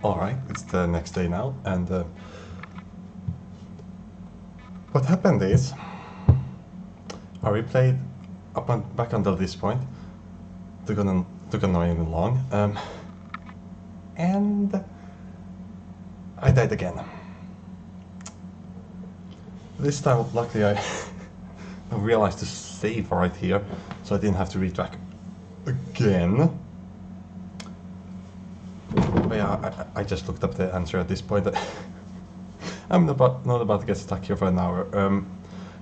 Alright, it's the next day now, and what happened is I replayed back until this point, took annoyingly long, and I died again. This time, luckily, I realized to save right here, so I didn't have to retrack again. But yeah, I just looked up the answer at this point. I'm not about to get stuck here for an hour.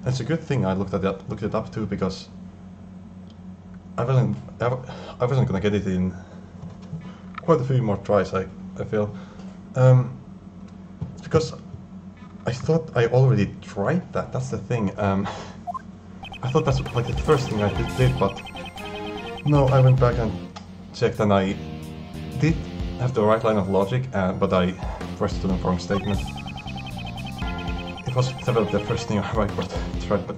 It's a good thing I looked it up too, because I wasn't gonna get it in quite a few more tries. I feel it's because I thought I already tried that. That's the thing. I thought that's like the first thing I did, but no, I went back and checked, and I did have the right line of logic, but I pressed the wrong statement. It was definitely the first thing I tried, but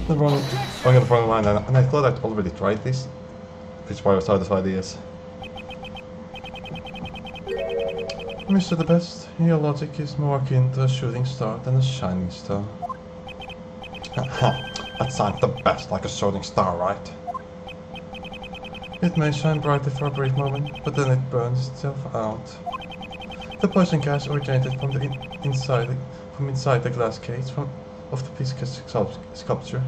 the wrong line, and I thought I'd already tried this, which is why I was out of ideas. Mr. The Best, your logic is more akin to a shooting star than a shining star. That sounds the best, like a shooting star, right? It may shine brightly for a brief moment, but then it burns itself out. The poison gas originated from inside the glass case of the Pisca sculpture.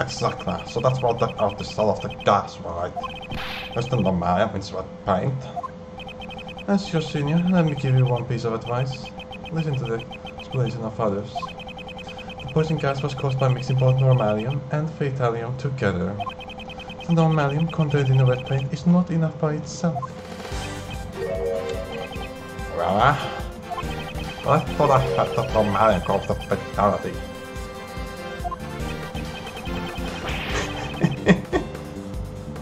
Exactly. So that's what out the cell of the gas, right? There's the normalium in red paint. As your senior, let me give you one piece of advice. Listen to the explanation of others. The poison gas was caused by mixing both normalium and fatalium together. The normalium contained in the red paint is not enough by itself. Well, I thought I had the normalium caused the fatality.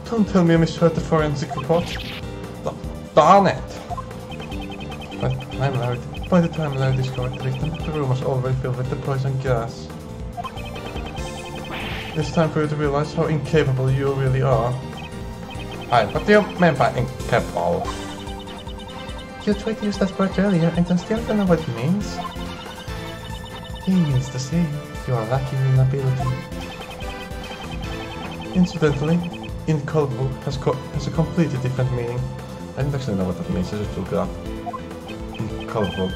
Don't tell me I misheard the forensic report. Darn it! By the time Larry discovered the victim, the room was already filled with the poison gas. It's time for you to realize how incapable you really are. What do you mean by incapable? You tried to use that word earlier and I still don't know what it means. He means to say you are lacking in ability. Incidentally, incapable has a completely different meaning. I don't actually know what that means, I just look it up. Incapable.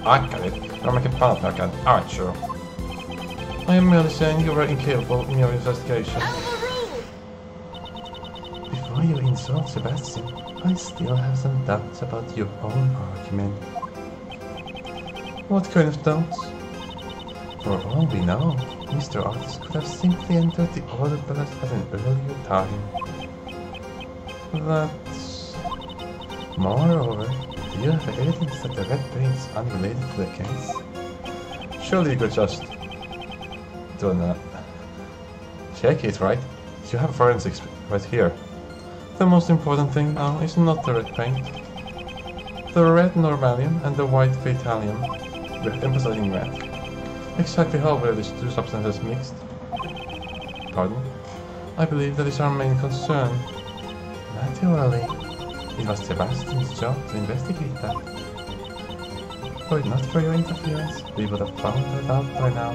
I get it. You're making fun of me again. Alright, sure. I am merely saying you were incapable in your investigation. Before you insult Sebastian, I still have some doubts about your own argument. What kind of doubts? For all we know, Mr. Artist could have simply entered the order ballast at an earlier time. That's... Moreover, do you have evidence that the red paint is unrelated to the case? Surely you could just... don't check it, right? You have forensics right here. The most important thing now is not the red paint. The red normalium and the white fatalium, emphasizing red. Exactly how were these two substances mixed? Pardon? I believe that is our main concern. Naturally, it was Sebastian's job to investigate that. Were it not for your interference, we would have found that out by now.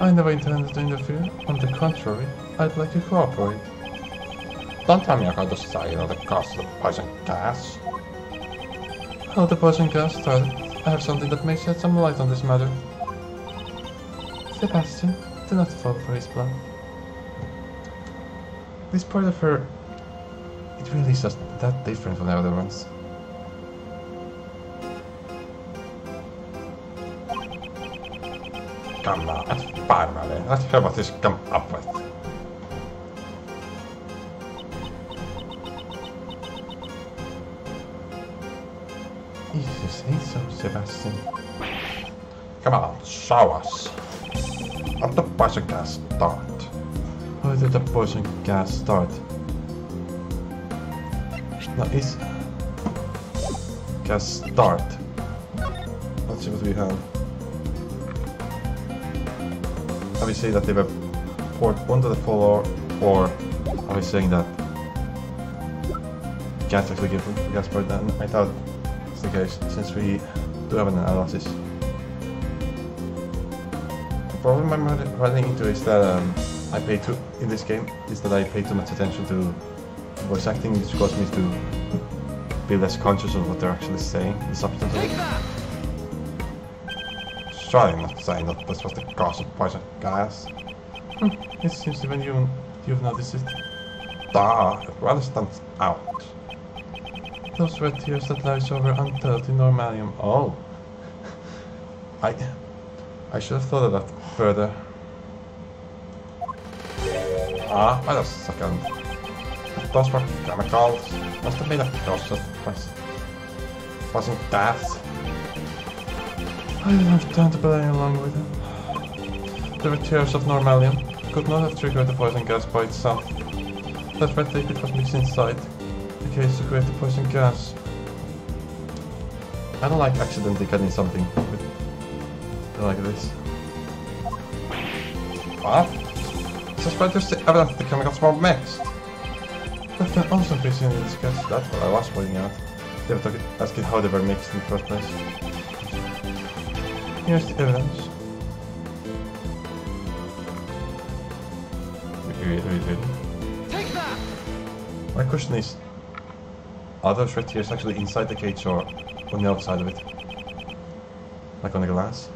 I never intended to interfere. On the contrary, I'd like to cooperate. Don't tell me you're going to say that it caused the poison gas. How the poison gas started, I have something that may shed some light on this matter. Sebastian, do not fall for his bluff. This part of her... it really is just that different from the other ones. Come on, finally, let's hear what he's come up with. If you say so, Sebastian. Come on, show us. How did the poison gas start? How did the poison gas start? Now is... gas start. Let's see what we have. Are we saying that they were poured onto the floor, or are we saying that can't actually give the gas part then. I thought it's the case, since we do have an analysis. The problem I'm running into is that I pay too much attention to voice acting, which caused me to be less conscious of what they're actually saying, the substance of it. Trying not to say that this was the cause of poison gas. It seems even you've noticed it. It rather stands out. Those red tears that lies over untold in normalium. Oh. I should have thought of that further. Wait a second. Those were chemicals. Must have been a cause of poison gas. I don't have time to play along with him. The red tears of normalium could not have triggered the poison gas by itself. That red liquid was mixed inside the case to create the poison gas. I don't like accidentally getting something like this. What? Suspect there's evidence the chemicals were mixed. That can also be seen in this case. That's what I was pointing out. They were asking how they were mixed in the first place. Here's the evidence. Really? Take that! My question is, are those red tears actually inside the cage or on the outside of it? Like on the glass?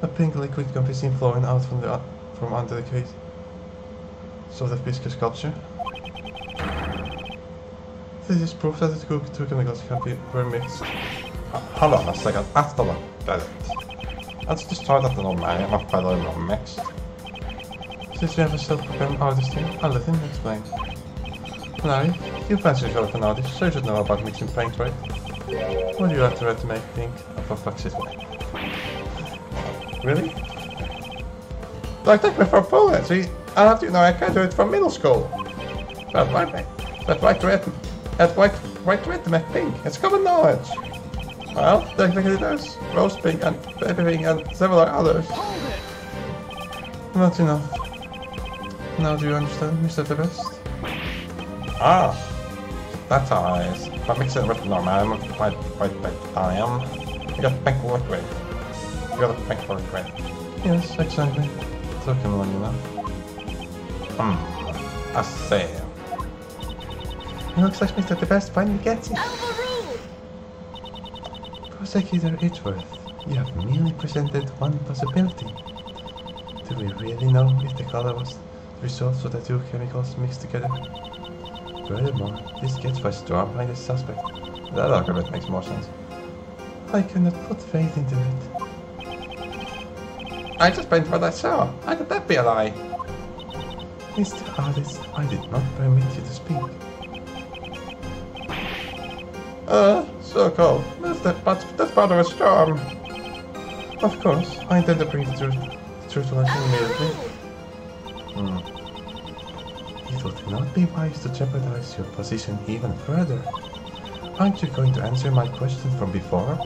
A pink liquid can be seen flowing out from under the cage. Sort of viscous sculpture. This is proof that the two chemicals can be mixed. Hold on a second, I still don't get it. Let's just start at the normalium of pedaling mixed. Since we have a self-proclaimed artist here, I'll let him explain. Larry, you fancy yourself an artist, so you should know about mixing paint, right? What do you have to write to make pink? For fuck's sake. Really? Don't take me for a fool, see? I'll have to know I can't do it from middle school. That's white red to make pink. It's common knowledge. Well, technically there's rose pink and baby pink and several others. Not enough. Now do you understand, Mr. The Best? That's how it is. If I mix it with normal, white titanium, you got pink liquid. You got a pink liquid. Yes, exactly. Took him long enough. I see. It looks like Mr. The Best finally gets it. Prosecutor Edgeworth, you have merely presented one possibility. Do we really know if the color was the result of the two chemicals mixed together? Furthermore, this gets by strong by the suspect. That argument makes more sense. I cannot put faith into it. I just painted what I saw. How could that be a lie? Mr. Artist, I did not permit you to speak. So cold. That's part of a storm. Of course, I intend to bring the truth to light immediately. It would not be wise to jeopardize your position even further. Aren't you going to answer my question from before?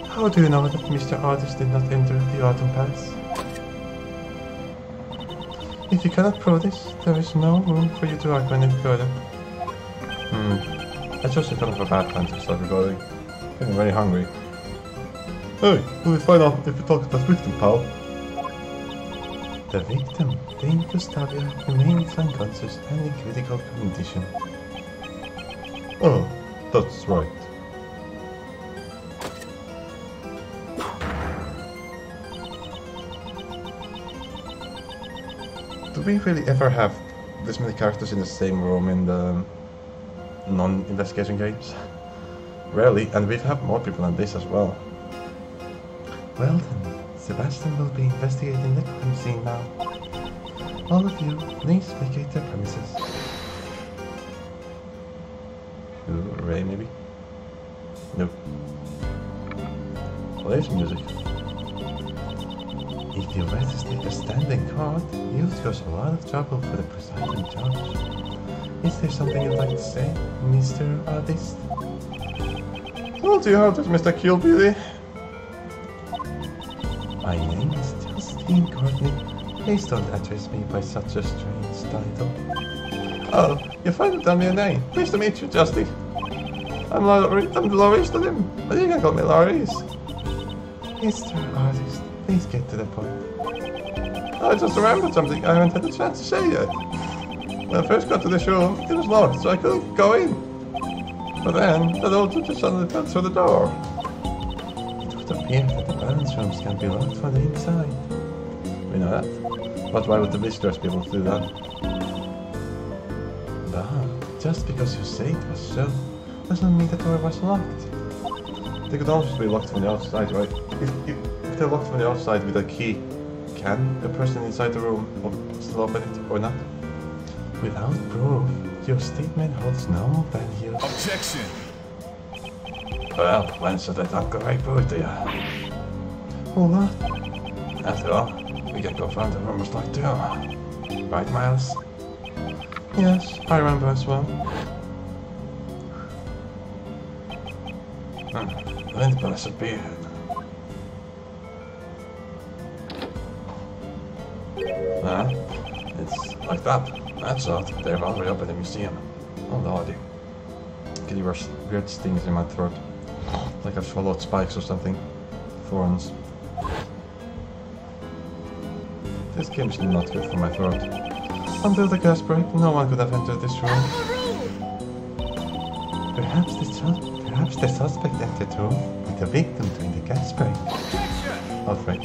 How do you know that Mr. Artist did not enter the Autumn Pass? If you cannot prove this, there is no room for you to argue any further. I chose a kind of a bad time to start recording. Getting very hungry. Hey, will we find out if we talk about victim, pal? The victim, Dame Gustavia, remains unconscious and in critical condition. Oh, that's right. Do we really ever have this many characters in the same room in the non-investigation games? Rarely, and we have more people than this as well. Well then, Sebastian will be investigating the crime scene now. All of you, please vacate the premises. Ooh, Ray maybe? Nope. Well, there's music. If you were to stick a standing card, you'd cause a lot of trouble for the presiding judge. Is there something you'd like to say, Mr. Artist? Told you how this, Mr. Killbilly. My name is Justine Courtney. Please don't address me by such a strange title. Oh, you finally tell me your name. Pleased to meet you, Justy. I'm Laurice to him, but you can call me Laurice. Mr. Artist, please get to the point. I just remembered something I haven't had a chance to say yet. When I first got to this room, it was locked, so I couldn't go in. But then, the door just suddenly fell through the door. It would appear that the balance rooms can be locked from the inside. We know that. But why would the visitors be able to do that? Just because you say it was so, doesn't mean the door was locked. They could always be locked from the outside, right? If they're locked from the outside with a key, can the person inside the room still open it or not? Without proof, your statement holds no value. Objection! Well, when should I talk right through to you? What? After all, we can confirm the room was locked too. Right, Miles? Yes, I remember as well. Wind blessed be it. It's like that. That's odd. They've already opened the museum. Oh lordy. Getting weird stings in my throat. Like I've swallowed spikes or something. Thorns. This game's not good for my throat. Until the gas break, no one could have entered this room. Perhaps the suspect entered the room with the victim during the gas break. Alfred.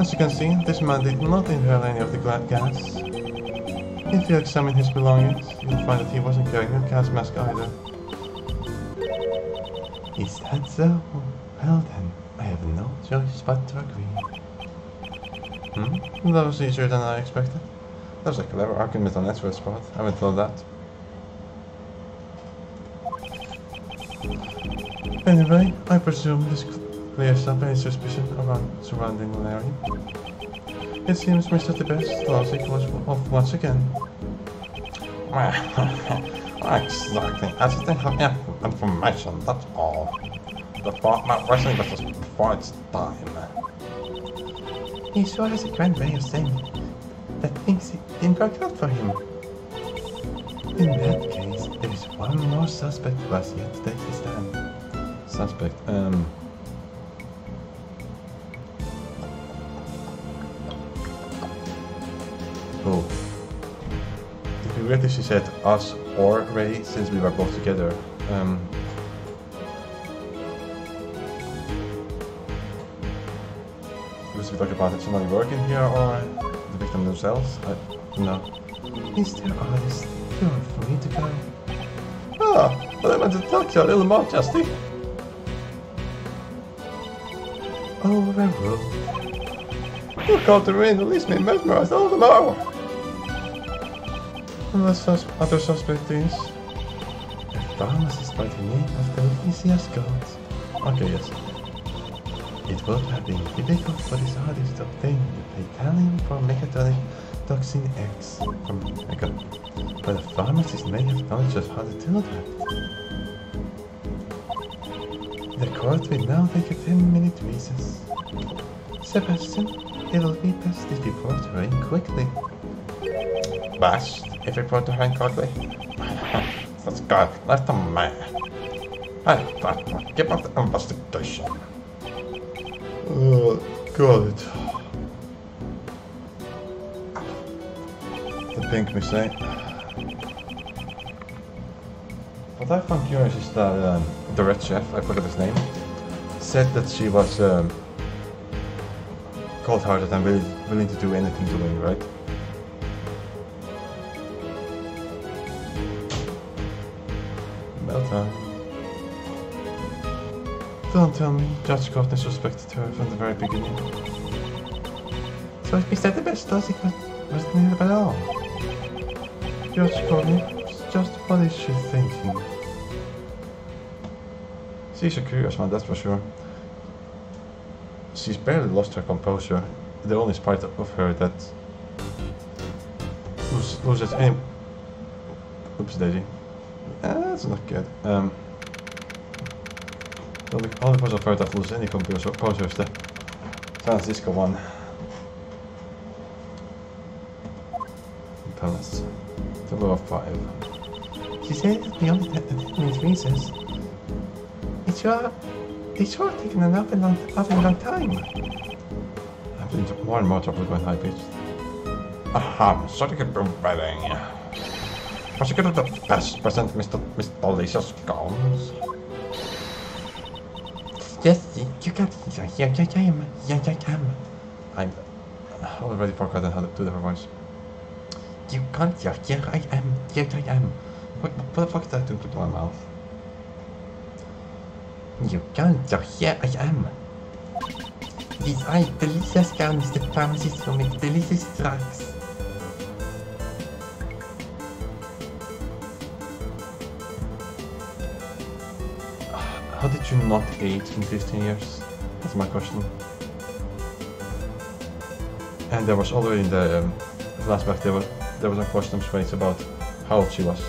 As you can see, this man did not inhale any of the gas. If you examine his belongings, you'll find that he wasn't carrying a gas mask either. Is that so? Well then, I have no choice but to agree. That was easier than I expected. That was a clever argument on Ezra's part. I haven't thought that. Anyway, I presume this clears up any suspicion around surrounding Larry. It seems Mr. The Best logic was off once again. Exactly. I just didn't have information, that's all. The thought not wrestling was just before its time. He sure has a grand way of saying that things didn't work out for him. In that case, there is one more suspect who has yet to take his stand. Suspect, Oh. It'd be weird if she said us or Ray, since we were both together. Was we talking about it somebody working here or the victim themselves? I don't know. Mr. Artist, you're free to go. Ah, well I want to talk to you a little more, Justy. Overruled. You called the rain and leaves me mesmerized all the more. And the other suspect is a pharmacist by the name of Delphisius Gold. Okay, yes. It would have been difficult for this artist to obtain the Italian for mechatronic toxin X from Mega, but a pharmacist may have knowledge of how to do that. The court will now take a 10-minute recess. Sebastian, it will be best if you report her in quickly. Best if you report her in quickly? That's good, let them man. Hey, Batman, give up the investigation. God. The pink mistake. What I found curious is that the red chef, I forgot his name, said that she was cold-hearted and willing to do anything to win, right? Well done. Don't tell me Judge Courtney suspected her from the very beginning. So if Mr. The Best does it wasn't needed at all. Judge Courtney, just what is she thinking? She's a curious one, that's for sure. She's barely lost her composure. The only part of her that loses any... Oops, Daisy. That's not good. The only part of her that loses any composure is the Francisco one. Palace. Level 5. She said that beyond the definite reasons, it's sure taking an awfully long time. I'm feeling more and more trouble going high pitched. Aha, sorry to be bedding. Prosecutor the best present Mr. Delicious Scones. Yes, you got it. Here I am. I'm already forgotten how to do the voice. You can't hear. Here I am. What the fuck is that doing to my mouth? You can't hear. Here I am. These are delicious gums the pharmacist will make delicious drugs. How did you not age in 15 years? That's my question. And there was already in the flashback there was a question raised about how old she was.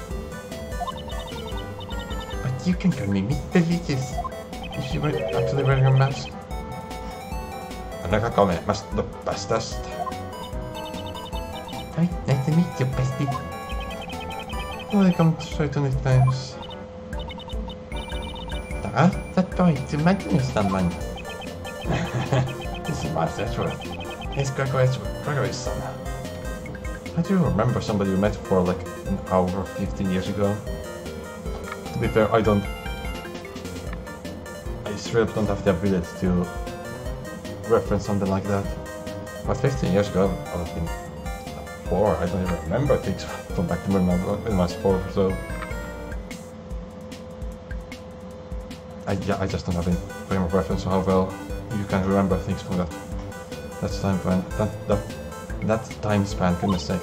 But you can call me Miss Delicious if you were actually wearing a mask. And I can call me Mr. the bestest. Hi, nice to meet you, bestie. Welcome to certain nicknames. That boy, to mention someone. This is my Sedgworth. He's Gregory's son. I do remember somebody we met for like an hour 15 years ago. To be fair, I straight up don't have the ability to reference something like that. But 15 years ago, I was been 4. I don't even remember things from back when I was 4 or so. I just don't have any frame of reference of how well you can remember things from that time when that time span. Goodness sake.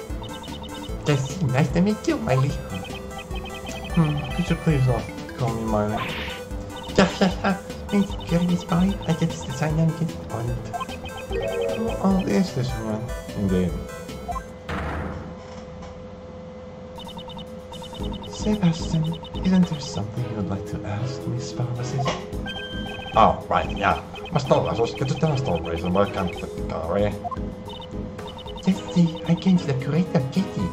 Yes, nice to meet you, Miley. Could you please not call me Miley? It's curious boy. I get to sign and get old. How old is this man? Indeed. Sebastian, isn't there something you would like to ask, Miss Pharmacist? Oh, right, yeah. Mr. Lazarus, could you tell us the reason why I can't the gallery? Yes, see, I came to the curator, Katie.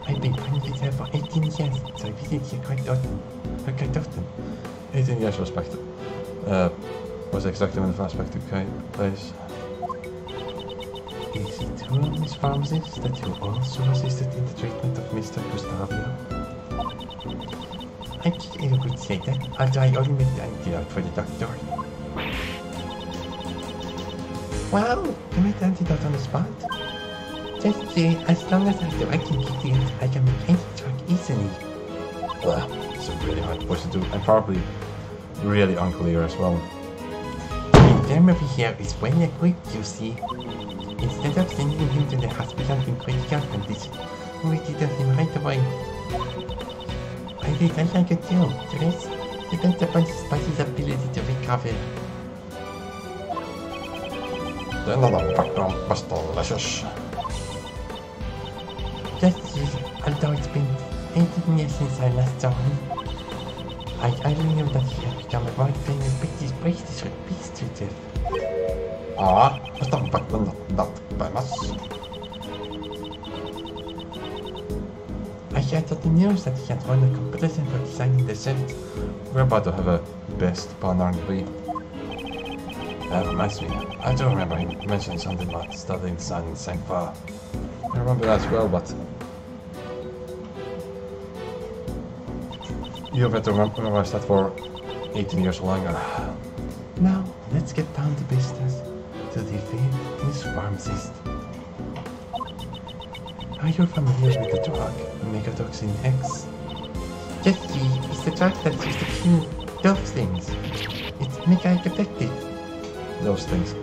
I've been friends with her for 18 years, so I visit here quite often. 18 years was back to, was exactly when the flashback took place. Is it true, Miss Pharmacist, that you also assisted in the treatment of Mr. Gustavio? I would say that, although I only made the antidote for the doctor. Wow, you made the antidote on the spot? Just say, as long as I do activities, I can make any drug easily. Well, it's a really hard voice to do, and probably really unclear as well. The term over here is well equipped, you see. Instead of sending him to the hospital in critical condition, we treated him right away. I did all I could do. The rest depends upon his body's ability to recover. Another background was delicious. Just although it's been 18 years since I last saw him, I only knew that he had become a right famous British researcher. Ah, Mr. Buckland, not famous. I heard the news that he had won a competition for designing the suit. We're about to have a best pun, aren't we? That reminds me. I do remember him mentioning something about studying design in St. Far. I remember that as well, but you've had to memorize that for 18 years longer. Now, let's get down to business. To defeat Miss Pharmacist. Are you familiar with the drug, Megatoxin X? Yes, it's the drug that's used to kill those things. It's mega effective. Those things.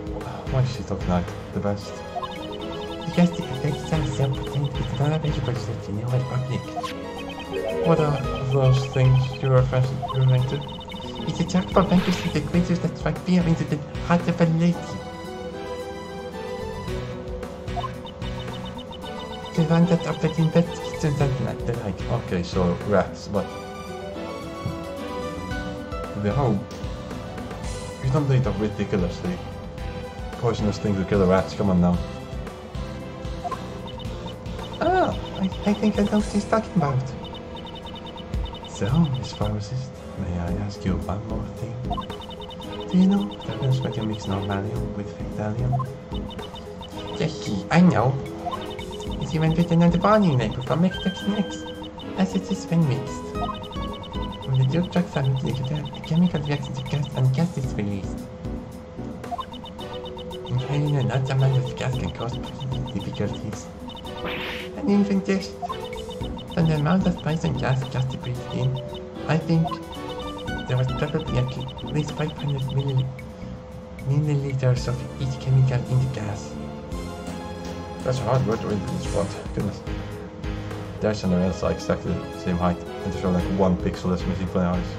Why is she talking like the best? Because the effects are so potent, it's not available to the general public. What are those things you're referring to? It's a drug for vanquishing the creatures that strike fear into the heart of a lady. The one that operates investigates and something like that. Okay, so rats, but the whole you don't need a ridiculously poisonous thing to kill the rats. Come on now. I think I know what he's talking about. So, Miss Pharmacist, may I ask you one more thing? Do you know the difference when you mix normalium with Fetalium? Yes, I know. It's even written on the warning label for mixed mix, as it is when mixed. When the two drugs are mixed together, a chemical reacts into gas and gas is released. Inhaling a large amount of gas can cause breathing difficulties. And even just from the amount of poison gas just breathed in, I think there was probably at least 500 milliliters of each chemical in the gas. That's a hard word to read in this spot. Goodness. There's an else like exactly the same height, and there's only like 1 pixel that's missing from the eyes.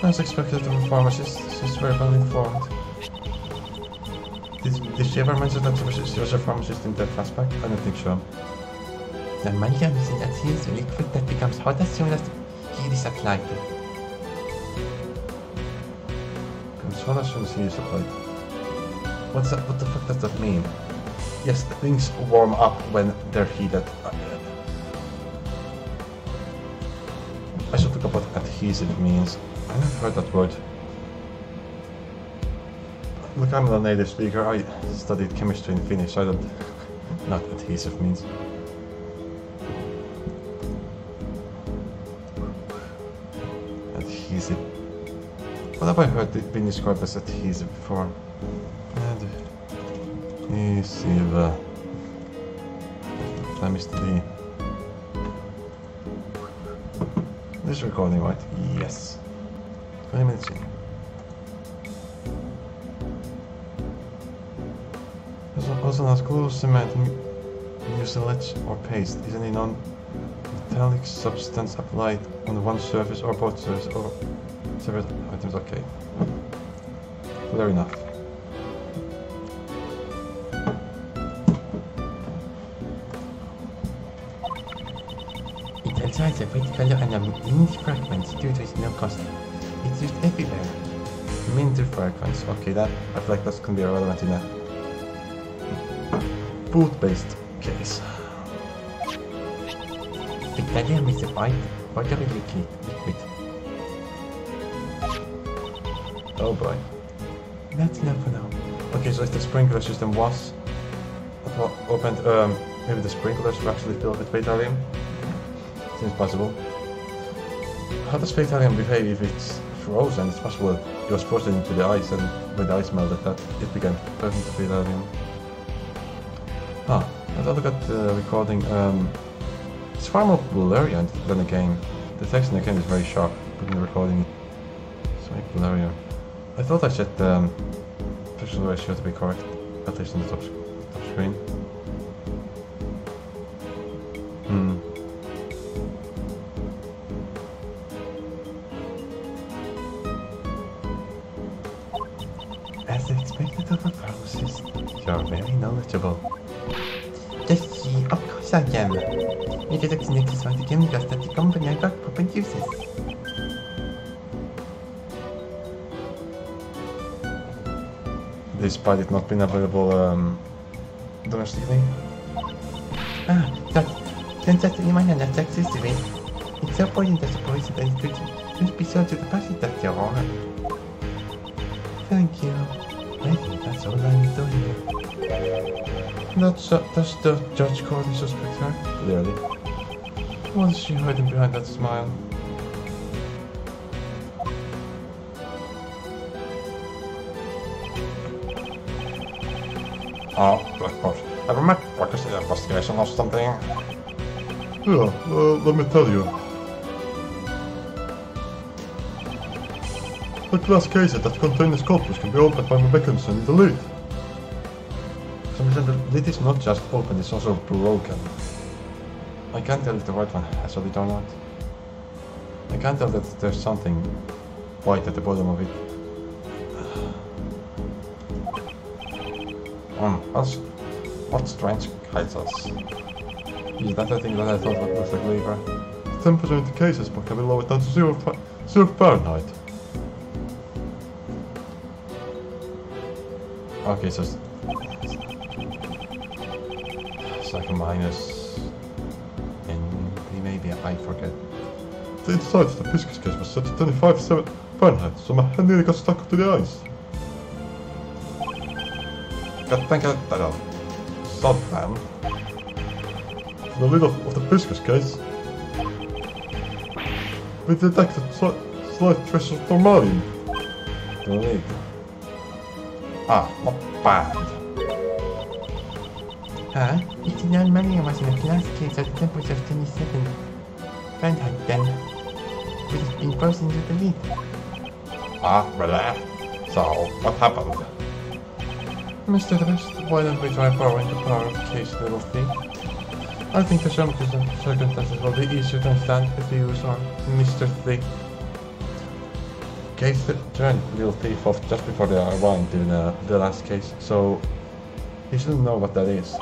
As expected of a pharmacist, she's very well informed. Did she ever mention that she was a pharmacist in that flashback? I don't think so. The Normalium is an adhesive liquid that becomes hot as soon as the heat is applied. Becomes hot as soon as heat is applied. What the fuck does that mean? Yes, things warm up when they're heated. I should look up what adhesive means. I never heard that word. Look, I'm not a native speaker. I studied chemistry in Finnish, so I don't know what adhesive means. Adhesive. What have I heard it been described as adhesive before? Adhesive. I missed the D. This recording, right? Yes. 20 minutes in. Also not glue, cement, mucilage or paste is any non-metallic substance applied on one surface or both surfaces or separate items. Okay. Fair enough. It also has a white color and a mint fragrance due to its no cost. It's used everywhere. Mint fragrance. Okay, that I feel like that's gonna be irrelevant in a food-based case. Fetalium is a white, watery liquid. Oh boy. That's enough for now. Okay, so if the sprinkler system was opened, maybe the sprinklers were actually filled with Fetalium? Seems possible. How does Fetalium behave if it's frozen? It's possible it was frozen into the ice, and when the ice melted, that it began turning to Fetalium. Ah, let's look at the recording. It's far more blurry than the game. The text in the game is very sharp, but in the recording it's very blurry. I thought I set the pixel ratio to be correct, at least on the top screen. As expected of a pharmacist, you're very knowledgeable. Yes, of course I am. Introduction is one of the chemicals that the company I work for produces. Despite it not being available domestically. Ah, turns out you might not access to it. It's so poison that the poison that it could be sold to the party that you're on. Thank you. I think that's all I need to hear. Does the judge Cordy suspect her? Clearly. What's she hiding behind that smile? Oh, of course. Have a Mac focus investigation or something? Yeah, let me tell you. The glass cases that contain the sculptures can be opened by mechanism in the lid. For some reason, the lid is not just open, it's also broken. I can't tell if the right one has a lid or not. I can't tell that there's something white at the bottom of it. What strange cases? Is that the thing that I thought was the lever? The temperature in the cases can be lowered down to 0 Fahrenheit. Okay, so it's like a minus, and maybe I forget. They decided the biscuit case was set to 25 Fahrenheit, so my hand nearly got stuck to the ice. God, thank God that I'll stop them. The lid of the biscuit case, we detected slight traces of formalin. The lid. Ah, not bad. It's known money was in a glass case at a temperature of 27 Fahrenheit then. It has been frozen to the lid. Ah, relax. So, what happened? Mr. West, why don't we try borrowing the power of the case, little thief? I think the circumstances will be easier to understand if you use our Mr. Thief. Case turned little thief off just before they arrived in the last case, so he shouldn't know what that is.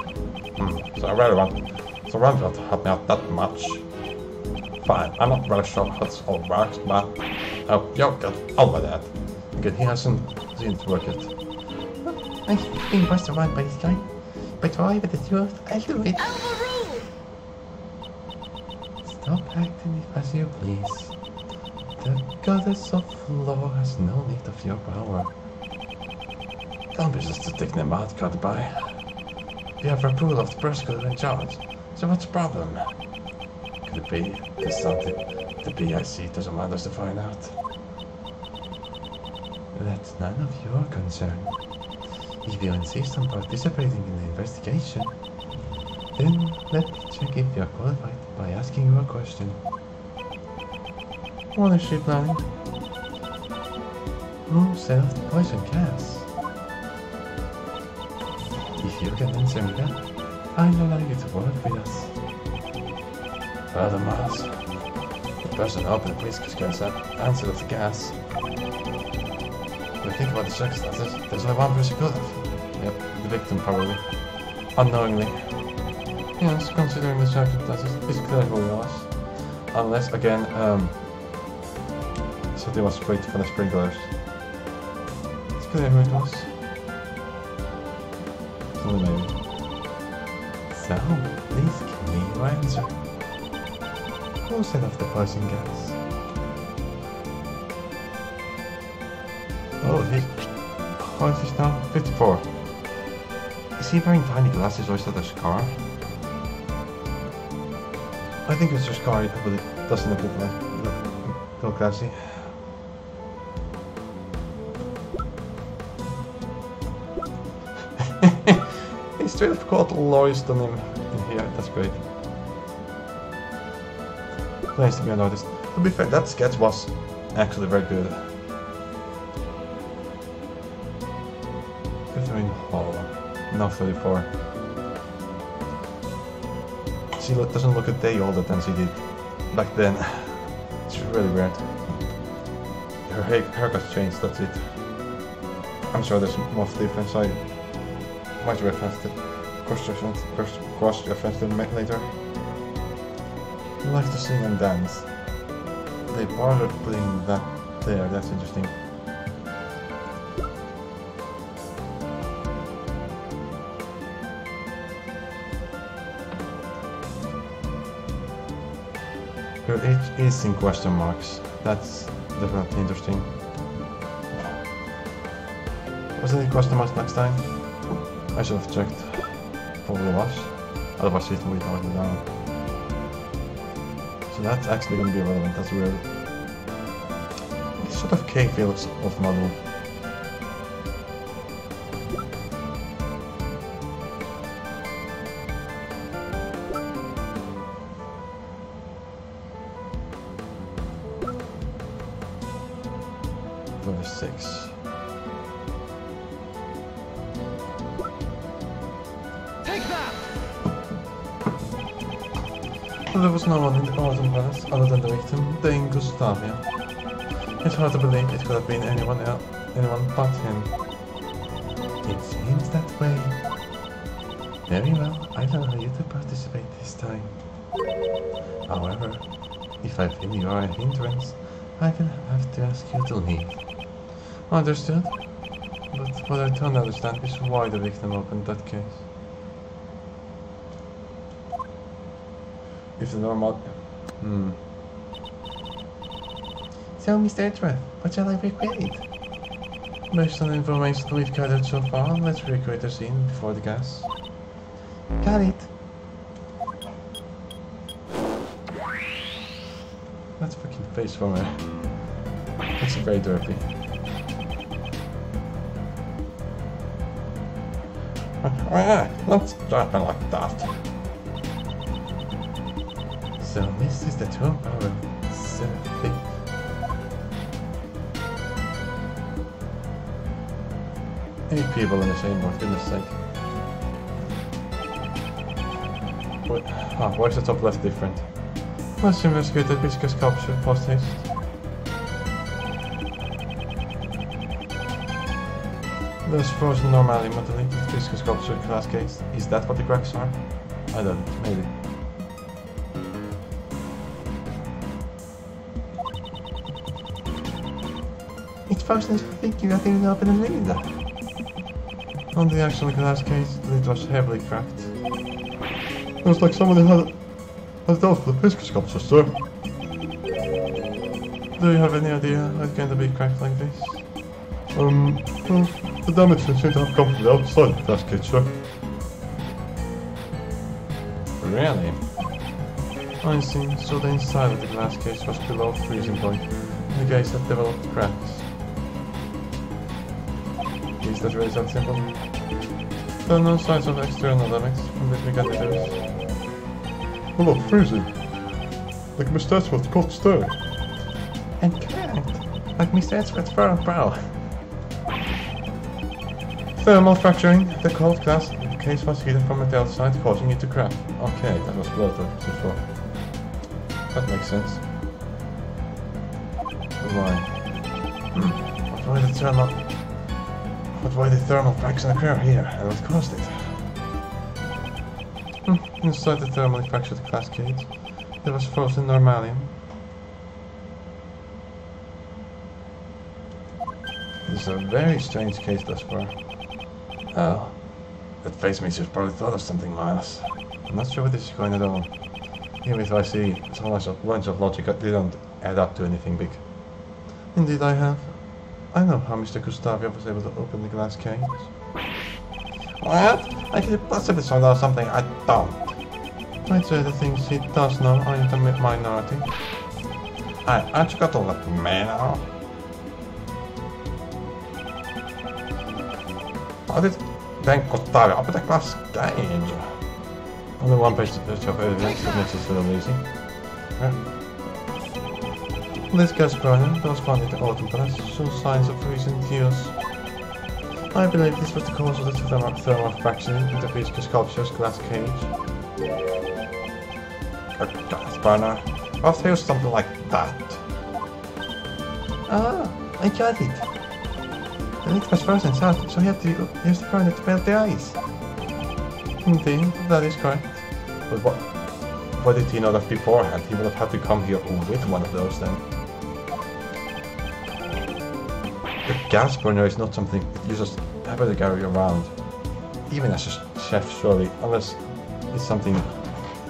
So I really want to help me out that much. Fine, I'm not really sure how this all works, but I hope you'll get over that. Again, he hasn't seen it work yet. I've been brushed around by this guy, but to arrive at the truth, I'll do it. Stop acting as you please. The goddess of law has no need of your power. Don't be just a dignified goodbye. You have approval of the prosecutor in charge, so what's the problem? Could it be there's something the BIC doesn't want us to find out? That's none of your concern. If you insist on participating in the investigation, then let me check if you're qualified by asking you a question. What is she planning? Who set off the poison gas? If you can answer me that, I'll allow you to work with us. Furthermore, the person who opened the whiskey gas answered of the gas. When you think about the circumstances, there's only one person good. Yep, the victim probably. Unknowingly. Yes, considering the circumstances, it's clear who he was. Unless, again, something was sprayed for the sprinklers. It's clear who it was. So maybe. So, please give me your answer. Who set off the poison gas? Oh, how is this now? 54. Is he wearing tiny glasses or is that a scar? I think it's a scar, but it doesn't look classy. He straight up caught Lois on him in here, that's great. Nice to be unnoticed. To be fair, that sketch was actually very good. Catherine Hall, now 34. She doesn't look a day older than she did back then. It's really weird. Her haircut changed, that's it. I'm sure there's more difference. I might reference it, cross-reference them later. They like to sing and dance. They bothered putting that there, that's interesting. Her age is in question marks. That's definitely interesting. Wasn't it question marks next time? I should have checked. Probably was. Otherwise it would have down. So that's actually going to be relevant, that's weird. This sort of K feels off model. Verse 6. There was no one in the Autumn Palace other than the victim, Dane Gustavia. It's hard to believe it could have been anyone but him. It seems that way. Very well, I'll allow you to participate this time. However, if I feel you are a hindrance, I will have to ask you to leave. Understood? But what I don't understand is why the victim opened that case. if the normal... So, Mr. Edgeworth, what shall I recreate? Based on the information we've gathered so far, let's recreate the scene before the gas. Got it. That's fucking face for me. That's very dirty. Don't start me like that. So this is the true power of self-faith. Eight people in the same boat, goodness sake. Why is the top left different? Let's investigate the physical sculpture post haste. There's frozen normally modeling the physical sculpture glass case. Is that what the cracks are? I don't know, maybe. It's frozen thinking that it will open and read that. On the actual glass case, the lid was heavily cracked. It was like someone had dealt with the physical sculpture, sir. Do you have any idea how it came to be cracked like this? Well, the damage seems to have come from the outside of the glass case, sir. Really? I see, so the inside of the glass case was below freezing point, and the case had developed cracks. Is that really that simple? There are no signs of external damage from this we can deduce. Well, not freezing. Like Mr. Edgeworth's cold stone. And cracked, like Mr. Edgeworth's brow. Thermal fracturing. The cold glass case was heated from the outside, causing it to crack. Okay, that was bloated before. That makes sense. Why? Why the thermal cracks occur here, and what caused it? Inside the thermally fractured glass cage, there was frozen normalium. This is a very strange case thus far. Oh, that face makes you probably thought of something, Miles. I'm not sure what this is going at all. Even if I see so much lines of logic, they don't add up to anything big. Indeed I have. I know how Mr. Gustavia was able to open the glass cage. What? I could possibly know something I don't. I'd say the things he does know are in the minority. Hey, aren't you got to let me know? How did Gustavia open the glass cage? Only one page of evidence that makes it feel easy. This gas burner that was found in the autumn glass shows signs of recent use. I believe this was the cause of the thermal fracturing in the physical sculpture's glass cage. A gas burner? I've used something like that. Ah, I got it. The lid was frozen solid, so he had to use the burner to melt the ice. Indeed, that is correct. But why did he know that beforehand? He would have had to come here with one of those then. The gas burner is not something you just happen to carry around, even as a chef, surely, unless it's something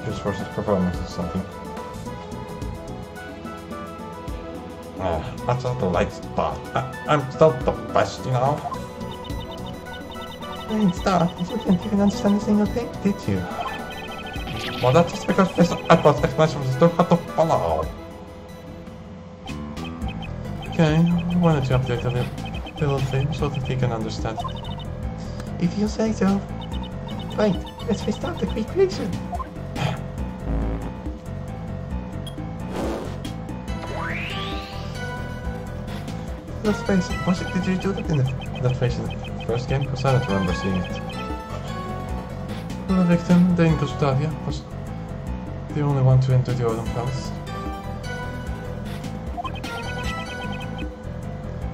used for his performance or something. That's not the light spot. I'm still the best, you know. Great start, you didn't even understand a single thing, did you? Well, that's just because Mr. Edward's explanation was still hard to follow. Okay, why don't you update the little thing so that he can understand? If you say so. Right, let's restart the recreation. Let's face it, did you do that in that face in the first game? Because I don't remember seeing it. The victim, Dane Gustavia, was the only one to enter the Odin Palace.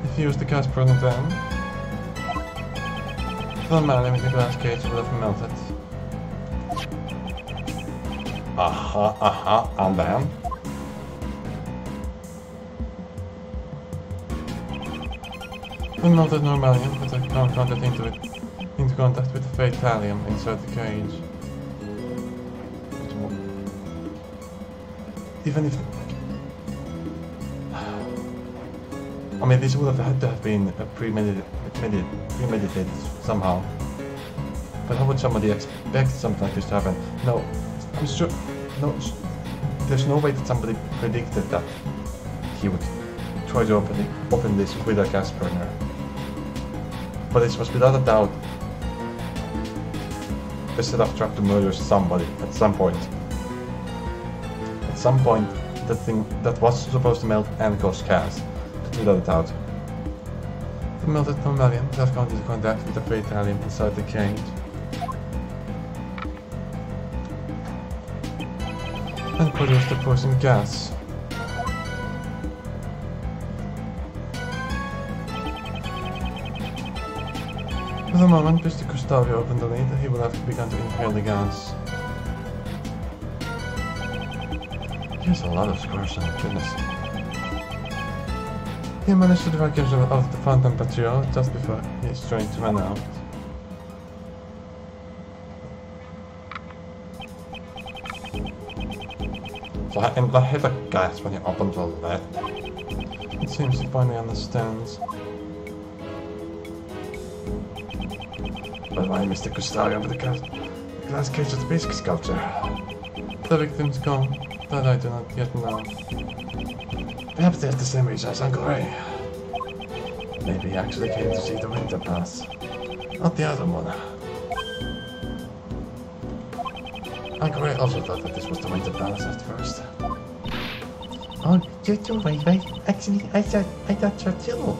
If you used the gas burner then, the man in the glass cage would have melted. And then? The melted normalium would have come contact into contact with the fatalium inside the cage. even if... I mean, this would have had to have been premeditated somehow. But how would somebody expect something like this to happen? No, I'm sure... No, there's no way that somebody predicted that he would try to open this with a gas burner. But this was without a doubt a setup trap to murder somebody at some point. At some point, the thing that was supposed to melt and cause gas, without a doubt. The melted mammalian that comes into contact with the fatalium inside the cage. And produced the poison gas. The moment Mr. Gustavio opened the lid, he would have begun to inhale the gas. He has a lot of scars on his goodness. He managed to drag himself out of the phantom patrol just before his strength ran out. So I hit a gas when he opened the lid. It seems he finally understands. But why Mr. Gustavio with the glass cage of the basic sculpture? The victim's gone. That I do not yet know. Perhaps there's the same reason as Uncle Ray. Maybe he actually came to see the winter pass. Not the other one. Uncle Ray also thought that this was the winter palace at first. Oh, you're right. Actually, I thought so too.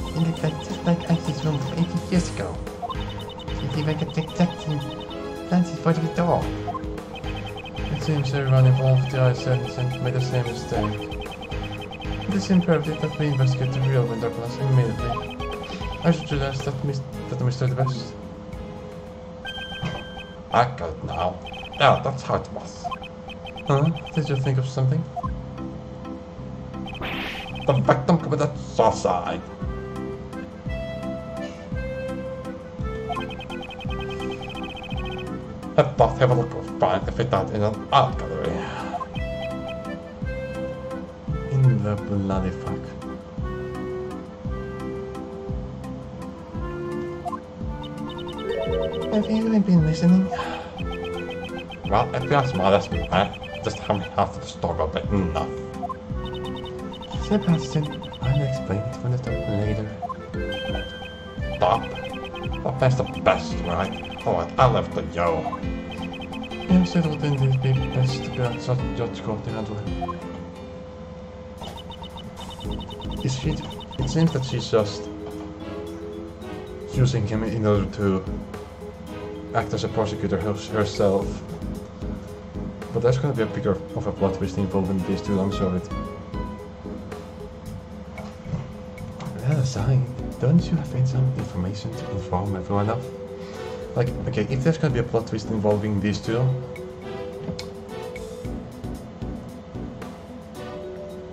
It looked like just like Ice's room from 80 years ago. She like the exact same fancy for the door. It seems everyone involved with the ice and made the same mistake. It is imperative that we investigate the real winter palace immediately. I should suggest that Mr. the Best. I got it now. Yeah, that's how it was. Huh? Did you think of something? The victim committed suicide. I thought he would look fine if he died in an art gallery. In the bloody fuck. Have you really been listening? Well, if you ask my recipe, I just haven't had to struggle a bit enough. Sebastian, I'll explain it when it's up later. Stop. That makes the best, right? Alright, I left the yo. Yes, it would indeed be best to get such judge court in handle. It seems that she's just using him in order to act as a prosecutor herself. But there's gonna be a bigger of a plot twist involving these two, I'm sure of it. That aside, don't you have some information to inform everyone of? Like, okay, if there's gonna be a plot twist involving these two,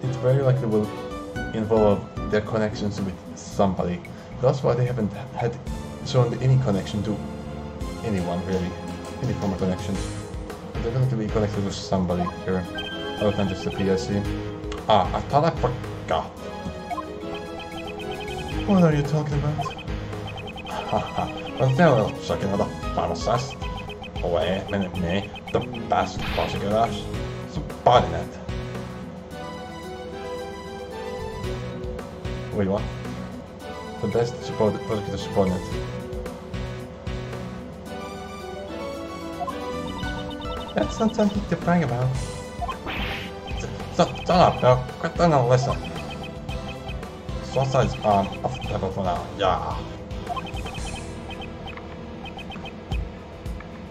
it very likely will involve their connections with somebody. That's why they haven't had shown any connection to anyone, really. Any form of connection. But they're going to be connected with somebody here, other than just the PSC. Ah, I thought I forgot. What are you talking about? Haha, well, they will check another pharmacist. Wait a minute, me, the best prosecutor. Subordinate. Wait, what? The best prosecutor subordinate. That's not something to brag about. Shut up, Bill. Quit doing and listen. Suicide's on off the table for now. Yeah.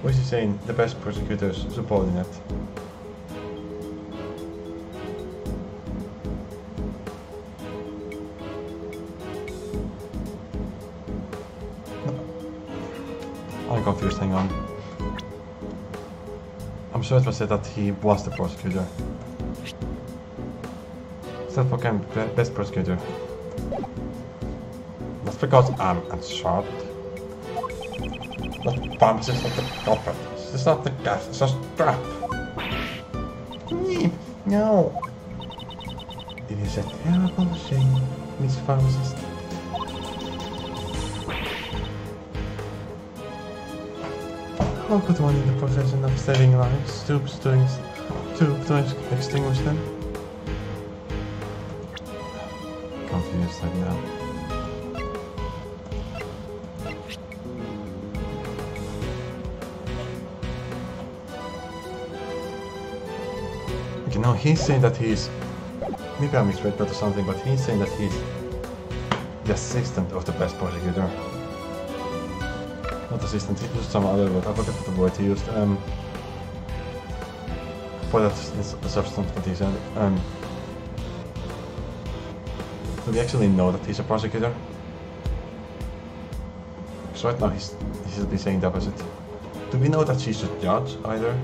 What's he saying? The best prosecutor's subordinate. I'm confused, hang on. I'm sure it was said that he was the prosecutor. Self-proclaimed best prosecutor. That's because I'm short. The pharmacist of the culprit. It's not the gas, it's a strap. No. It is a terrible shame, Miss Pharmacist. How could one in the profession of saving lives stoop to extinguish them? Confused like that. Okay, now he's saying that he's... Maybe I misread that or something, but he's saying that he's the assistant of the best prosecutor. Not assistant, he used some other word, I forgot the word he used. For that substance that he said. Do we actually know that he's a prosecutor? Because right now he should be saying the opposite. Do we know that she's a judge either?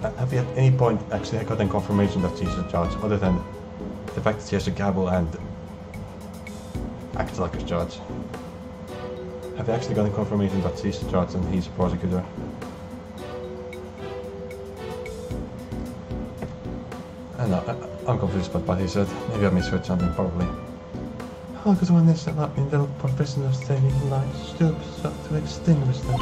Have we at any point actually gotten confirmation that she's a judge, other than the fact that she has a gavel and acts like a judge? Have we actually gotten confirmation that she's a judge and he's a prosecutor? I don't know, I'm confused about what he said. Maybe I misheard something, probably. How could one in the profession of saving lives stoop to extinguish them?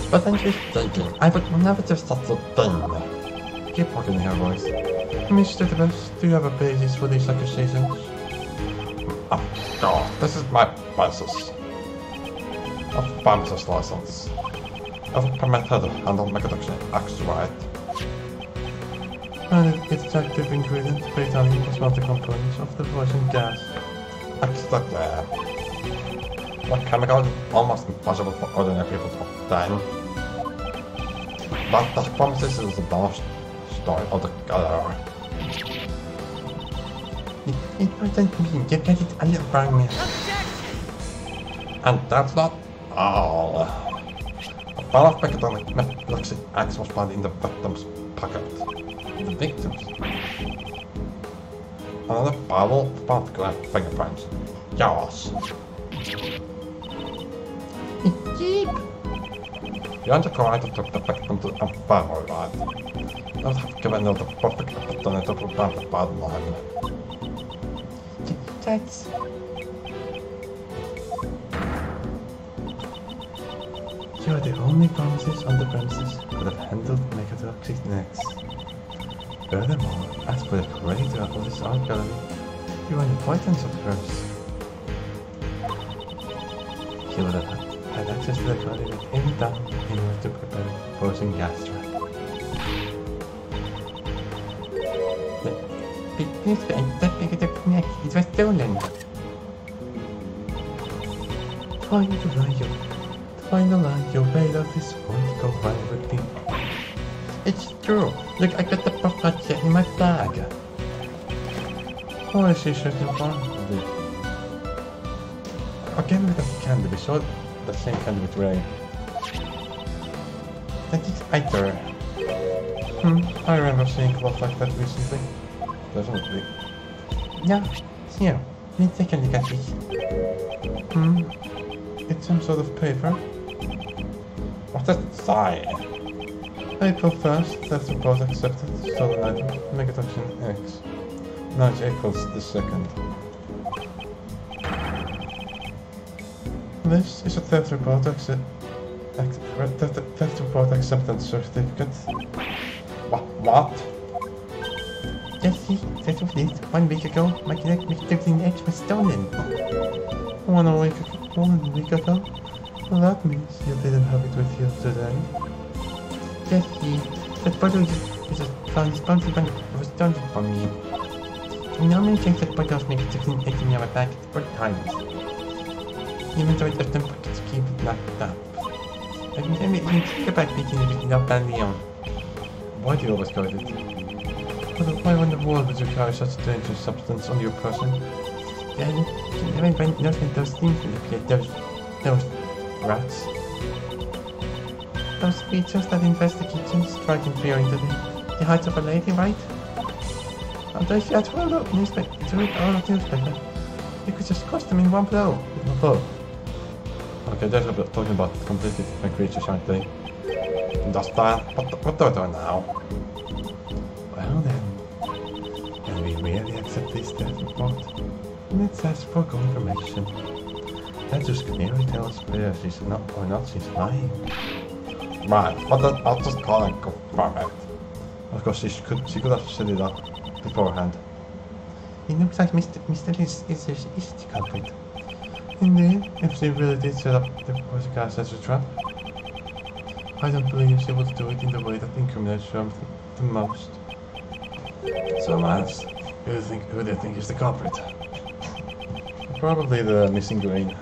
But I'm just thinking, I would never do such a thing. Keep talking in her voice. Mr. Devos, do you have a basis for these accusations? Oh, God, this is my basis. A pharmacist license. I've permitted and I'll make it actually acts right. And its active ingredient, Betaline, was one of the components of the poison gas. Exactly. A chemical almost impossible for ordinary people to obtain. But the pharmacist is the best story altogether. It doesn't mean you get it under me. And that's not all. A bottle of Betaline methoxy X was found in the victim's pocket. The victims. Another bottle found fingerprints. Yours. Jeep. The undercurrent took the victim to a family ride. I would have given her the perfect opportunity to prevent the bad line. That's... You are the only pharmacist on the premises who could have handled mechatroxic next. Furthermore, as for the curator of this art gallery, you are an acquaintance of hers. She would have had access to the gallery at any time in order to prepare poison gas trap. This that negative neck, it was stolen. Find a lie, your way of this won't go well with me. It's true. Look, I got the paparazzi in my bag. What is she searching for? Again with the candy, we saw the same candy with Ray. That is either. I remember seeing cloth like that recently. Definitely. Yeah, here. Let's take a look at this. It's some sort of paper. What does it say? April 1st, theft report accepted, stolen item, megatoxin X. Now it's April the 2nd. This is a theft report acceptance certificate. What? Yes, see, that was it. 1 week ago, my megatoxin X was stolen. 1 week ago? Well, that means you didn't have it with you today. Jesse, that bottle is responsible for stolen from me. You normally check that bottles make it in your packet 4 times. Even though it doesn't package keep it locked up. I've never even think about picking it up on my own. Why do you always guard it? Why in the world would you carry such a dangerous substance on your person? Yeah, you never find nothing those things will appear, those rats. Those creatures that infest the kitchen, striking fear into the hearts of a lady, right? Although if you had rolled up newspaper, you could just crush them in one blow with a bow. Okay, they're talking about completely different creatures, aren't they? Understand? What do I do now? Well then, can we really accept this death report? Let's ask for confirmation. That just clearly tells whether she's not or not she's lying. Right, but then I'll just call and confirm it. Of course, she could have set it up beforehand. It looks like Mr. is the culprit. Indeed, if she really did set up the Prosecutor as a trap, I don't believe she would do it in the way that incriminates her the most. So, Miles, who do you think is the culprit? Probably the missing grain.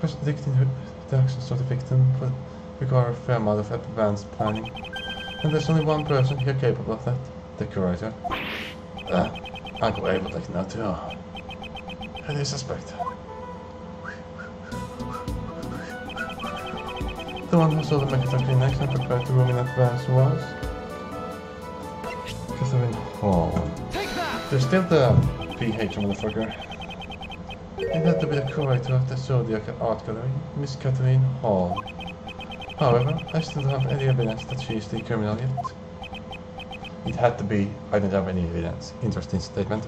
Predicting the actions of the victim would require a fair amount of advanced planning, and there's only one person here capable of that, the curator. Uncle Abe would like to know too. Who do you suspect? The one who saw the mechatronic next and prepared the room in advance was Catherine Hall. There's still the PH motherfucker. It had to be the curator of the Zodiac Art Gallery, Miss Catherine Hall. However, I still don't have any evidence that she is the criminal yet. It had to be. I don't have any evidence. Interesting statement.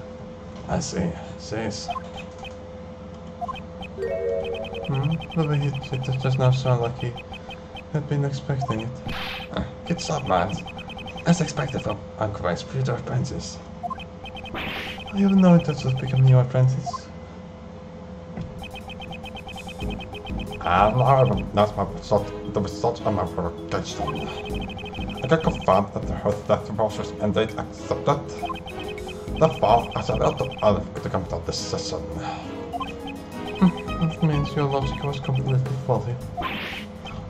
I see. Says. The way he said that just now sounded like he had been expecting it. Good job, man. As expected from Uncle Abe's future apprentice. I have no intention of becoming your apprentice. That's my result. The results of my verification. I can confirm that the her death process and date accepted. Therefore, as a result of the capital decision. That means your logic was completely faulty.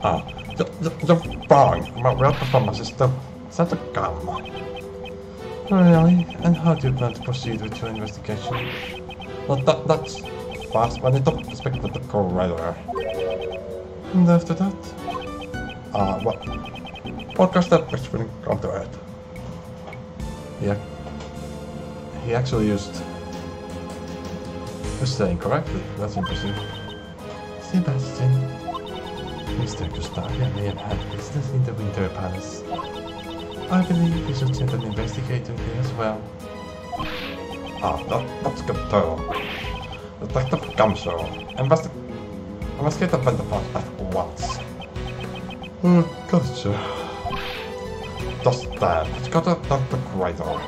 You're wrong. My real performance is still set to come. Really? And how do you plan to proceed with your investigation? Well, that's fast. I need to speak with the curator. And after that? What does that which will come to it? Yeah. He actually used the saying correctly. That's interesting. Sebastian, Mr. Gustavia may have had business in the Winter Palace. I believe we should send an investigator here as well. That's good too. Detective Gumshoe. Investigate the vendor part at once. Gotcha. Just that. Let's go to the curator.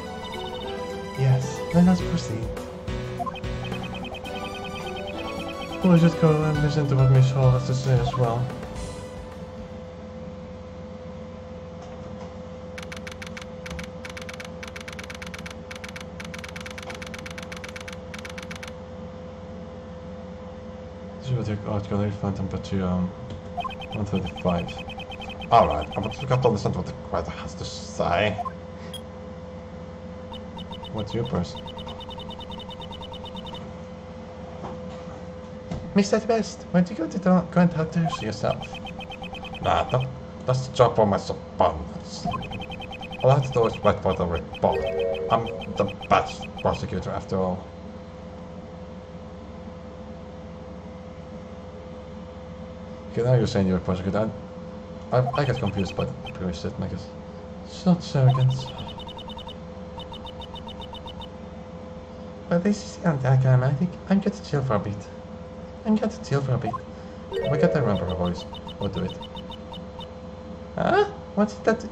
Yes, let us proceed. We should go and listen to what Miss Hall has to say as well. Art Gallery found temperature 135. Alright, I'm just got to listen to what the curator has to say. What's your person? Mr. West, why don't you go to the Grand Hotel yourself? Nah, that's the job for my subordinates. All I have to do is wait for the report. I'm the best prosecutor after all. Okay, now you're saying you're a prosecutor. I get confused by the previous statement, I guess. Such arrogance. But this is anticlimactic. I'm going to chill for a bit. We gotta remember her voice. We'll do it. Huh? What's that?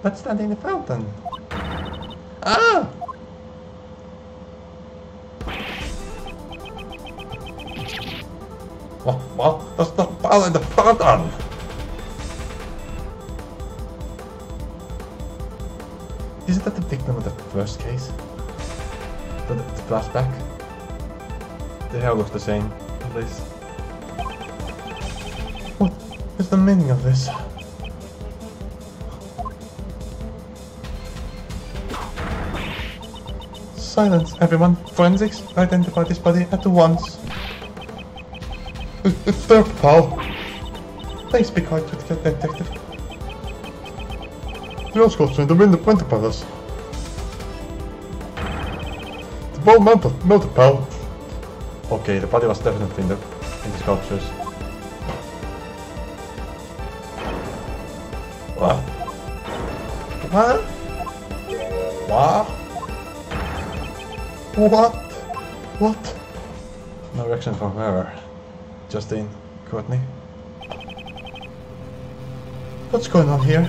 What's that in the fountain? Ah! What? That's the ball in the fountain! Isn't that the victim of the first case? The flashback? The hair looks the same, at least. What is the meaning of this? Silence, everyone. Forensics, identify this body at once. It's their pal. Please be quiet with the detective. The Oscars in the Winter Palace. The ball melted, pal. Okay, the body was definitely in the sculptures. What? What? What? What? What? No reaction from where? Justine? Courtney? What's going on here?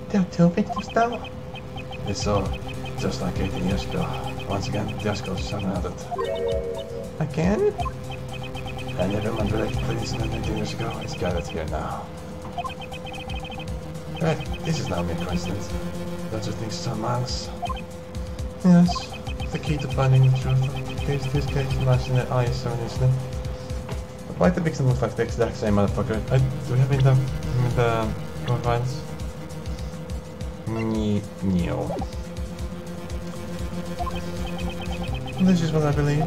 There are 2 victims now. It's all just like 18 years ago. Once again, the Oscars are melted. Again? And everyone related to the incident 18 years ago is gathered here now. Right, this is not mere coincidence. Don't you think so, Miles? Yes. The key to finding the truth of this case lies in the AAI2 incident. But why the victim looks like the exact same motherfucker? Do we have in the profiles? No. This is what I believe.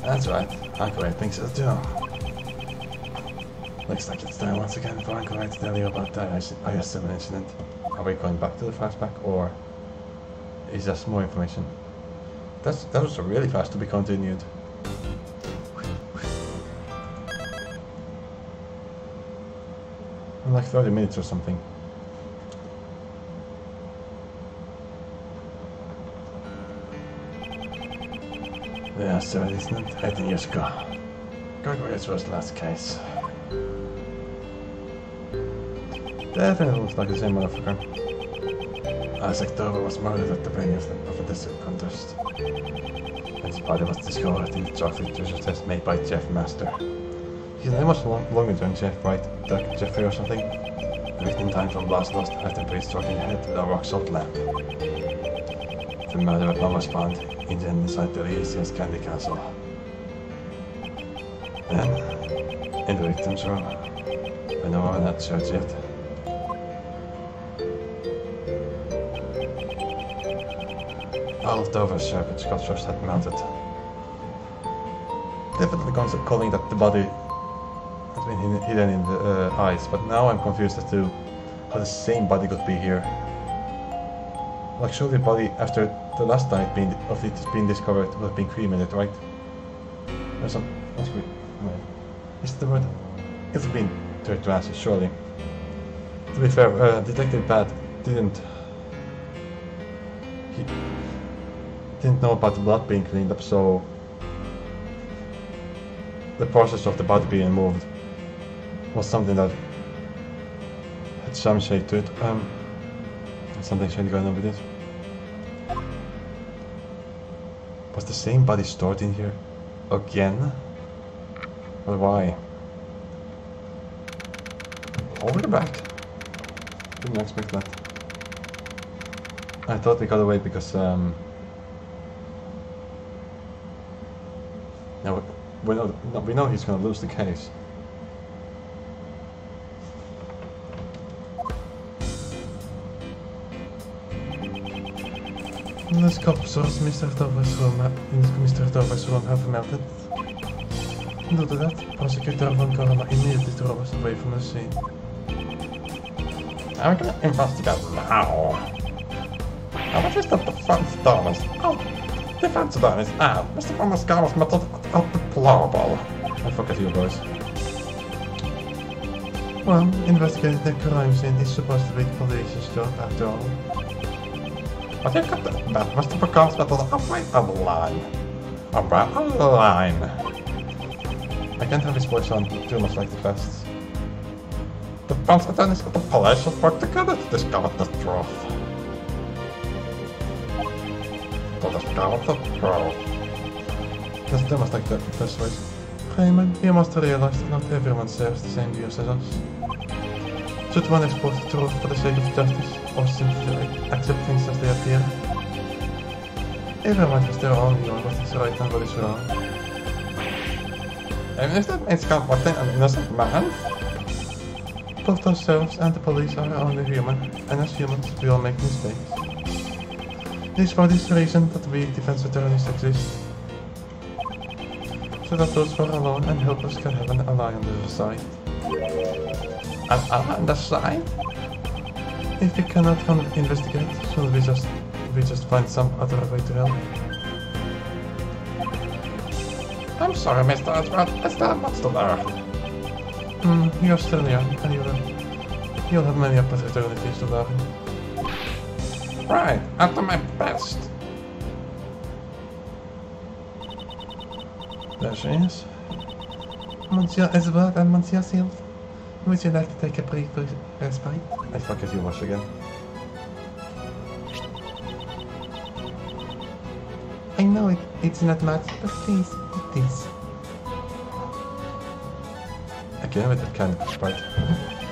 That's right. Uncle Ray thinks so too. Looks like it's time once again for Uncle Ray to tell you about the AAI2 incident. Are we going back to the flashback, or is there more information? That was really fast to be continued. Like 30 minutes or something. Yeah, so it's not 18 years ago. Gregory's was the last case. Definitely looks like the same motherfucker. Isaac Dover was murdered at the venue of a disc contest. His body was discovered in the chocolate treasure test made by Jeff Master. His name was longer than Jeff, right? Doug Jeffrey or something? The victim died from blast lost after Bree struck in the head with a rock salt lamp. The murder weapon was found inside the Elysian's Candy Castle. Then, in the victim's room, when no one had searched yet. All of Dover's serpent sculptures had melted. Definitely calling that the body had been hidden in the ice, but now I'm confused as to how the same body could be here. Like, surely the body after the last night of it being discovered would have been cremated, right? There's some. Is the word? It would have been turned to ashes, surely. To be fair, Detective Pat didn't know about the blood being cleaned up, so the process of the body being moved was something that had some shade to it. Something shady going on with it. Was the same body stored in here again? But why? Over the back? Didn't expect that. I thought we got away because now we know he's gonna lose the case. The sculptures in Mr. Dover's room have melted. Due to that, Prosecutor Von Karma immediately drove us away from the scene. I'm gonna investigate now. What is that defense done is out. Defense done is out. Mr. Von Mascara's method out deplorable. I forget you boys. Well, investigating the crime scene is supposed to be the police's job after all. But you got that Mr. Picard's method right on the line. Right on the line. I can't have his voice on too much like the best. The defense attorneys at the police should work together to discover the truth. To discover the truth. That's too much like the best voice. Raymond, you must realize that not everyone shares the same views as us. Should one expose the truth for the sake of justice, or simply accept things as they appear? Everyone has their own view on what is right and what is wrong. And is that means comforting an innocent man? Both ourselves and the police are only human, and as humans we all make mistakes. It is for this reason that we defense attorneys exist. So that those who are alone and helpless can have an ally on the side. An ally on the side? If we cannot investigate, should we just find some other way to help? I'm sorry, Mr. Edward. Is there monster there? You're still young, and you'll have many opportunities to learn. Right, I'll do my best. There she is. Monsieur Edward and Monsieur Silver, would you like to take a brief respite? I forget you wash again. I know it's not much, but please, eat this. Again with that kind of sprite.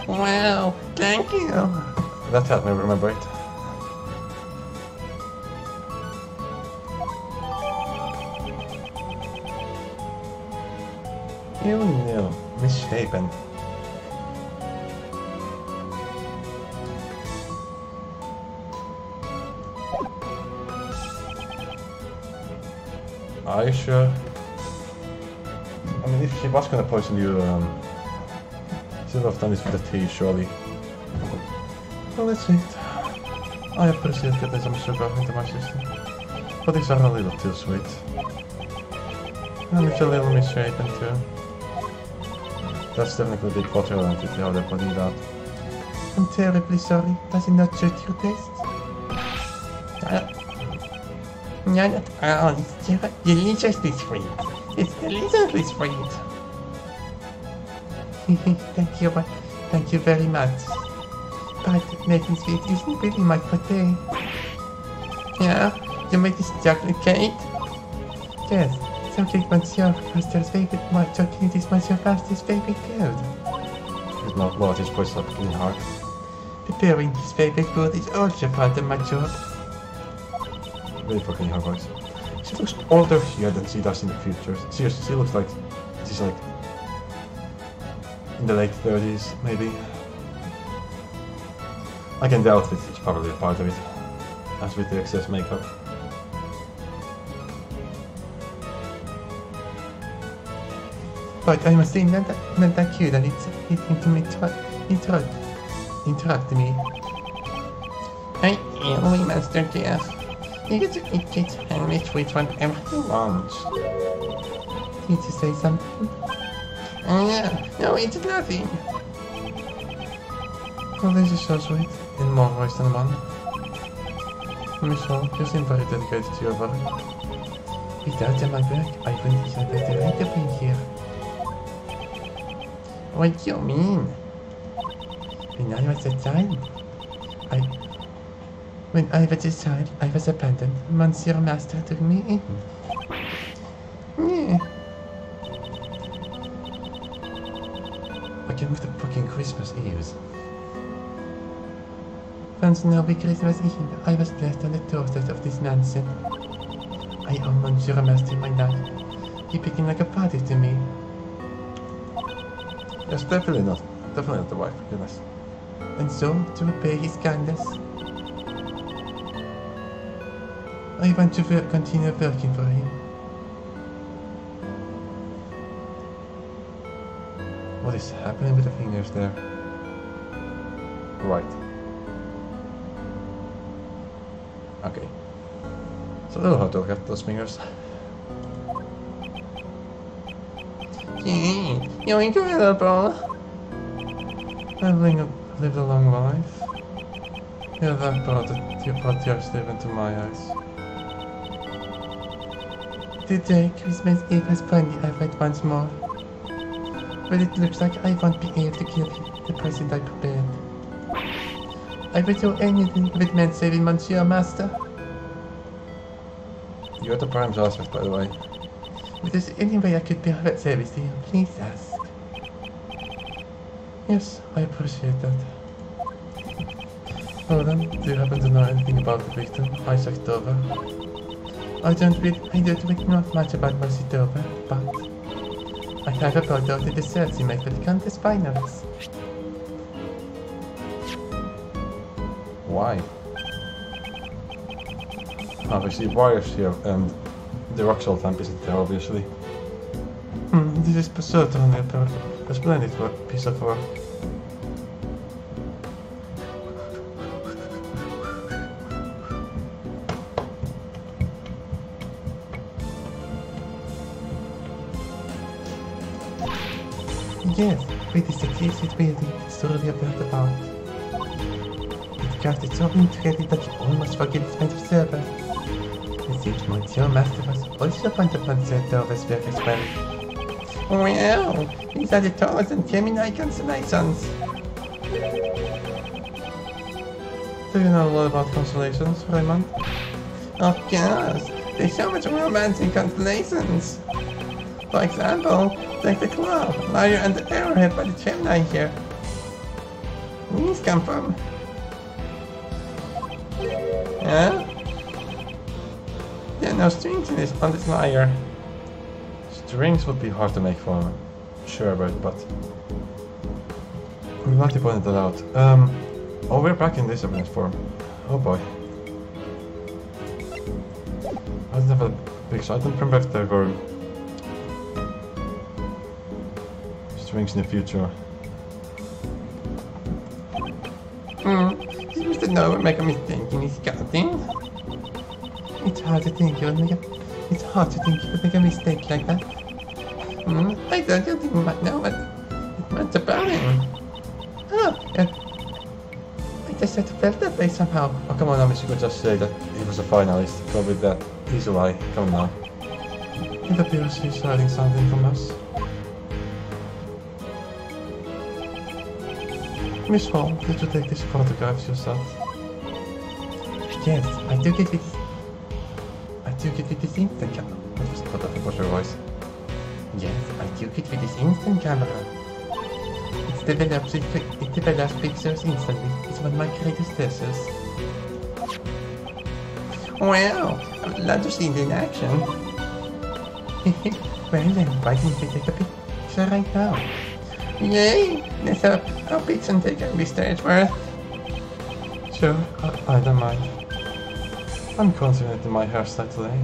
Wow, thank you. That helped me remember it. You know, misshapen. Are you sure? I mean, if she was gonna poison you, she would have done this with the tea, surely. Well, that's it. I appreciate getting some sugar into my system, but these are a little too sweet. And it's a little misshapen too. That's definitely a big cultural entity how they're putting that. I'm terribly sorry. Does it not suit your taste? Not at all. It's deliciously sweet. It's deliciously sweet. Thank you very much. But making sweet isn't really my forte. Yeah? You make this chocolate cake? Yes. Chocolate Monsieur Master's favorite. My chocolate is Monsieur Master's favorite food. Did not lower his voice up in heart. Preparing his favorite food is also part of my job. Really fucking her voice. She looks older here than she does in the future. Seriously, she looks like she's like in the late 30s, maybe. Again, the outfit is probably a part of it, as with the excess makeup. But I must say, not that cute, and it's interrupt me. I am Master Jeff. You get to eat cake and make sweets whenever you want. Need to say something? Yeah, no, it's nothing. Well, this is so sweet, in more ways than one. Miss Hall, you seem very dedicated to your work. Without my work, I wouldn't have the right to be here. What do you mean? When I was a child, I was abandoned. Monsieur Master took me in. Yeah. Again with the fucking Christmas Eves. Once now be Christmas Eve, I was blessed on the doorstep of this mansion. I owe Monsieur Master my life. He became like a father to me. Yes, definitely not the wife, goodness. And so, to repay his kindness, I want to continue working for him. What is happening with the fingers there? Right. Okay. It's a little hard to look at those fingers. Gee, you're incredible. I've lived a long life. Yeah, that brought tears even to my eyes. Today, Christmas Eve has finally arrived once more. But it looks like I won't be able to kill the present I prepared. I would do anything if it meant saving Monsieur Master. You're the prime suspect, by the way. If there's any way I could be of service to you, please ask. Yes, I appreciate that. Well then, do you happen to know anything about the victim, Isaac Dover? I don't really know much about Mercy Dover, but I have a photo of the desserts he made for the Countess Finals. Why? Obviously, wires here, and the rock salt lamp isn't there, obviously. This is certainly a splendid piece of work. Yes, with the secreted building it's thoroughly about. It crafted so intricately that you almost forget it's made of silver. It seems Monsieur Master was also fond of Monserato's work as well. Wow, these are the Taurus and Gemini constellations. Do you know a lot about constellations, Raymond? Of course, there's so much romance in constellations. For example, take the Claw, Lyre and the Arrowhead by the Gemini here. Where these come from? Huh? There are no strings on this lyre. Strings would be hard to make for sure about, but I'm glad you pointed that out. Oh, we're back in this evidence form. Oh boy. I don't have a big so I don't remember if there were strings in the future. Seems to know make a mistake in his scouting. It's hard to think you would make a mistake like that. I don't think you might know what's about him. Oh, I just had to felt that way somehow. Oh come on, I mean, you could just say that he was a finalist. Go with that. Easy lie. Come on now. It appears he's hiding something from us. Miss Hall, did you take these photographs yourself? Yes, I do get with this instant camera. What was your voice? Yes, I do get with this instant camera. It develops pictures instantly. It's one of my greatest pleasures. Wow, I would love to see it in action. Well then, why didn't we take a picture right now? Yay! Let's have a picture and take a Mr. Edgeworth. Sure, I don't mind. I'm confident in my hairstyle today.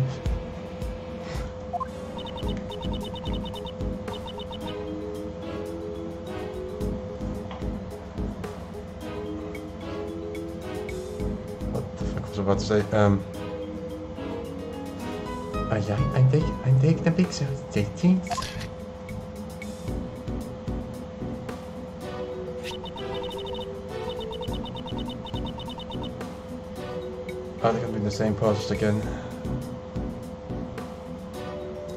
What the fuck was I about to say? I'm taking the picture. Take things. Are they gonna be in the same process again?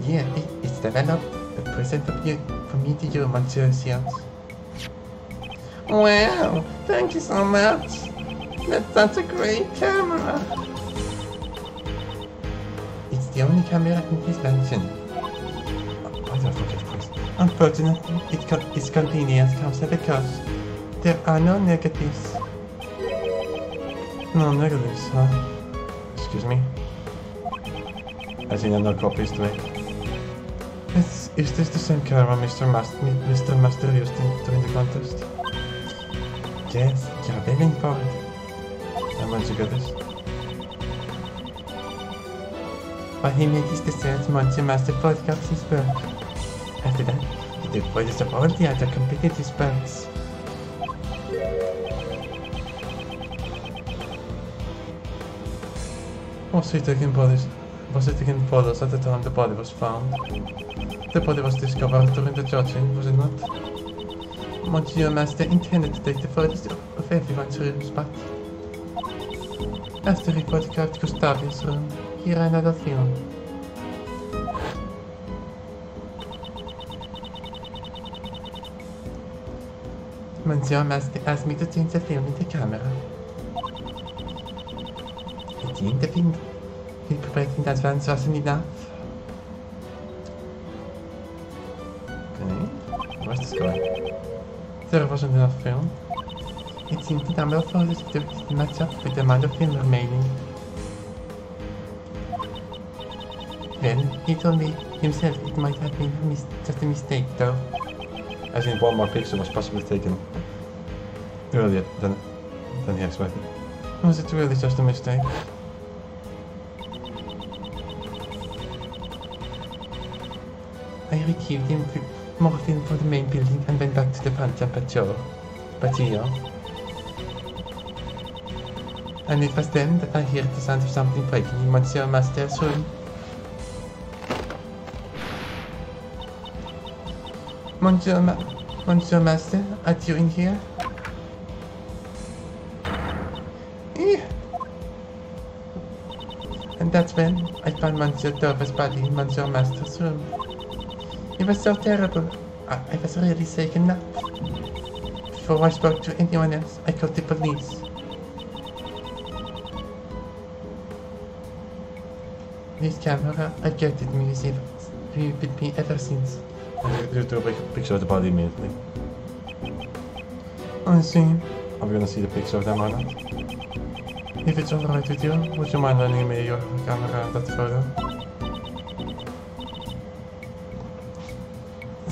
Yeah, it's developed a present for me to you, Monsieur Seals. Wow, thank you so much. That's such a great camera. It's the only camera in this mansion. Why did I forget this? Unfortunately, its convenience comes at a cost. There are no negatives. No negatives, huh? Excuse me? I think there are no copies to make. Is this the same camera Mr. Master used during the contest? Yes, you're very informed. And when'd you get this? While he made his research, Monsieur Master photographed his work. After that, he took photos of all the other completed his works. Was he taking photos at the time the body was found? The body was discovered during the judging, was it not? Monsieur Master intended to take the photos of everyone's rooms, but after he photographed Gustavia's room, he ran out of film. Monsieur Master asked me to change the film in the camera. It seemed the film he prepared in advance wasn't enough. Okay, where's this guy? There wasn't enough film. It seemed the number of photos he took didn't match up with the amount of film remaining. Well, he told me himself it might have been just a mistake though. I think one more picture was possibly taken earlier than he expected. Was it really just a mistake? I retrieved more film for the main building and went back to the Phantom Patrol. And it was then that I heard the sound of something breaking in Monsieur Master's room. Monsieur Master, are you in here? Eh. And that's when I found Monsieur Dover's body in Monsieur Master's room. It was so terrible. I was really shaken up. Before I spoke to anyone else, I called the police. This camera alerted me with me ever since. You do a picture of the body immediately. I see. Are we gonna see the picture of them or not? If it's alright with you, Would you mind lending me your camera, that photo?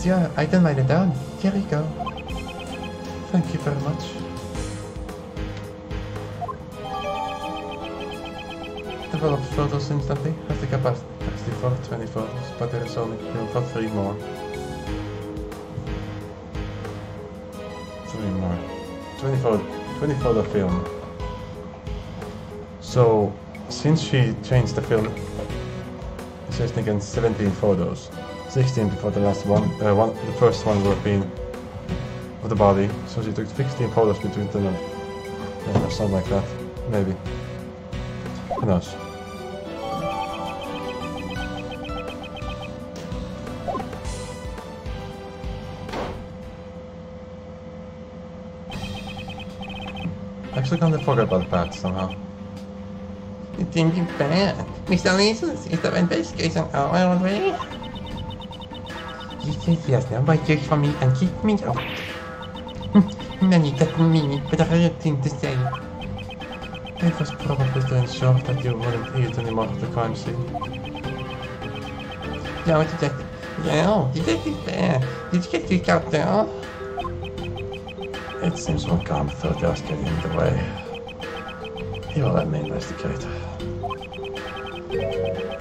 yeah, I can write it down. Here you go. Thank you very much. Develop photos instantly. Has the capacity for 20 photos, but there is only room for 3 more. 3 more. 20 photo film. So, since she changed the film, she's taken 17 photos. 16 before the last one. The first one would have been of the body. So she took 16 photos between them, or something like that. Maybe. Who knows? Actually, kind of forgot about that somehow. It didn't be bad. Mr. Leeson is the investigation already. He says he has no budget for me and kicked me out. Then he doesn't mean it, but I had a thing to say. It was probably to ensure that you wouldn't eat any more of the crime scene. No, Detective. No, Detective Bear. Did you get kicked out there? It seems one calm thought just getting in the way. He will let me investigate.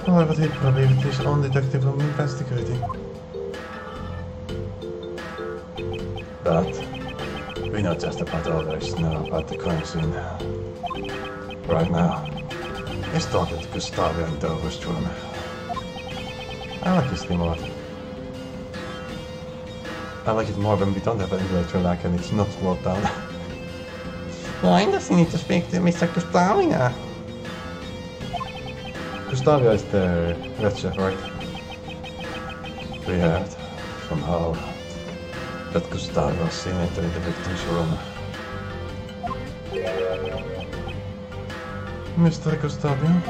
Why would he believe it is own detective whom investigating? But we know just about all there is to know about the crime scene. Right now, he's talking to Gustavia in Dover's room. I like this thing more. I like it more when we don't have any later lag and it's not slowed down. Why does he need to speak to Mr. Gustavia? Gustavia is the red chef, right? We heard from Hal that Gustavia was seen entering the victim's room. Mr. Gustavia?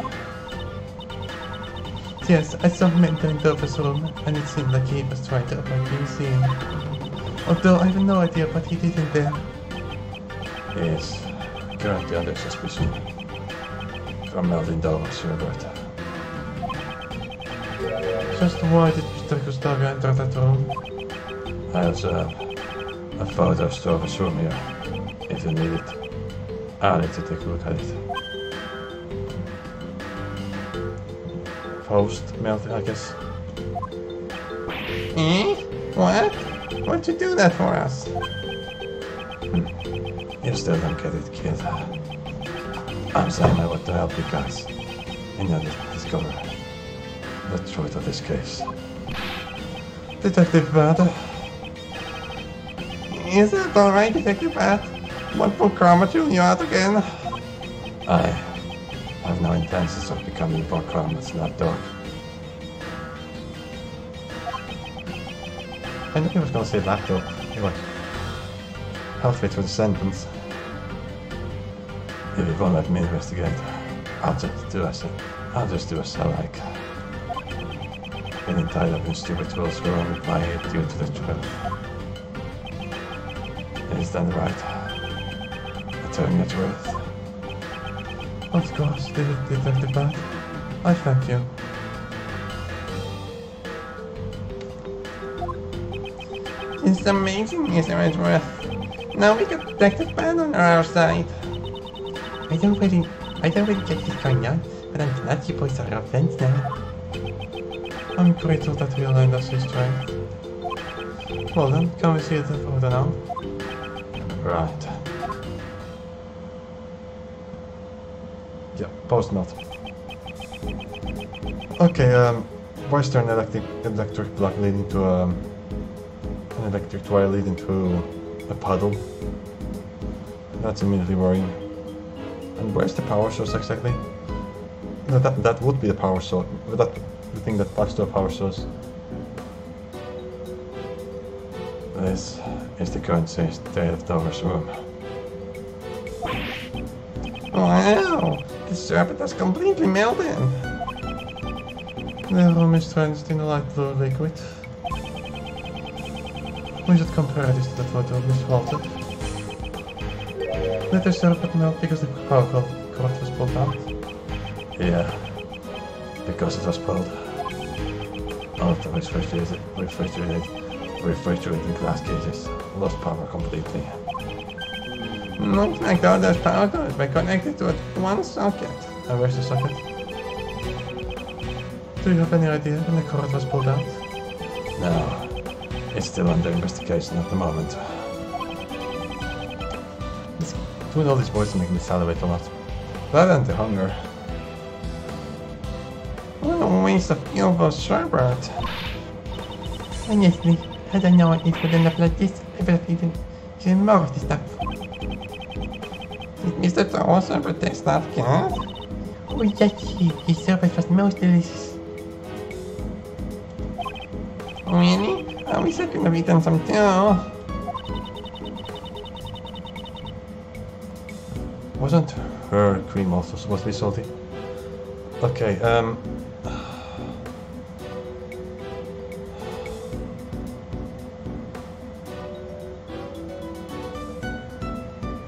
Yes, I saw him entering Dover's room, and it seemed like he was trying to avoid being seen. Although I have no idea what he did in there. He is currently under suspicion from melting Dover's yogurt. Just why did Mr. Gustavia enter that room? I also have a photo of Dover's room here, if you need it. I'll let you take a look at it. Post melting, I guess. Eh? What? Why'd you do that for us? You still don't get it, kid. I'm saying I want to help you guys in order to discover the truth of this case. Detective Bad. Is it alright, Detective Bat? What will karma chew you out again? I have no intentions of becoming more harmless in that dog. I knew he was gonna say laptop. He was halfway through the sentence. If you won't let me investigate, I'll just do as I like. Getting tied up in stupid rules will only apply due to the truth. Is that right? Telling the truth. Of course, Detective Bat. I thank you. It's amazing, Mr. Edgeworth. Now we got Detective Bat on our side. I don't really get this going on, but I'm glad you boys are our friends now. I'm grateful that we aligned us this strength. Well then, can we see the photo now? Right. Yeah, post note. Okay, Western electric block leading to An electric wire leading to a puddle. That's immediately worrying. And where's the power source exactly? No, that would be the power source. That the thing that plugs to a power source. This is the current state of Dover's room. Wow! The serpent has completely melted! The room is drenched in a light blue liquid. We should compare this to the photo of Miss Walter. Let the serpent melt because the power cord was pulled out. Yeah, because it was pulled. All of the refrigerating glass cases lost power completely. Looks like all those power cords were connected to one socket. And where's the socket? Do you have any idea when the cord was pulled out? No, it's still under investigation at the moment. Doing all these voices make me salivate a lot. That and the hunger. What a waste of evil sherbet. Honestly, I don't know what it would end up like this. I better even more of this stuff. Did Mr. Towers ever taste that cat? Oh yes, his service was most delicious. Really? I wish I could have eaten some too. Wasn't her cream also supposed to be salty? Okay,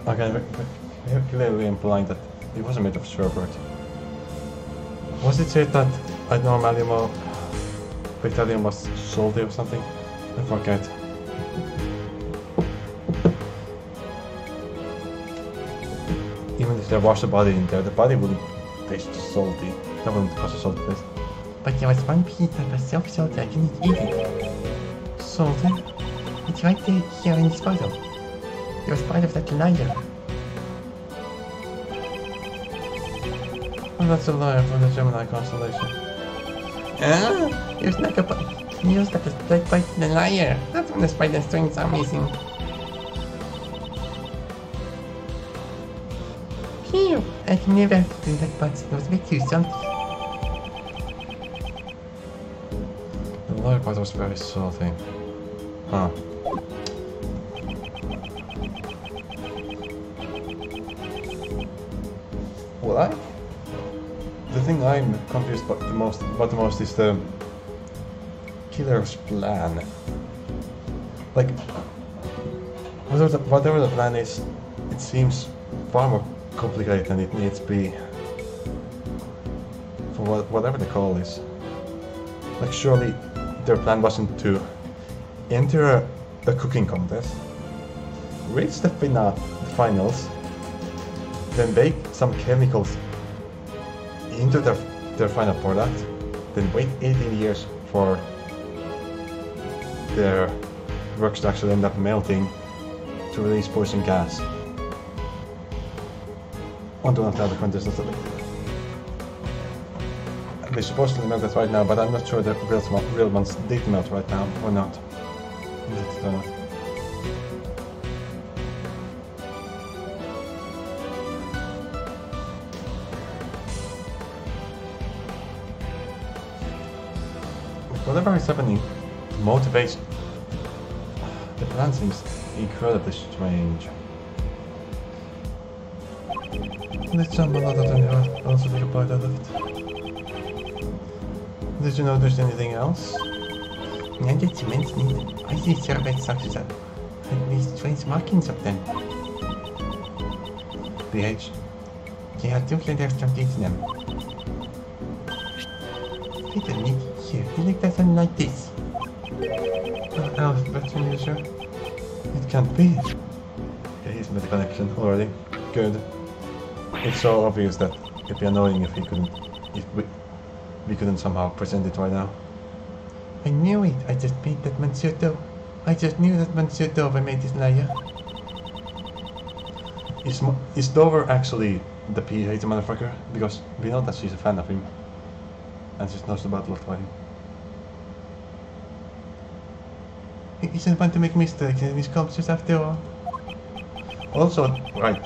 okay, clearly implying that it wasn't made of sherbet. Was it said that abnormalium Victalium was salty or something? I forget. Even if they wash the body in there, the body wouldn't taste salty. That wouldn't cause a salty taste. But there was one piece that was so salty I couldn't eat it. Salty? It's right there here in this photo. It was part of that layer. Oh, that's a liar from the Gemini constellation. Ah, it was like a news that was like by the layer. That's when the spider strings are missing. Phew, I've never seen that part. It was way too salty. The lower part was very salty. Huh. Well, the thing I'm confused about the most is the killer's plan. Like, whatever the plan is, it seems far more complicated than it needs to be. For whatever the call is. Like, surely their plan wasn't to enter a cooking contest, reach the finals, then bake some chemicals into their final product, then wait 18 years for their works to actually end up melting to release poison gas onto one of the other contestants. They supposedly melted right now, but I'm not sure the real ones did melt right now or not. Whatever is happening motivates. The plan seems incredibly strange. Let's jump a lot of them here. Also take a bite out of it. Did you notice anything else? Now that you mention it, I see sherbet such as these strange markings of them. pH. They are two letters from each of them. Wait a minute, here, you like that something like this. Alphabet, are you sure? It can't be. Okay, he's made a connection already. Good. It's so obvious that it'd be annoying if we couldn't somehow present it right now. I knew it. I just made that Monsieur Doe. I just knew that Monsieur Dover made this layer. Is Dover actually the PA motherfucker? Because we know that she's a fan of him. And she knows about Lord Fighting. He doesn't want to make mistakes in his sculptures after all. Also, right,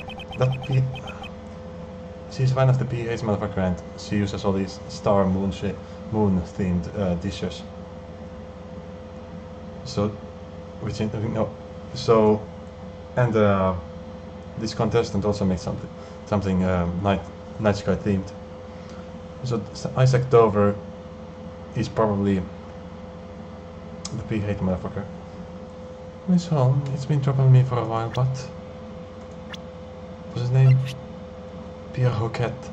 she's one of the PH motherfucker and she uses all these star moon themed dishes. So, which no, so, and this contestant also makes something night sky themed. So Isaac Dover is probably the PH motherfucker. Miss Holm, it's been troubling me for a while, but what's his name? Pierre Roquette.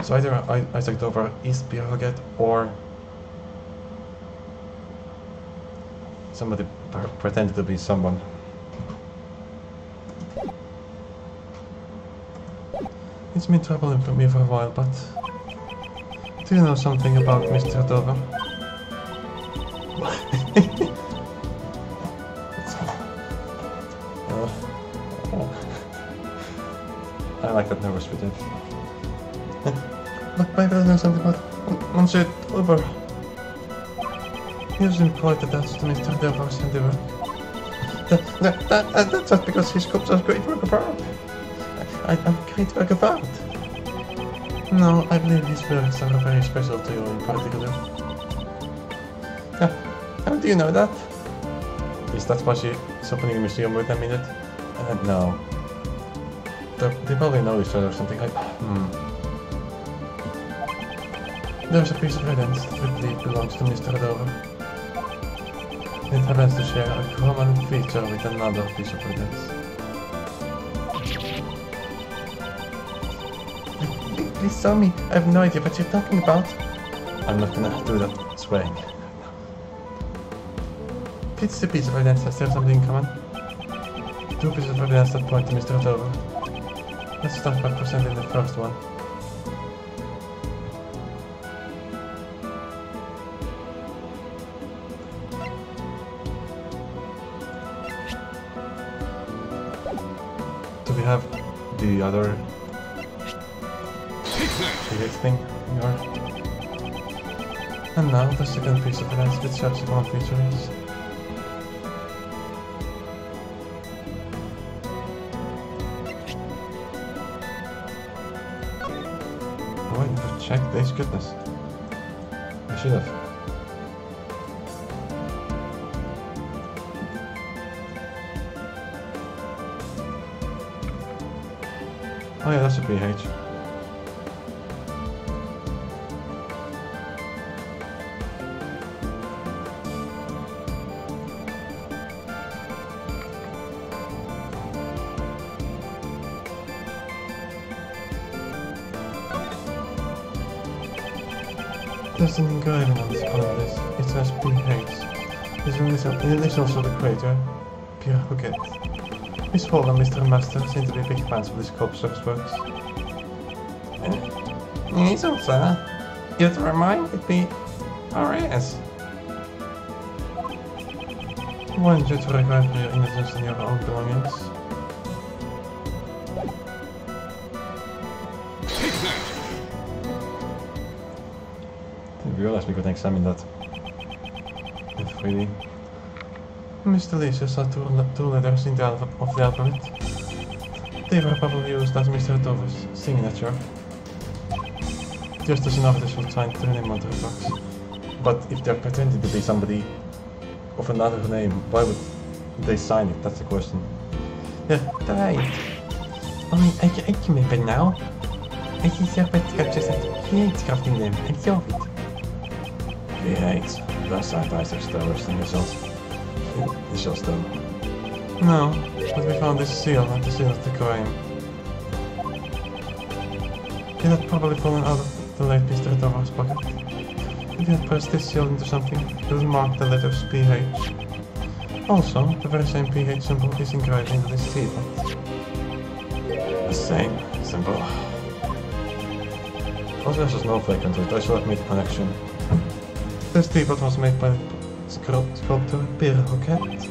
So either Isaac Dover is Pierre Roquette or somebody pretended to be someone. It's been troubling for me for a while, but do you know something about Mr. Dover? I like that nervous with it. Look, maybe I know something about Monsieur Dover. He was employed to dance to Mr. Dover's handiwork. That's just because his sculptures are a great work of art. I'm a great work of art. No, I believe his works are very special to you in particular. How do you know that? Is that why she's opening a museum with them in it? No. They probably know each other or something like There's a piece of evidence that we believe belongs to Mr. Dover. It happens to share a common feature with another piece of evidence. Please tell me, I have no idea what you're talking about. I'm not gonna do that swaying. It's a piece of evidence that there's something in common. Two pieces of evidence that point to Mr. Dover. Let's start by presenting the first one. Do we have the other thing? And now the second piece of evidence which shares a common feature is check this, goodness. I should have. Oh yeah, that's a PH. There's an engraving on this column list. It says PH. There's also the creator, Pierre Roquette. Miss Hall and Mr. Master seem to be big fans of this sculptor's works. Yes, also. It reminded me RS. Why don't you regard for your innocence and your own belongings? I realized we could examine that in 3D. Mr. Lisa saw two letters in the of the alphabet. They were probably used as Mr. Dover's signature. Just as an artist would sign their name onto a box. But if they're pretending to be somebody of another name, why would they sign it? That's the question. Yeah, right. Oh, I remember now. I see separate sculptures that create crafting them and solve it. PH. That's not Isaac's Dover's initials. Initials though. No, but we found this seal at the scene of the crime. It had probably fallen out of the late Mr. Dover's pocket. If you had pressed this seal into something, it would mark the letters PH. Also, the very same PH symbol is engraved into this teapot. The same symbol. Also there's a snowflake onto it. I should have made a connection. This teapot was made by sculptor Pierre Roquette.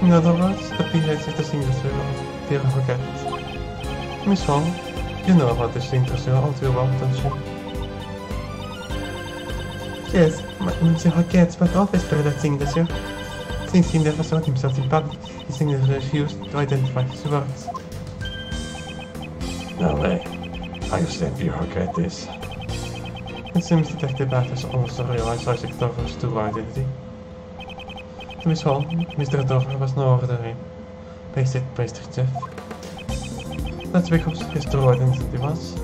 In other words, the PH is the signature of Pierre Roquette. Miss Hall, you know about this signature all too well, don't you? Yes, Monsieur Roquette, but always better that thing this year. Since he never showed himself in public, his English refused to identify his words. No way. I understand who Roquette is. It seems Detective Bathurst also realized Isaac Dover's true identity. To his home, Mr. Dover was no ordinary pastry chef. That's because his true identity was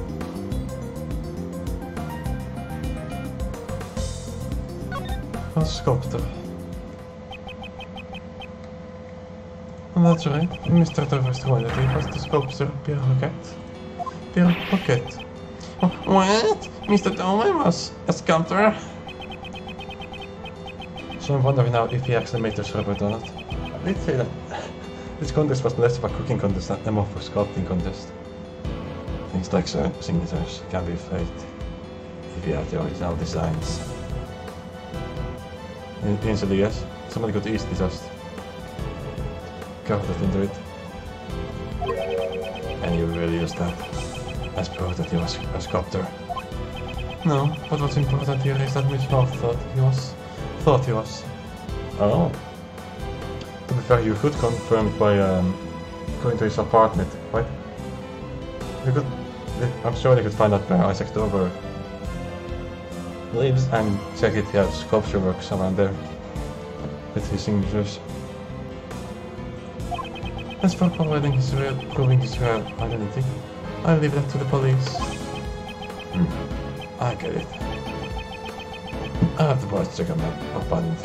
a sculptor. And that's right, Mr. Dover's true identity was the sculptor Pierre Roquette. Pierre Roquette. What? Mr. Dover was a sculptor? So I'm wondering now if he actually made this robot or not. Let's say that this contest was less of a cooking contest and more of a sculpting contest. Things like certain signatures can be faked if you have the original designs. Initially, yes, somebody could easily just carve it into it. And you will use that as proof that he was a sculptor. No, but what's important here is that Miss North thought he was. Oh. To be fair, you could confirm it by going to his apartment, right? You could, I'm sure they could find out where Isaac Dover lives and check if he has sculpture works around there with his signatures. As for proving his real identity, I'll leave that to the police. I get it. I have the boys check on my apartment.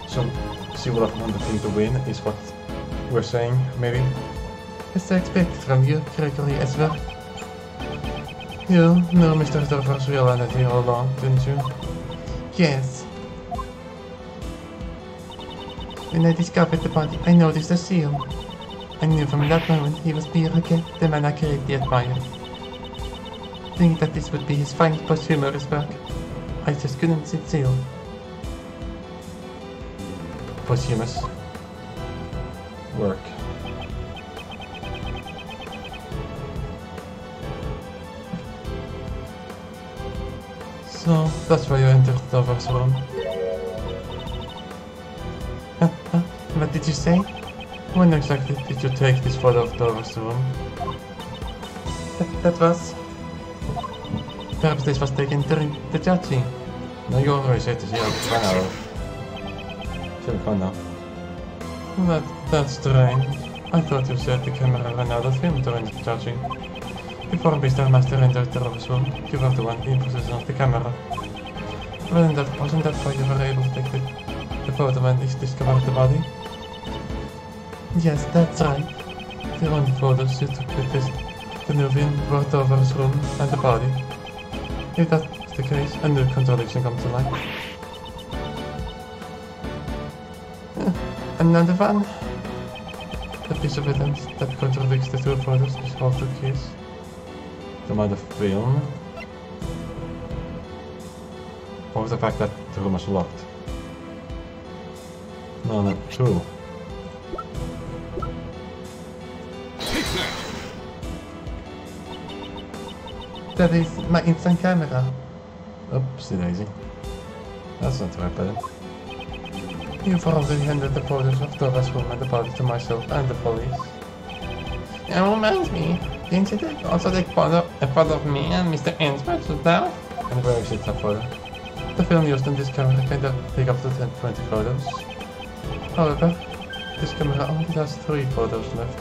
So, she would have wanted him to win, is what we're saying, maybe? As I expected from you, Gregory, as well. You knew Mr. Dover's real identity all along, didn't you? Yes. When I discovered the body, I noticed a seal. I knew from that moment he was Pierre Roquette, the man I greatly admired. Thinking that this would be his final posthumous work, I just couldn't sit still. Posthumous work. So, that's why you entered Dover's room. What did you say? When exactly did you take this photo of Dover's room? That was... Perhaps this was taken during the judging. No, you already said this, yeah, run out. Should be fun now. That's strange. I thought you said the camera ran out of film during the judging. Before Mr. Master entered Dover's room, you were the one in possession of the camera. Wasn't that why you were able to take the photo when he discovered the body? Yes, that's right. The only photos you took with the new film were Dover's room and the body. If that's the case, a new contradiction comes to light. Another one? The piece of evidence that contradicts the two photos is also the case. From the film? Or the fact that the room was locked? No, true. That is my instant camera. Oopsie daisy. That's not the right button. You've already handed the photos of Dover's room and the body to myself and the police. It reminds me, didn't you also take a photo of me and Mr. Ainsworth just now? And where is it, that photo? The film used in this camera can take up to 20 photos. However, this camera only has 3 photos left.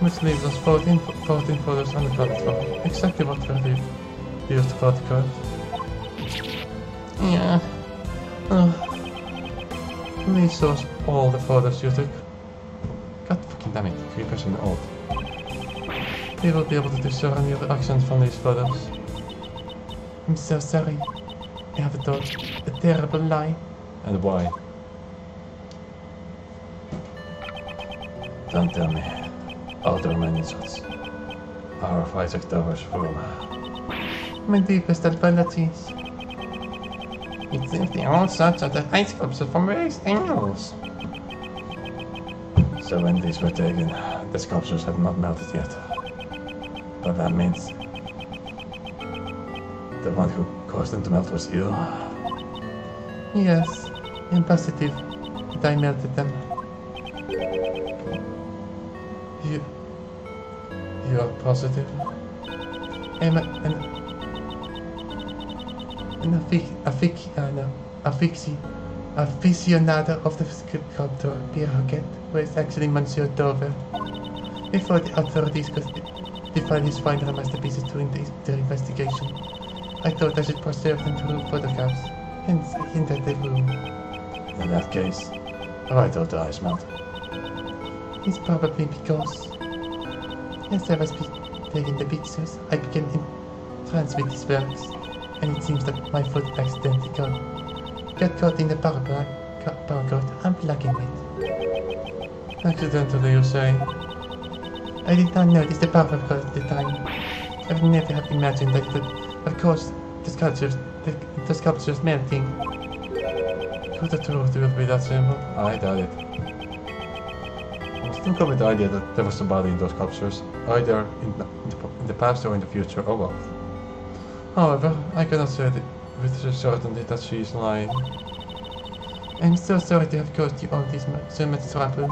Which leaves us 14 photos on the platform, exactly what we used for the code. Yeah. Please show us all the photos you took. God fucking damn it, 3% old. We will be able to discern your reactions from these photos. I'm so sorry. I have told a terrible lie. And why? Don't tell me. All the manuscripts are of Isaac Dover's room. My deepest apologies. It seems they are all sorts of the ice sculptures from various angles. So when these were taken, the sculptures had not melted yet. But that means The one who caused them to melt was you? Yes, I'm positive that I melted them. You are positive? I'm an aficionado of the sculptor Pierre Hoget, who is actually Monsieur Dover. Before the authorities could define his final masterpieces during their investigation, I thought I should preserve them through photographs, hence I entered the room. In that case, why don't the ice melt? It's probably because, as I was taking the pictures, I became entranced with these works, and it seems that my foot accidentally got caught in the barcode I'm blocking it. Accidentally, you say? I did not notice the barcode at the time. I would never have imagined that it would have caused the sculptures melting. Could the truth would be that simple? I doubt it. I'm still coming with the idea that there was somebody in those sculptures, either in the past or in the future. Oh well. However, I cannot say with certainty that she is lying. I'm so sorry to have caused you all so much trouble.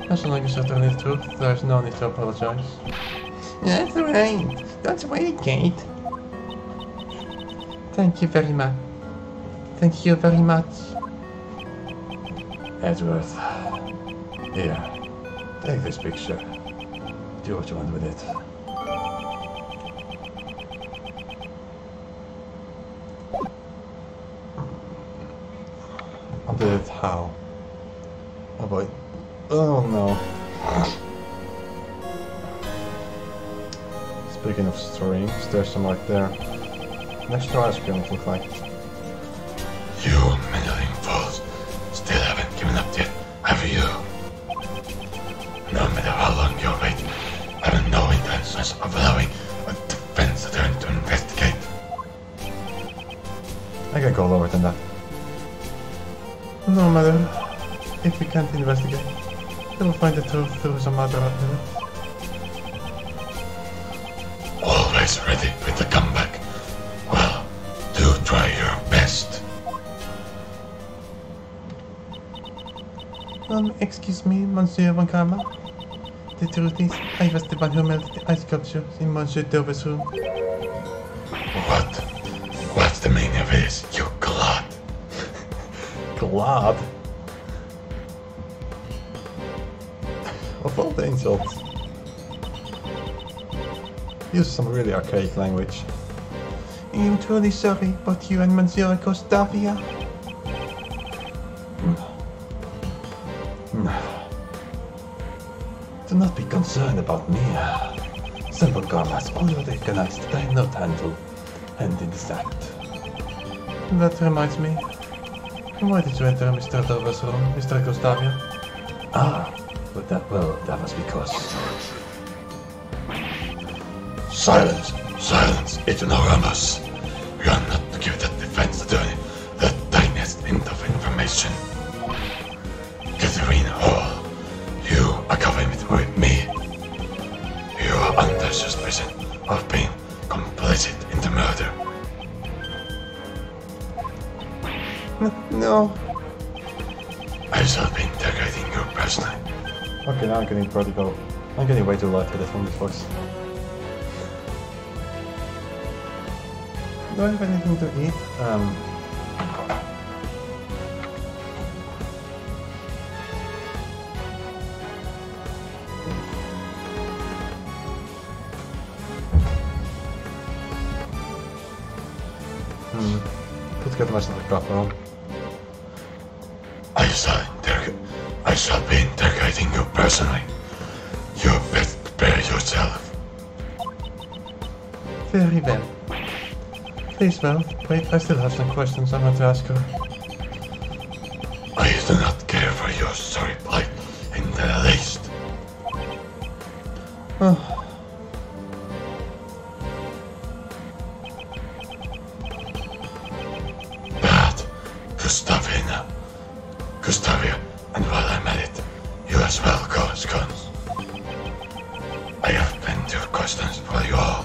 As long as you tell the truth, there is no need to apologize. That's right. Don't worry, Kate. Thank you very much. Thank you very much. Edward, here, take this picture. Do what you want with it. Update it how? Oh boy. Oh no. Speaking of strings, there's some right there. Next to ice cream, it looks like. You meddling fools still haven't given up yet, have you? No matter how long you wait, I have no intentions of allowing a defense attorney to investigate. I can go lower than that. No matter if we can't investigate, we will find the truth through some other outlet. Always ready with the comeback. Well, do try your best. Excuse me, Monsieur Von Karma. The truth is, I was the one who melted the ice sculptures in Monsieur Dover's room. What's the meaning of this, you clod? Glad? Of all the insults. Use some really archaic language. I am truly sorry, but you and Monsieur Costavia. Do not be concerned about me. Simple Karma has already recognized that I am not hand in this act. That reminds me. Why did you enter Mr. Dover's room, Mr. Costavia? But that was because... Silence! Silence, ignoramus! You are not to give that defense attorney the tiniest hint of information. Catherine Hall, you are coming with me. You are under suspicion of being complicit in the murder. No. I shall be interrogating you personally. Okay, now I'm getting prodigal. I'm getting way too lightheaded from this voice. Do I have anything to eat? Let's get myself a coffee on. I shall be interrogating you personally. You best prepare yourself. Very well. Please, well, wait, I still have some questions I want to ask her. I do not care for your sorry plight in the least. Oh. But, Gustavia, and while I'm at it, you as well, Scones. I have plenty of questions for you all.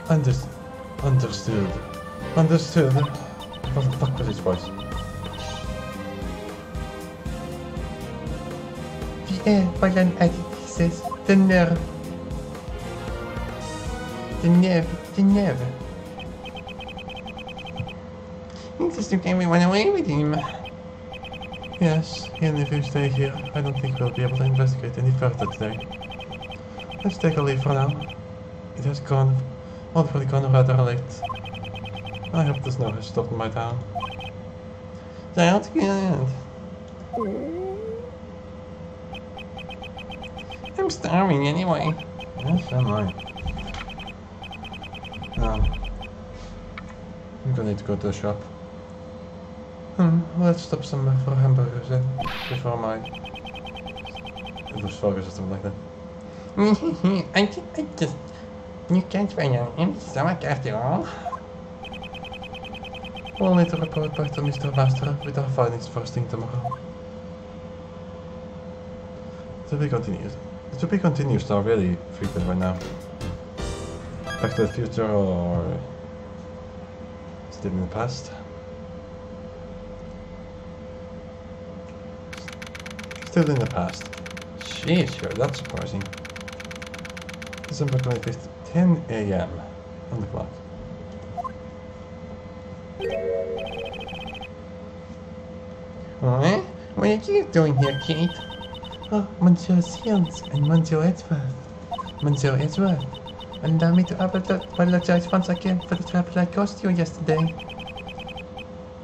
Understood. Understood. What the fuck was his voice? The air balloon says the nerve. The nerve. Interesting, can we run away with him? Yes, and if you stay here, I don't think we'll be able to investigate any further today. Let's take a leave for now. It has gone, hopefully gone rather late. I hope the snow has stopped in my town. Sounds good. I'm starving anyway. Yes, am I. I'm gonna need to go to the shop. Let's stop some for hamburgers then, before my... Those burgers or something like that. I just... You can't find an empty stomach after all. We'll need to report back to Mr. Master with our findings first thing tomorrow. To be continued. To be continued are really frequent right now. Back to the future or... still in the past. Still in the past. Sheesh, sure, that's surprising. December 25th, 10 a.m. on the clock. What? What are you doing here, Kate? Oh, Monsieur Seals and Monsieur Edgeworth. Monsieur Edgeworth, allow me to apologize once again for the trouble I caused you yesterday.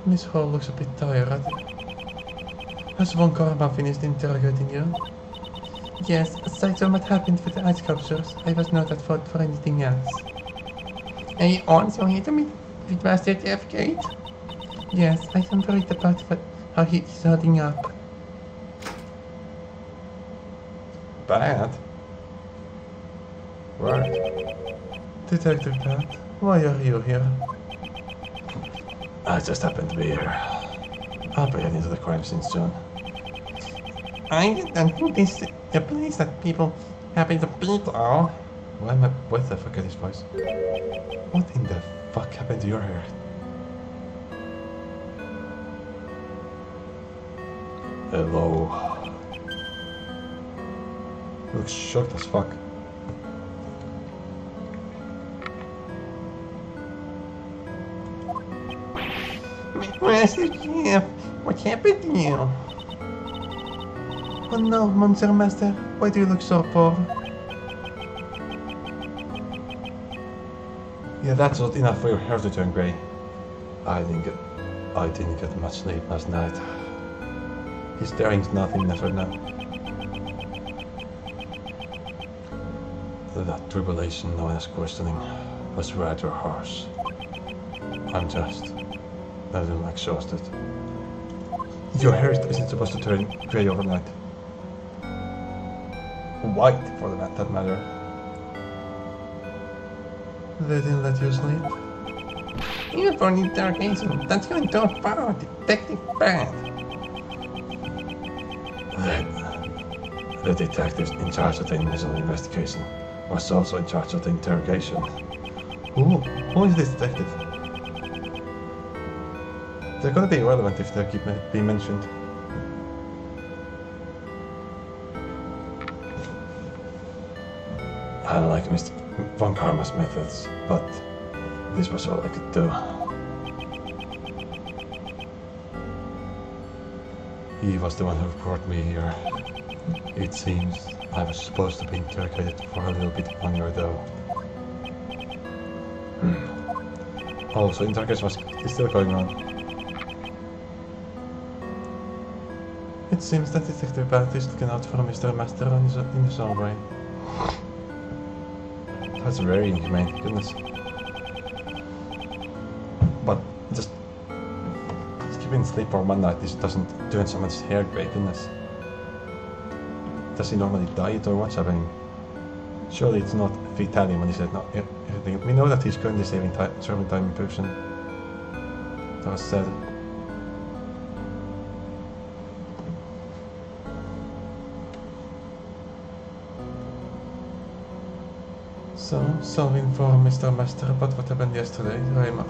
Miss Hall looks a bit tired. Has Von Karma finished interrogating you? Yes, aside from what happened with the ice sculptures, I was not at fault for anything else. Are you also here to meet with Master Jeff, Kate? Yes, I am worried about how he is holding up. Bad? Right. Detective Pat, why are you here? I just happened to be here. I'll be heading to the crime scene soon. I don't think this is the place that people happen to beat all. What the fuck is his voice? What in the fuck happened to your hair? Hello. You look shocked as fuck. Master Jeff, what happened to you? Oh no, Monsieur Master, why do you look so poor? Yeah, that's not enough for your hair to turn grey. I didn't get much sleep last night. His staring's nothing right now. That tribulation known as questioning was rather harsh. I'm just a little exhausted. Your hair isn't supposed to turn grey overnight. White, for that matter. They didn't let you sleep? Even for an interrogation, that's going to follow Detective Bad. The detective in charge of the initial investigation was also in charge of the interrogation. Who is this detective? They're gonna be irrelevant if they keep being mentioned. I don't like Mr. Von Karma's methods, but this was all I could do. He was the one who brought me here. It seems I was supposed to be interrogated for a little bit longer though. Oh, so interrogation is still going on. It seems that Detective Bat is looking out for Mr. Master in his own way. That's very inhumane, goodness. But just keeping sleep for one night doesn't turn someone's hair grey, goodness. Does he normally diet or what's happening? Surely it's not fatality when he said no. We know that he's currently serving time in prison. That was said. So, sorry for Mr. Master about what happened yesterday, Raymond.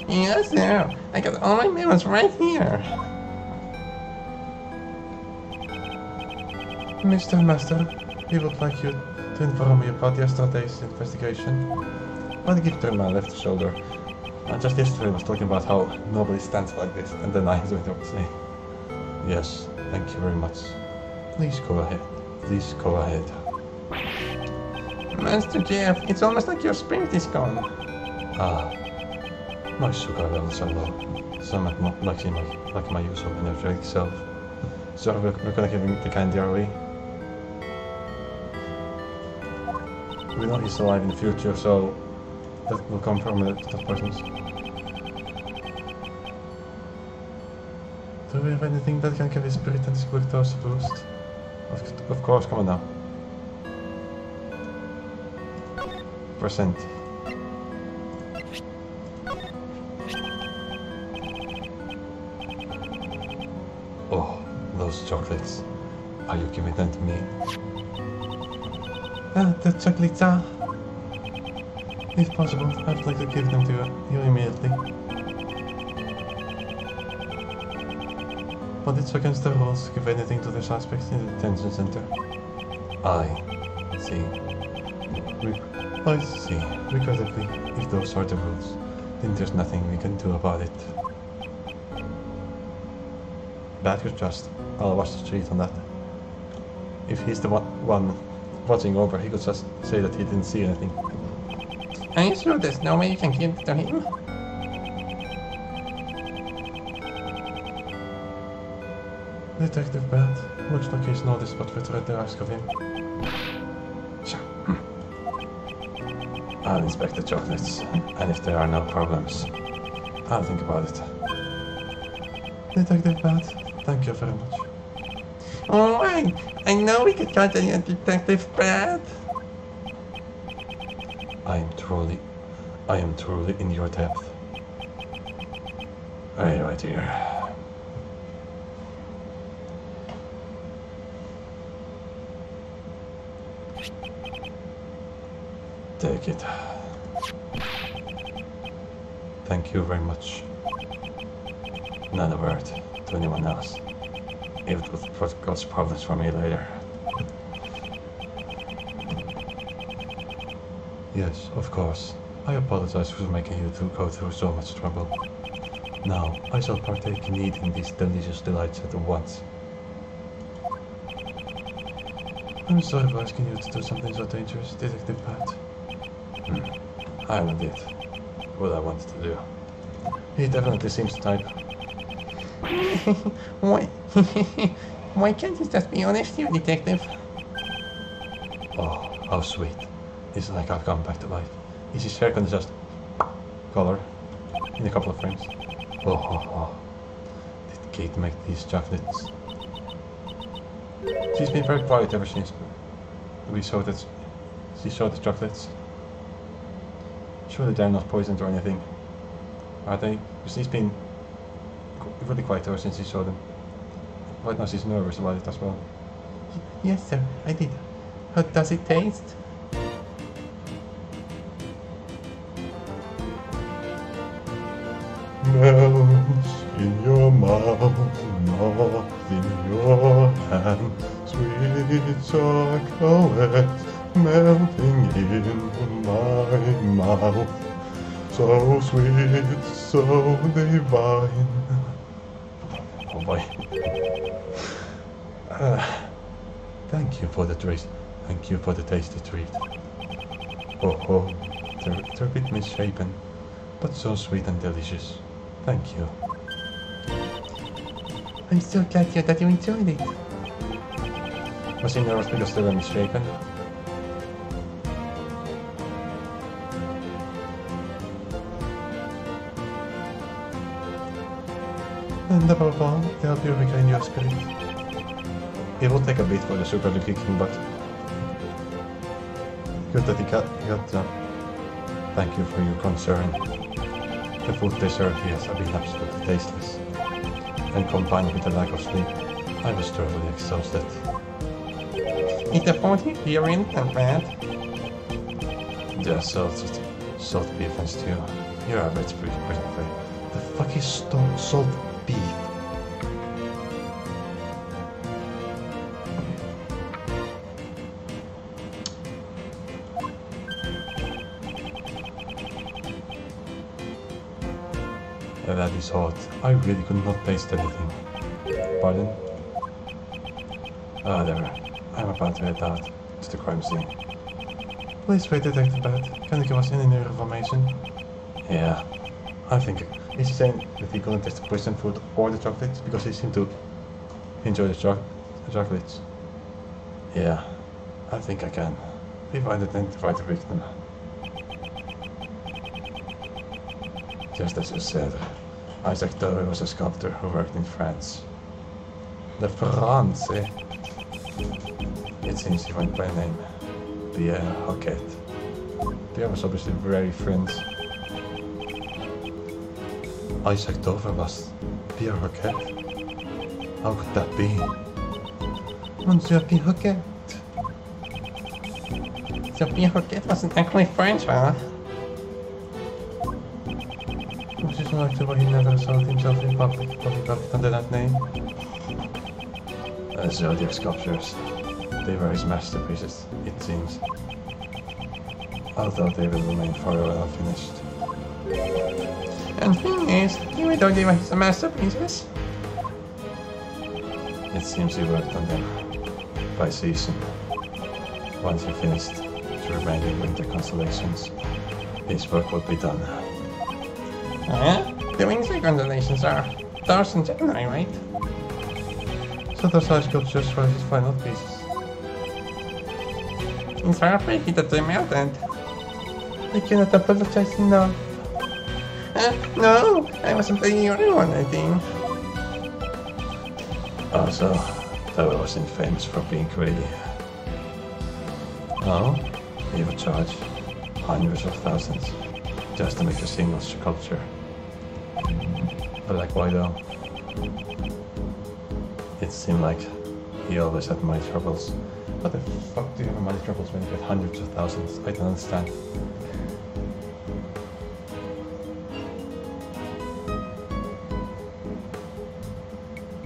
Yes, sir. I got all my memos right here. Mr. Master, we would like you to inform me about yesterday's investigation. I'll give to my left shoulder. Just yesterday I was talking about how nobody stands like this, and then I was going to say, yes, thank you very much. Please go ahead. Please go ahead. Master Jeff, it's almost like your sprint is gone. Ah, my sugar levels are low. Somewhat like my usual energetic self. So we're gonna give him the candy, are we? We know he's alive in the future, so that will come from a lot of persons. Do we have anything that can give his spirit and his quick dose a boost? Of course, come on now. Percent. Oh, those chocolates. Are you giving them to me? The chocolates are. If possible, I'd like to give them to you immediately. But it's against the rules to give anything to the suspects in the detention center. I see. I see. Regrettably, if those are the rules, then there's nothing we can do about it. Bad could just. I'll watch the street on that. If he's the one watching over, he could just say that he didn't see anything. Are you sure there's no way you can give it to him? Detective Bad, looks like he's noticed what we tried to ask of him. Sure. I'll inspect the chocolates, and if there are no problems, I'll think about it. Detective Bad, thank you very much. Oh, I know we could count on you, Detective Bad. I am truly in your depth. Hey, right here. Take it. Thank you very much. Not a word to anyone else. It would cause problems for me later. Yes, of course. I apologize for making you two go through so much trouble. Now, I shall partake in eating these delicious delights at once. I'm sorry for asking you to do something so dangerous, Detective Pat. I only did what I wanted to do. He definitely seems the type. Why can't you just be honest here, Detective? Oh, how sweet. It's like I've gone back to life. Is his hair gonna just color in a couple of frames? Oh. Did Kate make these chocolates? She's been very quiet ever since we saw that she saw the chocolates. Surely they're not poisoned or anything, are they? Because she's been really quiet ever since she saw them. Right now she's nervous about it as well. Yes, sir, I did. How does it taste? Melts in your mouth, not in your hand. Sweet chocolates melting in my mouth. So sweet, so divine. Oh boy. Thank you for the treat. Thank you for the tasty treat. Oh, they're a bit misshapen, but so sweet and delicious. Thank you. I'm so glad that you enjoyed it. Was he nervous because they were misshapen? And above all, they'll be regain your spirit. It will take a bit for the sugar to kick in, but good that he got thank you for your concern. The food they served here has been absolutely tasteless, and combined with the lack of sleep, I was thoroughly exhausted. It's a 40 here in Bad. Yeah, salt beef and stew. You're average pretty quickly. The fuck is salt beef? That is hot. I really could not taste anything. Pardon? Ah, there. I'm about to head out to the crime scene. Please wait, Detective Bat. Can you give us any new information? Yeah, I think Is he saying that he couldn't taste the poison food or the chocolates because he seemed to enjoy the chocolates? Yeah, I think I can. We've identified the victim. Just as you said, Isaac Dover was a sculptor who worked in France. The France, eh? It seems he went by name Pierre Hoquet. They was obviously very friends. Isaac Dover was Pierre Hoquet. How could that be? Monsieur Pierre Hoquet. So Pierre Hoquet wasn't actually French, huh? Which is like the way he never sold himself in public under that name. Zodiac sculptures. They were his masterpieces, it seems. Although they will remain forever unfinished. And thing is, you don't give us the masterpieces. It seems he worked on them by season. Once he finished the remaining winter constellations, his work would be done. The winter constellations are stars in Gemini, right? So those are sculptures for his final pieces. It's heartbreaking that they melted. I cannot apologize enough. No, I wasn't the only one, I think. Also, Dover wasn't famous for being greedy. Oh? He would charge hundreds of thousands just to make a single sculpture. But like, why though? It seemed like he always had money troubles. What the fuck do you have money troubles when you get hundreds of thousands? I don't understand.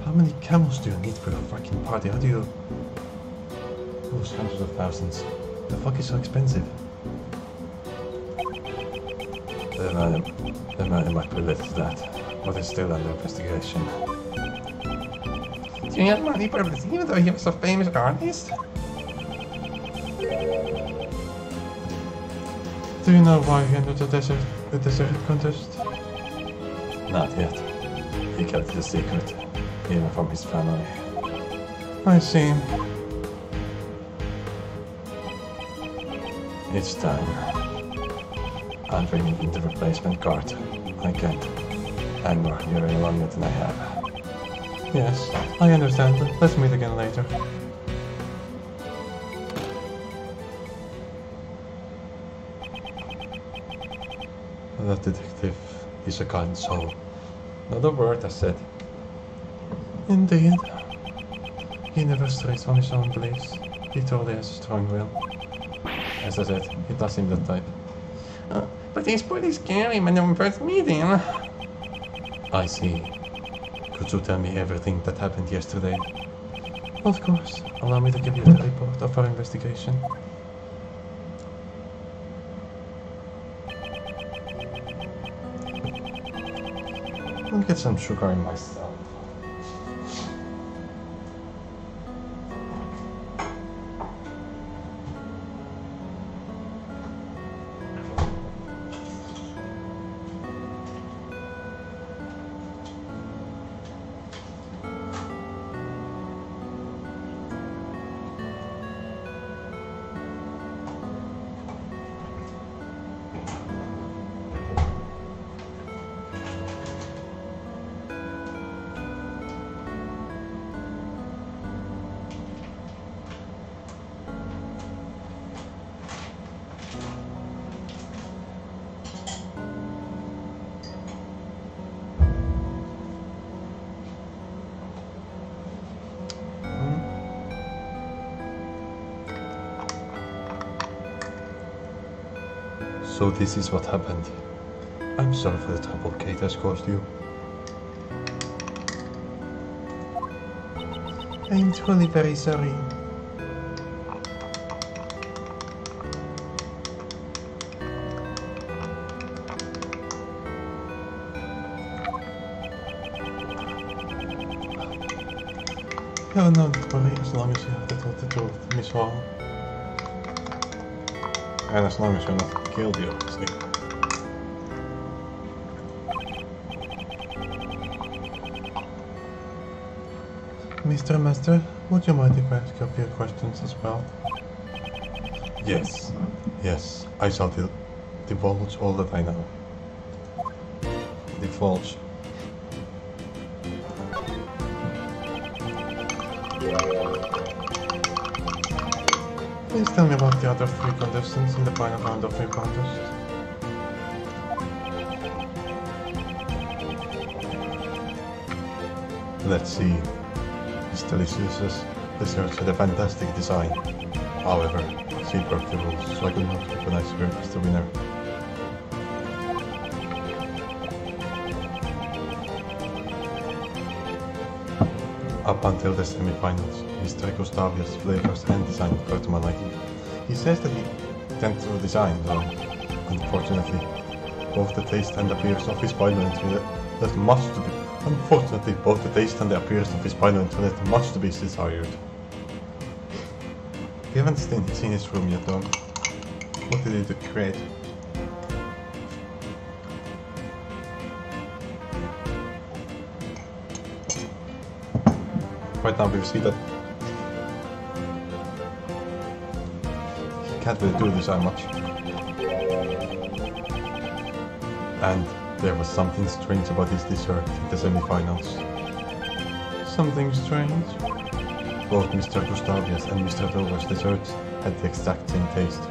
How many camels do you need for a fucking party? How do you lose hundreds of thousands? The fuck is so expensive? The murder might be related to that, but it's still under investigation. Do you have money problems even though he was a famous artist? Do you know why he entered the desert contest? Not yet. He kept it a secret, even from his family. I see. It's time. I'm bringing in the replacement card. I can't. And more, you're any longer than I have. Yes, I understand. Let's meet again later. That detective is a kind soul. Not a word I said. Indeed. He never strays from his own beliefs. He totally has a strong will. As I said, he does seem that type. But he's pretty scary when you first meet him. I see. Could you tell me everything that happened yesterday? Of course. Allow me to give you the report of our investigation. I'll get some sugar in my stomach. So this is what happened. I'm sorry for the trouble Kate has caused you. I'm truly very sorry. No, don't worry, as long as you have the truth, Miss Hall. And as long as you're not guilty, obviously. Mr. Master, would you mind if I ask you a few questions as well? Yes, yes, I shall divulge all that I know. Divulge. Please tell me about the other 3 contestants in the final round of your contest. Let's see. This delicious dessert had a fantastic design. However, she broke the rules, so I could not recognize her as the winner. Up until the semi-finals, Mr. Gustavius' flavors and design were to my liking. He says that he tends to design, though, unfortunately, both the taste and appearance of his final entry left much to be. Unfortunately, both the taste and the appearance of his final entry left much to be desired. We haven't seen his room yet, though. What did he create? Right now we see that he can't really do design much. And there was something strange about his dessert in the semi-finals. Something strange? Both Mr. Gustavius and Mr. Dover's desserts had the exact same taste.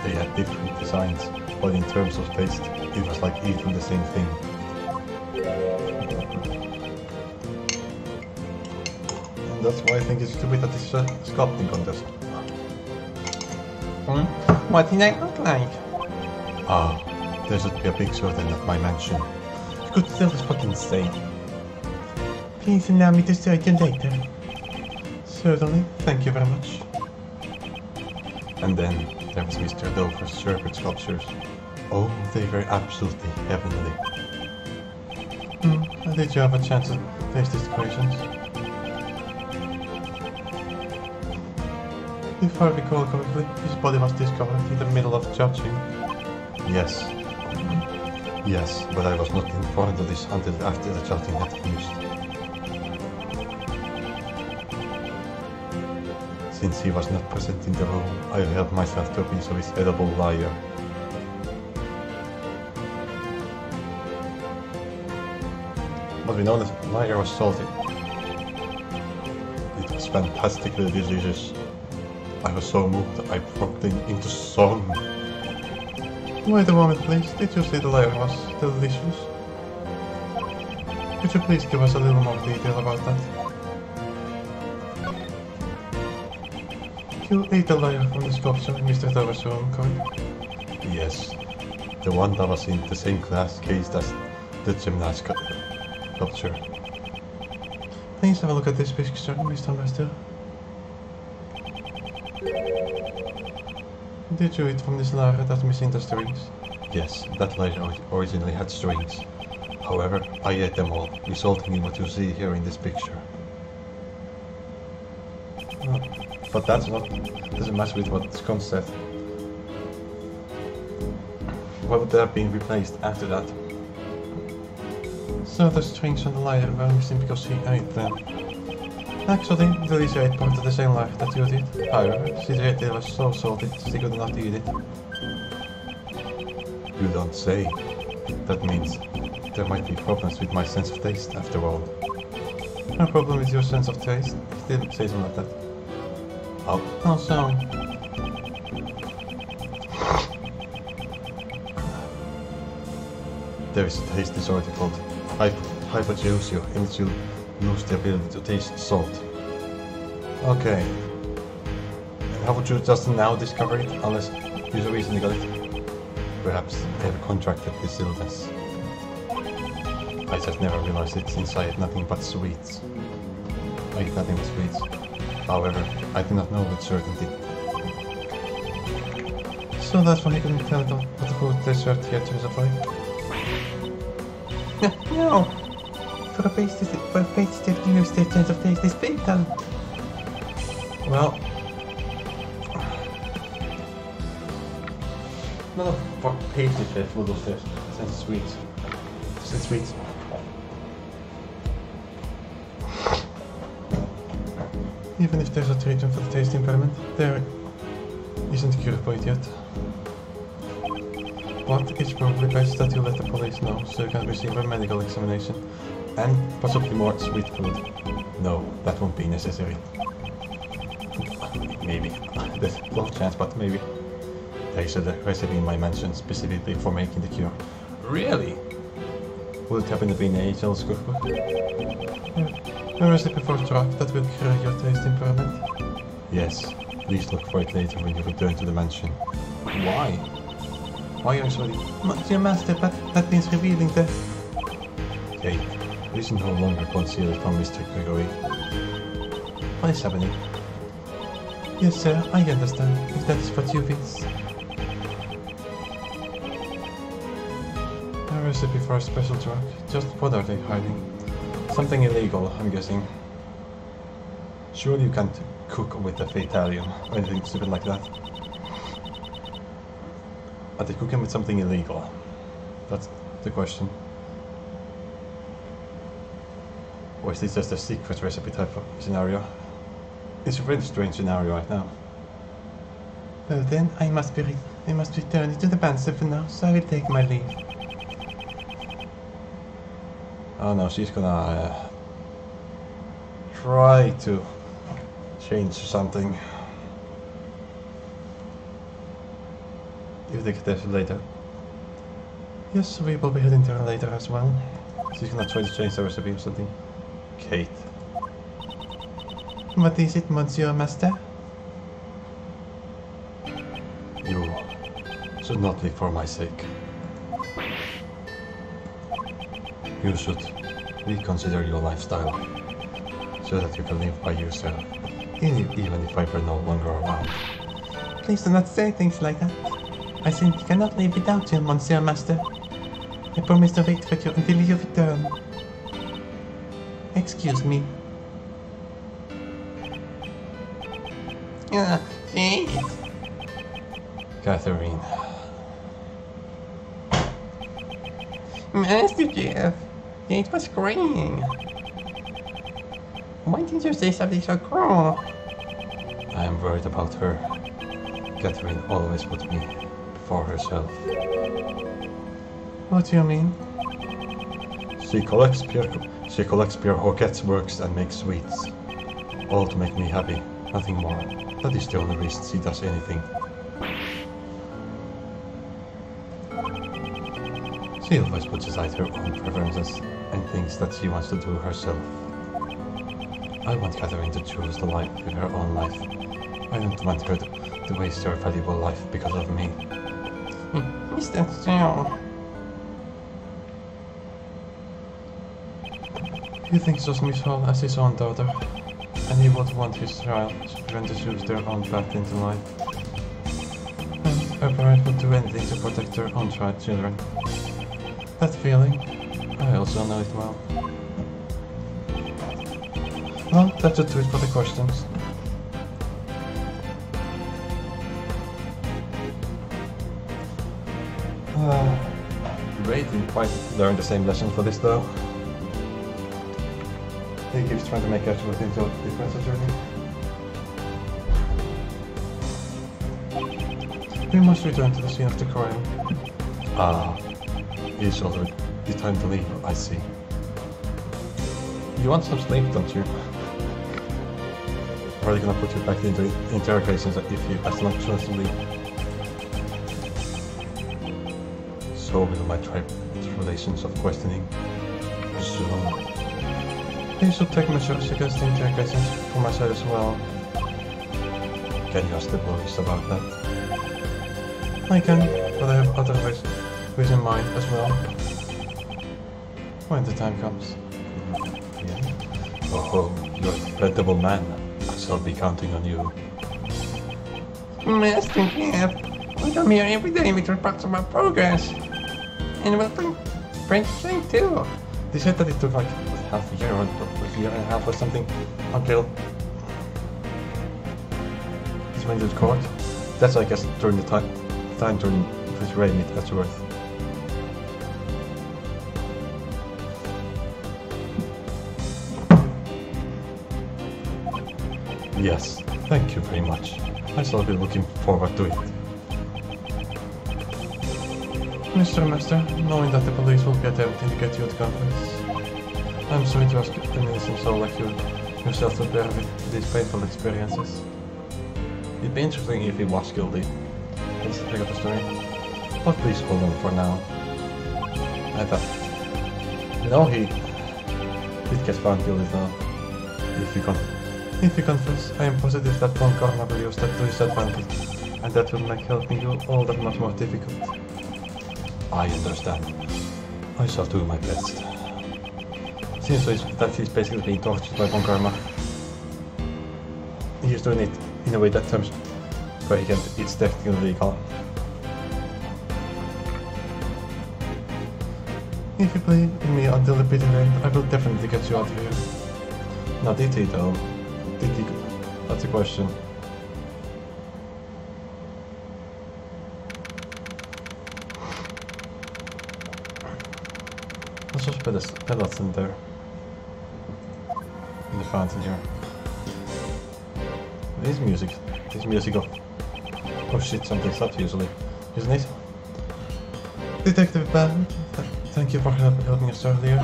They had different designs, but in terms of taste, it was like eating the same thing. And that's why I think it's stupid that this is a sculpting contest. What did I look like? Ah, there should be a picture then of my mansion. You could tell it's fucking insane. Please allow me to search you later. Certainly, thank you very much. And then there was Mr. Dover's sherbet sculptures. Oh, they were absolutely heavenly. Did you have a chance to taste these creations? If I recall correctly, his body was discovered in the middle of judging. Yes. Yes, but I was not informed of this until after the judging had finished. Since he was not present in the room, I held myself to a piece of his edible liar. But we know that liar was salty. It was fantastically delicious. I was so moved that I broke into song. Wait a moment, please. Did you say the layer was delicious? Could you please give us a little more detail about that? You ate the layer from the sculpture in Mr. Dover's room, correct? Yes, the one that was in the same glass case as the gymnast sculpture. Please have a look at this picture, Mr. Master. Did you eat from this layer that's missing the strings? Yes, that layer originally had strings. However, I ate them all, resulting in what you see here in this picture. But that's not doesn't match with what Scone said. Why would they have been replaced after that? So the strings on the layer were missing because she ate them. Actually, Delicia ate part of the same layer that you did. However, she ate it was so salty she could not eat it. You don't say. That means there might be problems with my sense of taste after all. No problem with your sense of taste. She didn't say something like that. Oh, sorry. There is a taste disorder called hyperventilation, in which you lose the ability to taste salt. Okay. How would you just now discover it, unless there's a reason you got it? Perhaps they have contracted this illness. I just never realized it since I had nothing but sweets. I ate nothing but sweets. However, I do not know with certainty. So that's why you couldn't tell what the food dessert here tastes like? No! For a pastry to use their sense of taste is fatal. Well... None of for pastry chef will lose their sense of sweets. Just the sweets. Even if there's a treatment for the taste impairment, there isn't a cure for it yet. But it's probably best that you let the police know so you can receive a medical examination and possibly more sweet food. No, that won't be necessary. Maybe. There's a low chance, but maybe. There is a recipe in my mansion specifically for making the cure. Really? Would it happen to be an AAI2 cookbook? A recipe for a drug that will cure your taste impairment? Yes. Please look for it later when you return to the mansion. Why? Why are you so... Dear master, but that means revealing the... Kate, we should no longer conceal it from Mr. Gregory. What is happening? Yes, sir, I understand, if that is what you wish. A recipe for a special drug. Just what are they hiding? Something illegal, I'm guessing. Surely you can't cook with a fatalium or anything stupid like that. Are they cooking with something illegal? That's the question. Or is this just a secret recipe type of scenario? It's a really strange scenario right now. Well then, I must return to the mansion for now, so I will take my leave. Oh no, she's gonna try to change something. If they get there later. Yes, we will be heading there later as well. She's gonna try to change the recipe or something. Kate. What is it, Monsieur Master? You should not live for my sake. You should reconsider your lifestyle, so that you can live by yourself, even if I were no longer around. Please do not say things like that. I simply cannot live without you, Monsieur Master. I promise to wait for you until you return. Excuse me. Jeez. Catherine. Master Jeff, it was screaming. Why did you say something so cruel? I am worried about her. Catherine always put me before herself. What do you mean? She collects pure orchids, works and makes sweets. All to make me happy, nothing more. That is the only reason she does anything. She always puts aside her own preferences and thinks that she wants to do herself. I want Catherine to choose the life with her own life. I don't want her to waste her valuable life because of me. Mr. Joe. He thinks of Miss Hall as his own daughter, and he would want his child to choose their own path into life. And a parent would do anything to protect their own children. That feeling, I also know it well. Well, that should do it for the questions. Ray didn't quite learn the same lesson for this though. He keeps trying to make everything into a different journey. We must return to the scene of the crime. Ah, it's already time to leave, I see. You want some sleep, don't you? Or are they gonna put you back into interrogations if you as long as you leave? So will my relations of questioning resume. He should take measures against the interrogations for my side as well. Can you ask the police about that? I can, but I have other ways in mind as well. When the time comes. Yeah. Oh, you're a dependable man. I shall be counting on you. Master Cap, we come here every day with reports about progress. And we'll bring strength too. They said that it took like half a year or a year and a half or something until he's went to the court. That's I guess during the time during his reign afterwards. Yes, thank you very much. I shall be looking forward to it. Mr. Master, knowing that the police will be attempting to get you at conference, I'm sorry to ask an innocent soul like you yourself to bear with these painful experiences. It'd be interesting if he was guilty. Let's pick up the story. But please hold on for now. I thought... No, he gets found guilty now. If you confess, I am positive that Von Karma will use that to his advantage, and that will make helping you all that much more difficult. I understand. I shall do my best. Seems that he's basically being tortured by Von Karma. He's doing it in a way that terms where it's technically legal. If you believe in me until the bitter end, I will definitely get you out of here. Now did he though? Did he? That's a question. Let's just put a pellets in there. In the fountain here. This music of... Oh shit, something stopped usually. Isn't it? Detective Bell, thank you for helping us earlier.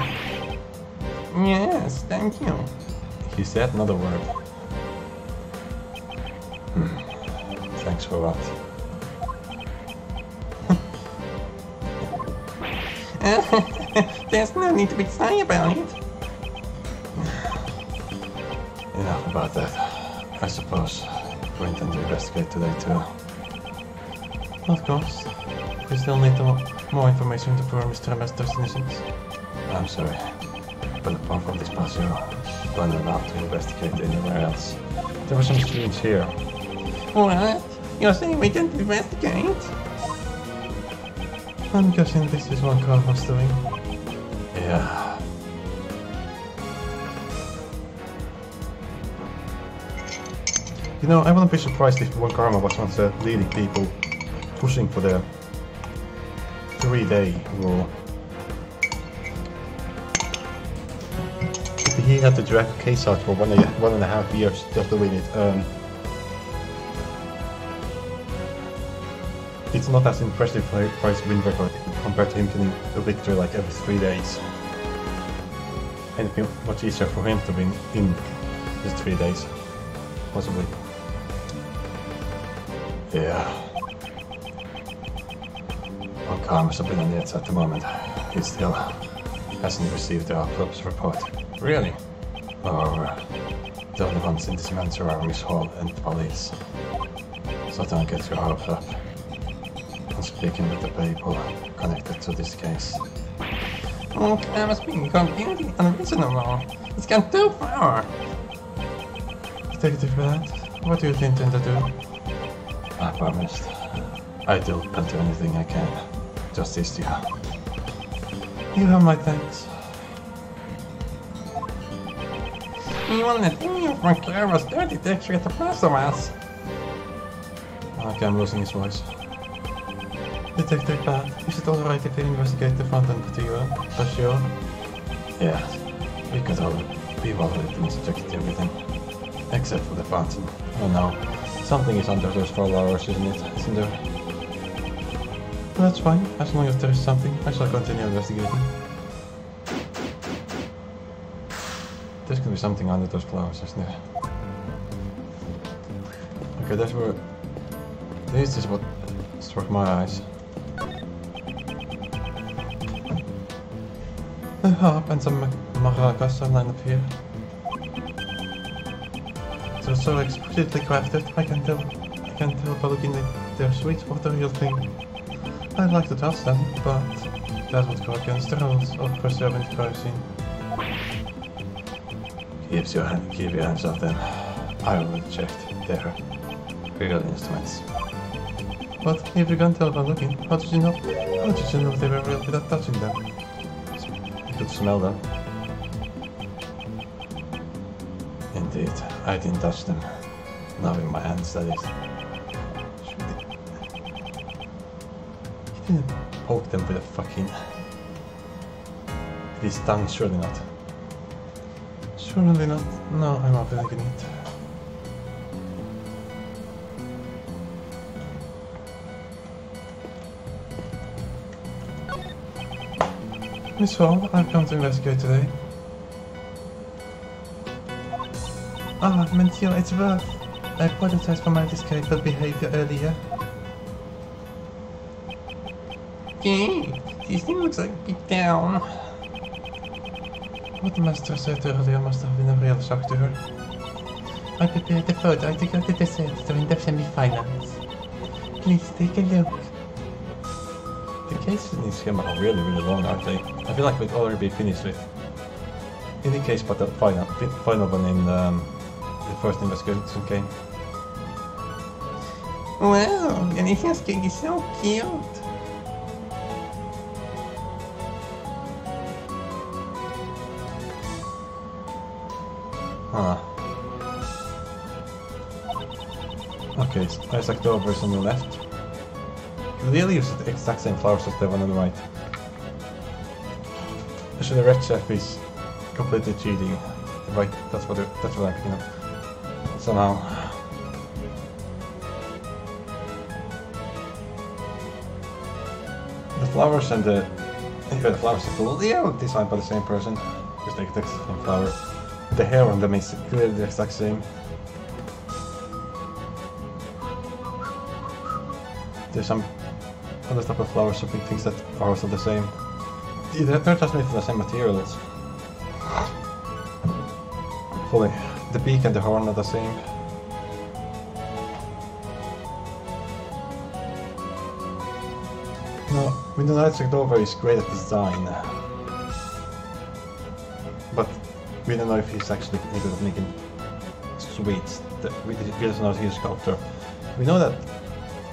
Yes, thank you. He said another word. Thanks for what? There's no need to be shy about it. Enough about that. I suppose we intend to investigate today too. Of course. We still need more information to prove Mr. Master's innocence. I'm sorry, but apart from this puzzle, we're not allowed to investigate anywhere else. There were some screens here. What? You're saying we didn't investigate? I'm guessing this is what Carl was doing. Yeah. You know, I wouldn't be surprised if Von Karma was one of the leading people pushing for the 3-day rule. If he had to drag a case out for 1.5 years just doing it, it's not as impressive for his win record compared to him getting a victory like every 3 days. And it'd be much easier for him to win in just 3 days, possibly. Yeah. Well, Karma's a bit on the edge at the moment. He still hasn't received the autopsy report. Really? Or the only ones in this venture are Miss Hall and the police. So don't get your hopes up. I'm speaking with the people connected to this case. Oh, Karma's being completely unreasonable. It's gone too far. Detective Bennett, what do you intend to do? I promised. I'll do anything I can. Just this year. You have my thanks. You want to think you from Karma's dirty texture at the rest of us? Okay, I'm losing his voice. Detective Bennett, is it alright if I investigate the fountain for you? Yeah, we've already inspected everything. Except for the fountain. Oh no. Something is under those flowers, isn't it? Isn't there? That's fine. As long as there is something, I shall continue investigating. There's gonna be something under those flowers, isn't there? Okay, that's where... This is what struck my eyes. A harp and some maracas are lined up here. They're so exquisitely crafted. I can tell by looking at their sweets what the real thing. I'd like to touch them, but that would go against the rules of preserving kerosene. Keep your hands off them. I already checked. They're real instruments. But if you can't tell by looking, how did you know they were real without touching them? You could smell them. Indeed, I didn't touch them. Not with my hands, that is. He didn't poke them with a fucking... With his tongue, surely not. Surely not. No, I'm not thinking it. Miss Hall, I've come to investigate today. Ah, Monsieur, it's Worth. I apologize for my disgraceful behavior earlier. Gee, this thing looks like a bit down. What the master said earlier must have been a real shock to her. I prepared the photo to go to the set during the semi-finals. Please take a look. The cases in this game are really long, aren't they? I feel like we'd already be finished with any case but the final one in the first investigation game. Wow, the investigation is so cute! Huh. Okay, so Isaac Dover is on the left. Really use the exact same flowers as the one on the right. Actually, the red chef is completely cheating. Right, that's what I'm picking up. Somehow. The flowers and the flowers are fully designed by the same person. Just like the same flower. The hair on them is clearly the exact same. There's some other type of flowers or big things that are also the same. They're just made from the same materials. Fully. The beak and the horn are the same. No, we know that Isaac Dover is great at design. But we don't know if he's actually good at making sweets. We don't know if he's a sculptor. We know that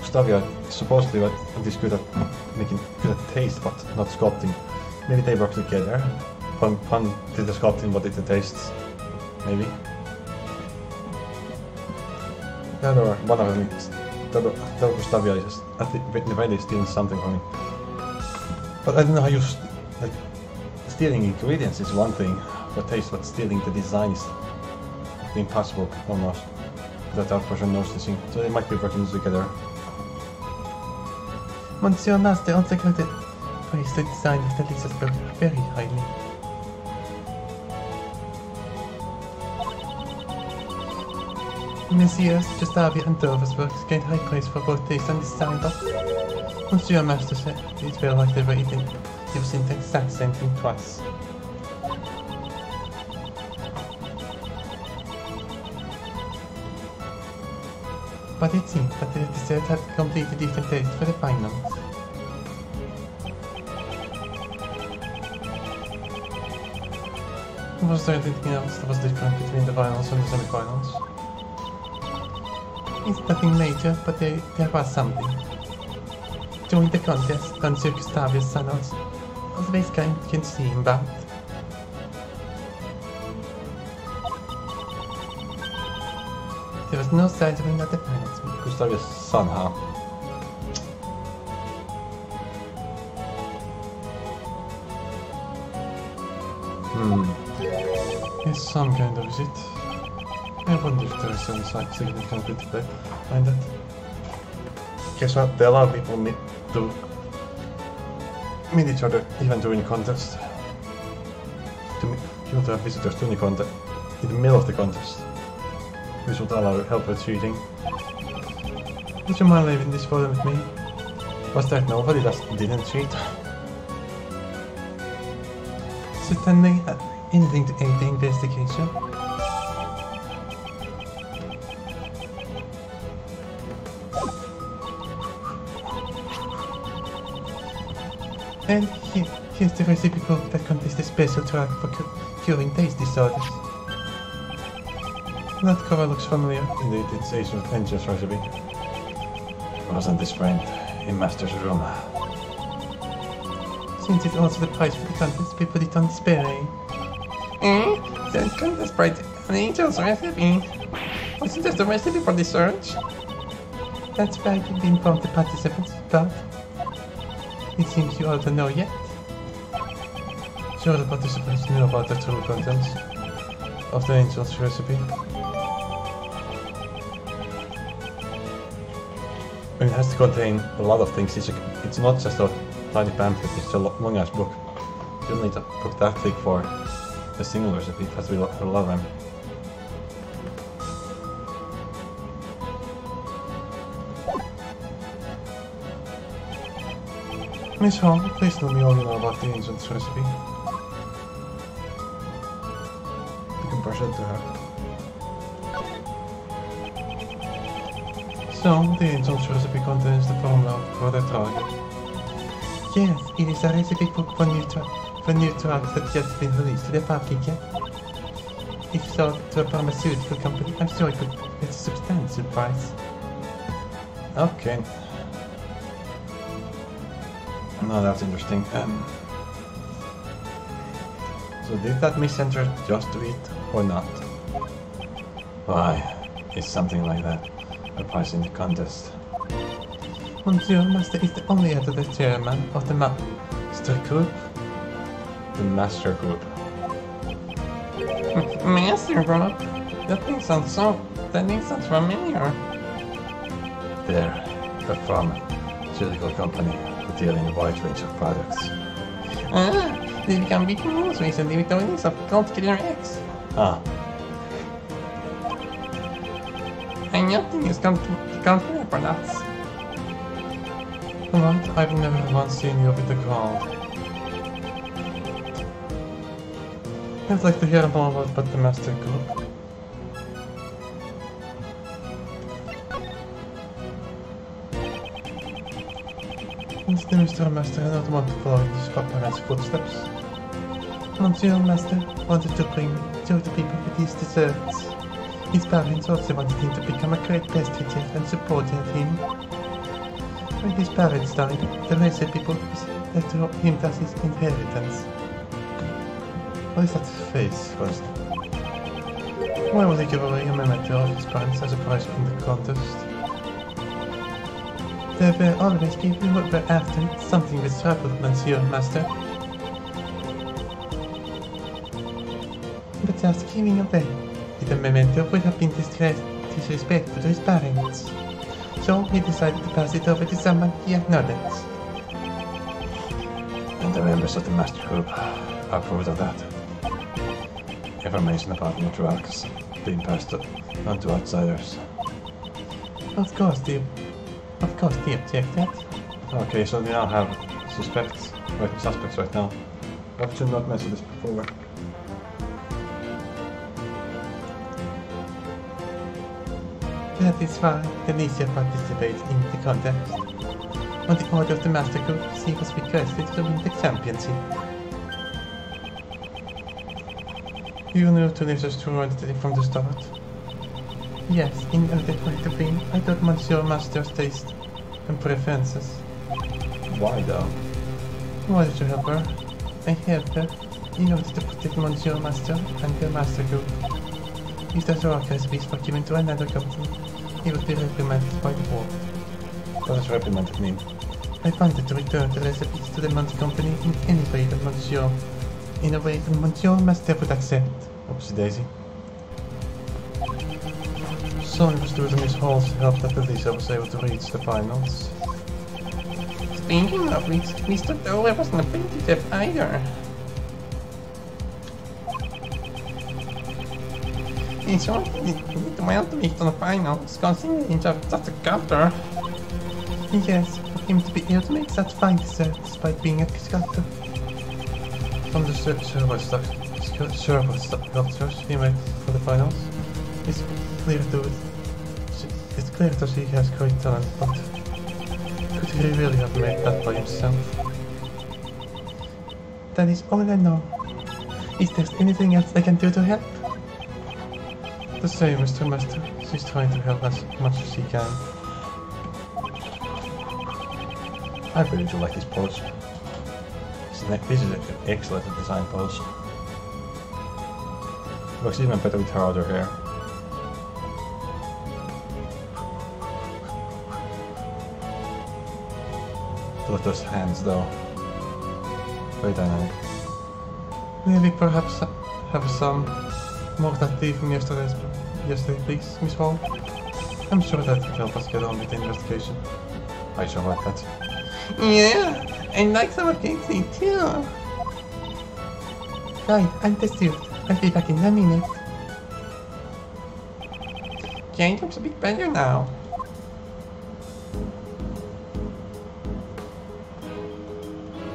Gustavia is supposedly is good at making good at taste, but not sculpting. Maybe they work together. Pun did the sculpting, but did the tastes. Maybe. The other one of them is the Gustavia is at the very least stealing something from me. But I don't know how you like stealing ingredients is one thing for taste, but stealing the design is impossible almost. That our person knows the thing, so they might be working together. Monsieur Master also counted praised the design of the Lisa's book very highly. Messieurs Gustavia and Dover's works gained high praise for both taste and design, but Monsieur Master said it felt like they were using the exact same thing twice. But it seemed that the dessert had completely different taste for the finals. Was there anything else that was different between the finals and the semi-finals? It's nothing major, but there was something. During the contest, Monsieur Gustavia's son was always kind to see him about. There was no sign of him at the finals. Gustavia's son, huh? It's some kind of visit. I wonder if there is any significant bit behind that. Guess what? They allow people to meet each other even during the contest. You want to have visitors during the contest, in the middle of the contest. Which would allow help with cheating. Would you mind leaving this photo with me? Was that nobody that didn't cheat? Certainly anything to aid the investigation. And here's the recipe book that contains the special drug for curing taste disorders. That cover looks familiar. Indeed, it's Angel's recipe. Wasn't this framed in Master's room? Since it's also the price for the contest, we put it on display. So it's contest price on Angel's recipe. Wasn't just a recipe for the search? That's right, we informed the participants, but it seems you all don't know yet. Sure, the participants knew about the true contents of the Angel's recipe. I mean, it has to contain a lot of things. It's not just a tiny pamphlet, it's a long ass book. You don't need a book that thick for a single recipe, it has to be for a lot of them. Miss Hall, Please tell me all you know about the Angel's recipe. You can brush it to her. so The Angel's recipe contains the formula for the target. yes, it is a recipe book for new drugs that just been released to the public yet. If sold to a pharmaceutical company, I'm sure it could get a substantial price. Okay. No, that's interesting. So did that messenger just tweet or not? Why is something like that a prize in the contest? Monsieur Master is the only other chairman of the Master Group. The Master Group. Master Group? That name sounds familiar. They're a pharmaceutical company that deal in a wide range of products. They become big news recently with the release of Gold Killer X. Ah, And nothing is come to compare for that. what? I've never once seen you with the crowd. I'd like to hear more about the Master Group. Is the Mr. Master I don't want to follow in his parents' footsteps? Monsieur Master wanted to show the people with his desserts. His parents also wanted him to become a great pastry chef and supported him. When his parents died, the recipe book was left to him as his inheritance. What is that face first? Why would he give away a memento of his parents as a prize in the contest? There were always people who were after something with trouble, Monsieur Master. But just giving away the memento would have been disrespectful to his parents. So he decided to pass it over to someone he acknowledged. And the members of the Master Group approved of that. Information about new drugs being passed on to outsiders. Of course they objected. Okay, so we now have suspects right now. I should not mention this before. That is why Alicia participates in the contest. On the order of the Master Group, she was requested to win the championship. You knew Teresa's true identity from the start? Yes, in order for her to win, I got Monsieur Master's taste and preferences. Why though? Why did you help her? I helped her in order to protect Monsieur Master and the Master Group. If the drug recipes were given to another company, he would be reprimanded by the board. What does reprimanded mean? I wanted to return the recipes to the Munch Company in any way that Monsieur Master would accept. Oopsie daisy. So it was due to Miss Hall's help that Alicia was able to reach the finals. Speaking of which, Mr. Dover wasn't a pretty chef either. In short, he did well to reach the finals, considering he's just a sculptor. Yes, for him to be able to make such fine desserts despite being a sculptor. From the several sculptures he made for the finals, it's clear that he has great talent, but could he really have made that by himself? That is all I know. Is there anything else I can do to help? The same, Mr. Master. She's trying to help as much as she can. I really do like this pose. This is an excellent design pose. Looks even better with her other hair. Look at those hands though. Very dynamic. May we perhaps have some more of that tea from yesterday, please, Miss Hall? I'm sure that will help us get on with the investigation. I shall like that. Yeah, and like some of the tea too. Right, understood. I'll be back in a minute. Jane looks a bit better now.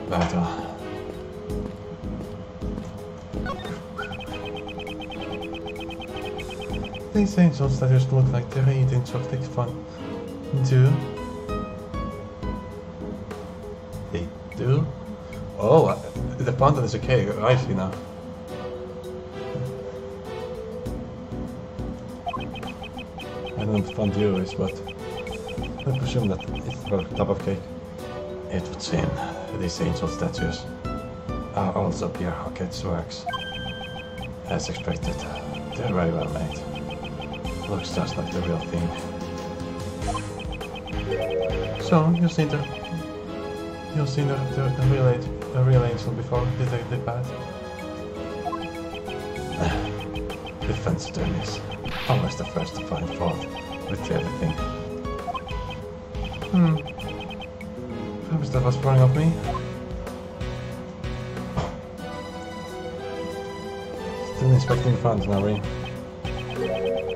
But, these angels that just look like they're eating chocolate fun. Do? They do? Oh, the fountain is okay, I see now. I don't know what fondue is, but I presume that it's a top of cake. It would seem these angel statues are also pure Hawkett's works. As expected, they're very well made. Looks just like the real thing. So, you've seen the real angel before, did they bad? Defense attorneys, always the first to find fault with everything. Perhaps that was throwing off me. Still inspecting the funds now, Ray.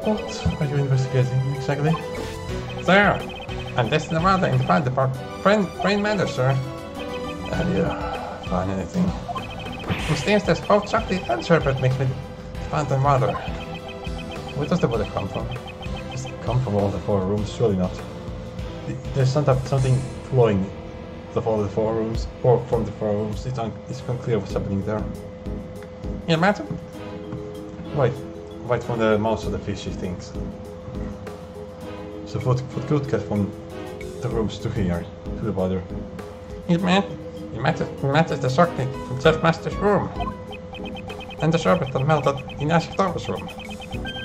What are you investigating exactly? Sir, I'm this the mother in the fire department. Brain matter, sir. Have you find anything? It seems there's both chocolate and sherbet mixed with phantom water. Where does the water come from? Does it come from all the 4 rooms? Surely not. There's something flowing from all the 4 rooms, or from the 4 rooms. It's unclear what's happening there. Yeah, madam. Right from the mouths of the fishy things. So what could get from the rooms to here, to the water? It matches the chocolate from Chef Master's room. And the sherbet that melted in Ashtober's room.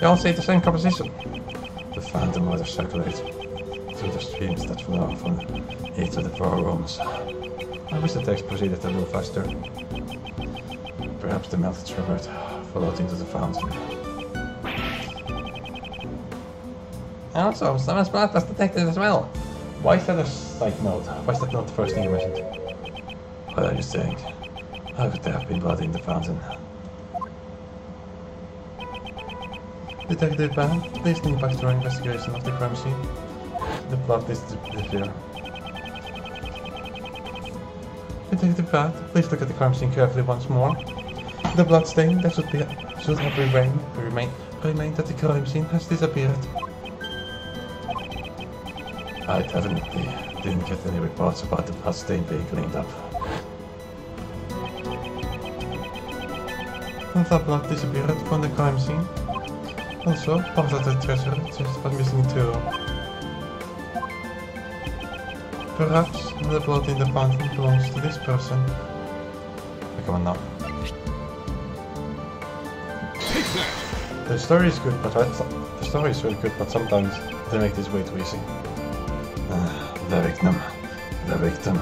They all say the same composition. The phantom water circulates through the streams that flow from each of the 4 rooms. I wish the text proceeded a little faster. Perhaps the melted sherbet followed into the fountain. Also, someone's blood was detected as well. Why is that a side note? Why is that not the first thing you mentioned? What are you saying? How could there have been blood in the fountain? Detective Van, please conduct your investigation of the crime scene. The blood is here. Detective Van, please look at the crime scene carefully once more. The blood stain that should have remained at the crime scene has disappeared. I definitely didn't get any reports about the blood stain being cleaned up. The blood disappeared from the crime scene. Also, part of the treasure chest was missing too. Perhaps the blood in the fountain belongs to this person. Come on now. The story is good, but the story is really good, but sometimes they make this way too easy. The victim.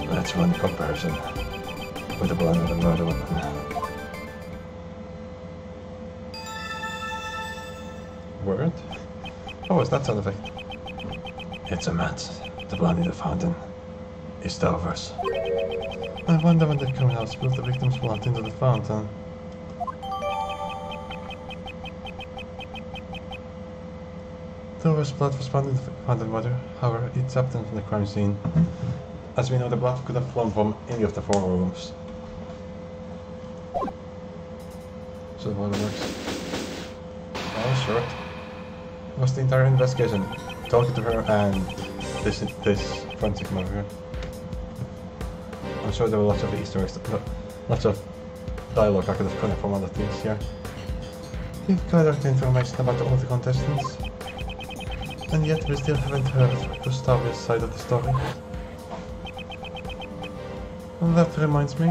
That's one comparison with the blood of the murder weapon. Word? What was that sound effect? It's a match. The blood in the fountain is Dover's. I wonder when the criminal spilled the victim's blood into the fountain. Dover's blood was found in the fountain water, however, it's absent from the crime scene. As we know, the blood could have flown from any of the 4 rooms. So how it works. Oh, sure. Was the entire investigation talking to her and this forensic over here. I'm sure there were lots of Easter eggs, lots of dialogue I could have cut from other things here. We've gathered information about all the contestants, and yet we still haven't heard Gustavio's side of the story. And that reminds me,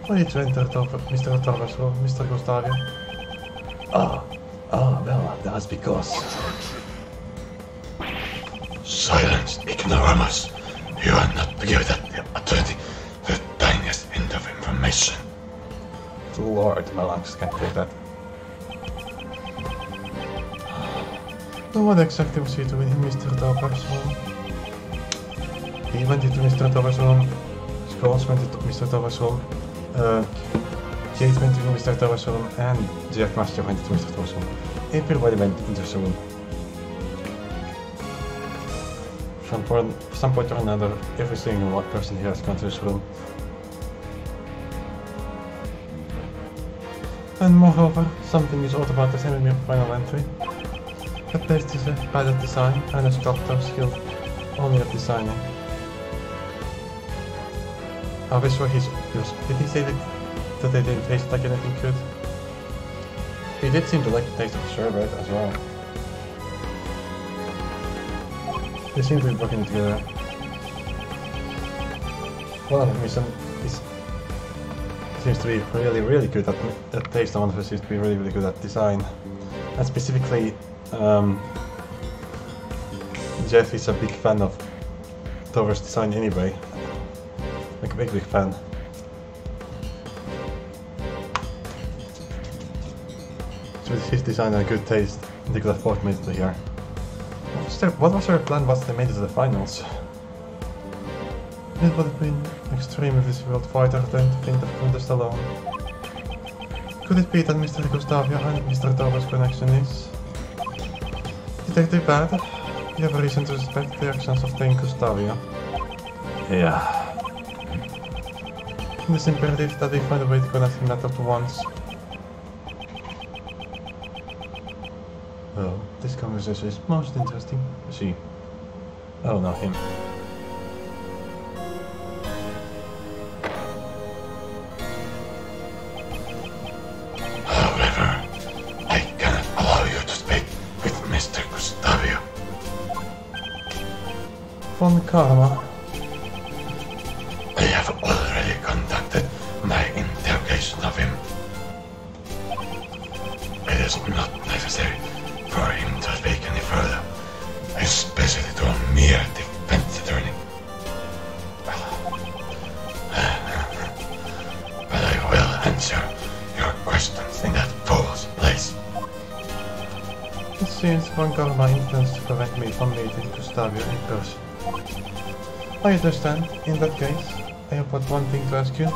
why did you enter Mr. Torva's room, Mr. Gustavio? Well, that was because... Silence, ignoramus. You are not given the authority the tiniest hint of information. Lord, my lungs can't take that. So what exactly was he doing in Mr. Torva's room? He went into Mr. Torva's room, Skulls went into Mr. Torva's room, Jade went into Mr. Torva's room, and Jeff Master went into Mr. Torva's room. Everybody went into his room. From some point or another, every single person here has gone to his room. And moreover, something is odd about the semi-final entry. The place is bad at design, and a sculptor skilled only at designing. I wish did he say that they didn't taste like anything good? He did seem to like the taste of the sherbet as well. They seem to be working together. One of them seems to be really good at taste, and one of them seems to be really good at design. And specifically, Jeff is a big fan of Torva's design anyway. Like a big fan. So with his design and good taste, they could have both made it to here. What was their plan once they made it to the finals? It would have been extremely difficult fighter than to think of contest alone. Could it be that Mr. Gustavio and Mr. Torva's connection is? Detective Bad, you have a reason to suspect the actions of Dane Gustavio. Yeah. It is imperative that we find a way to connect him at once. Well, this conversation is most interesting. She. Oh, not him. However, I cannot allow you to speak with Mr. Gustavio. Von Karma. I have already conducted my interrogation of him. It is not necessary for him to speak any further, especially to a mere defense attorney. But I will answer your questions in that fool's place. It seems Von Karma intends to prevent me from meeting Gustavio in person. I understand. In that case, I have but one thing to ask you.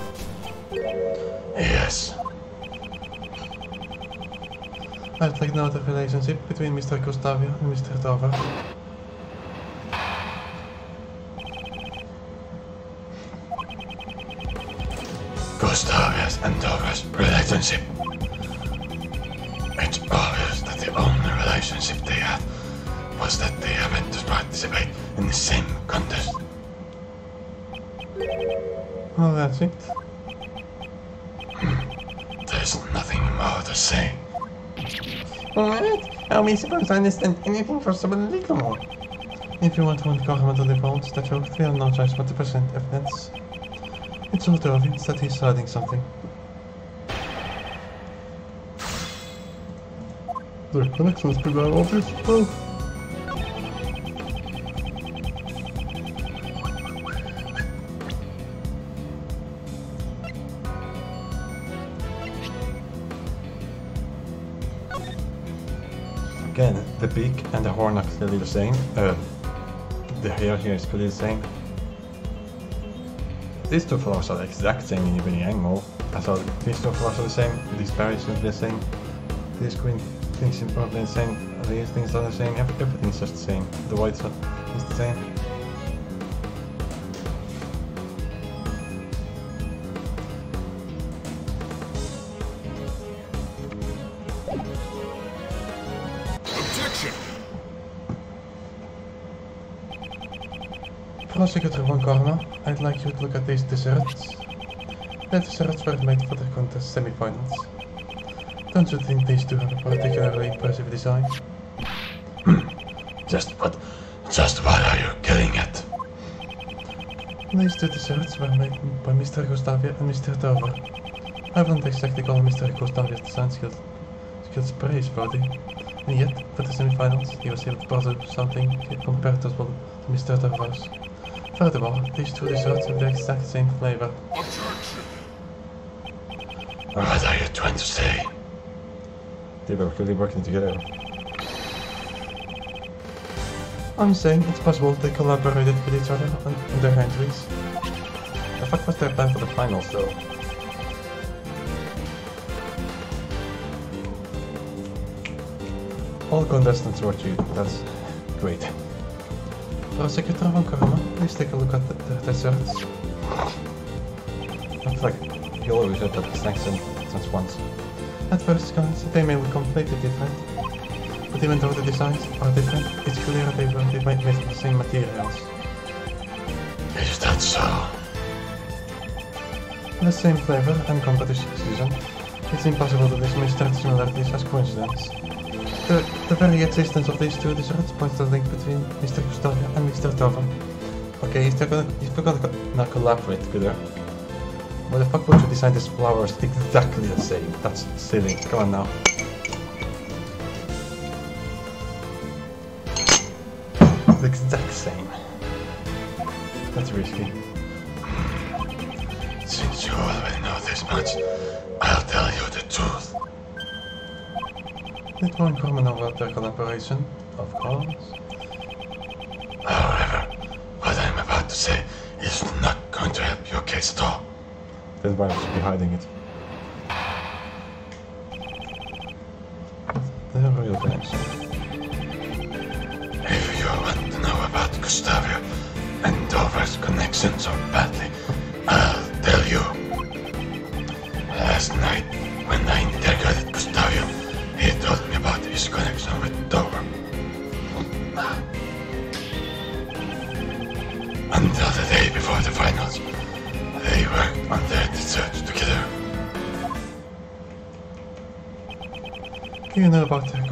Yes. I'd like to know the relationship between Mr. Gustavio and Mr. Torva. Gustavio's and Torva's relationship. It's obvious that the only relationship they had was that they happened to participate in the same contest. Oh, that's it. There's nothing more to say. What? How am I supposed to understand anything possible legal? If you want Von Karma to divulge the truth, we have no choice but to present evidence. It's all obvious that he's hiding something. The connections to the obvious. Oh. Again, the beak and the horn are clearly the same. The hair here is clearly the same. These two flowers are the exact same in every angle. So these two flowers are the same, these berries are the same, these green things are probably the same, these things are the same, everything's just the same. The white is the same. Prosecutor von Karma, I'd like you to look at these desserts. The desserts were made for the contest semi-finals. Don't you think these two have a particularly impressive design? Just what are you getting at? These two desserts were made by Mr. Gustavia and Mr. Dover. I wouldn't exactly call Mr. Gustavia's design skills praiseworthy, and yet, for the semi-finals, he was able to produce something comparable to Mr. Dover's. Furthermore, these two desserts have the exact same flavor. What are you trying to say? They were clearly working together. I'm saying it's possible they collaborated with each other on their entries. The fuck was their plan for the finals, though? All contestants were cheated. That's great. Prosecutor von Karma, please take a look at the desserts. I feel like you always had that exact sentence once. At first glance, they may look completely different. But even though the designs are different, it's clear they were made with the same materials. Is that so? The same flavor and competition. It's impossible to dismiss such similarities as coincidence. The very existence of these two desserts points to the link between Mr. Gustavia and Mr. Dover. Okay, if they're gonna collaborate together, why the fuck would you design these flowers exactly the same? That's silly. Come on now. The exact same. That's risky. Since you already know this much, I'll tell you the truth. It won't come about their collaboration, of course. However, what I'm about to say is not going to help your case at all. That's why I should be hiding it. They're real fans. If you want to know about Gustavia and Dover's connection so badly, I'll tell you. Last night, when I interrogated Gustavia, he told me about his connection with Dover. Until the day before the finals, they worked on their research together. You know about their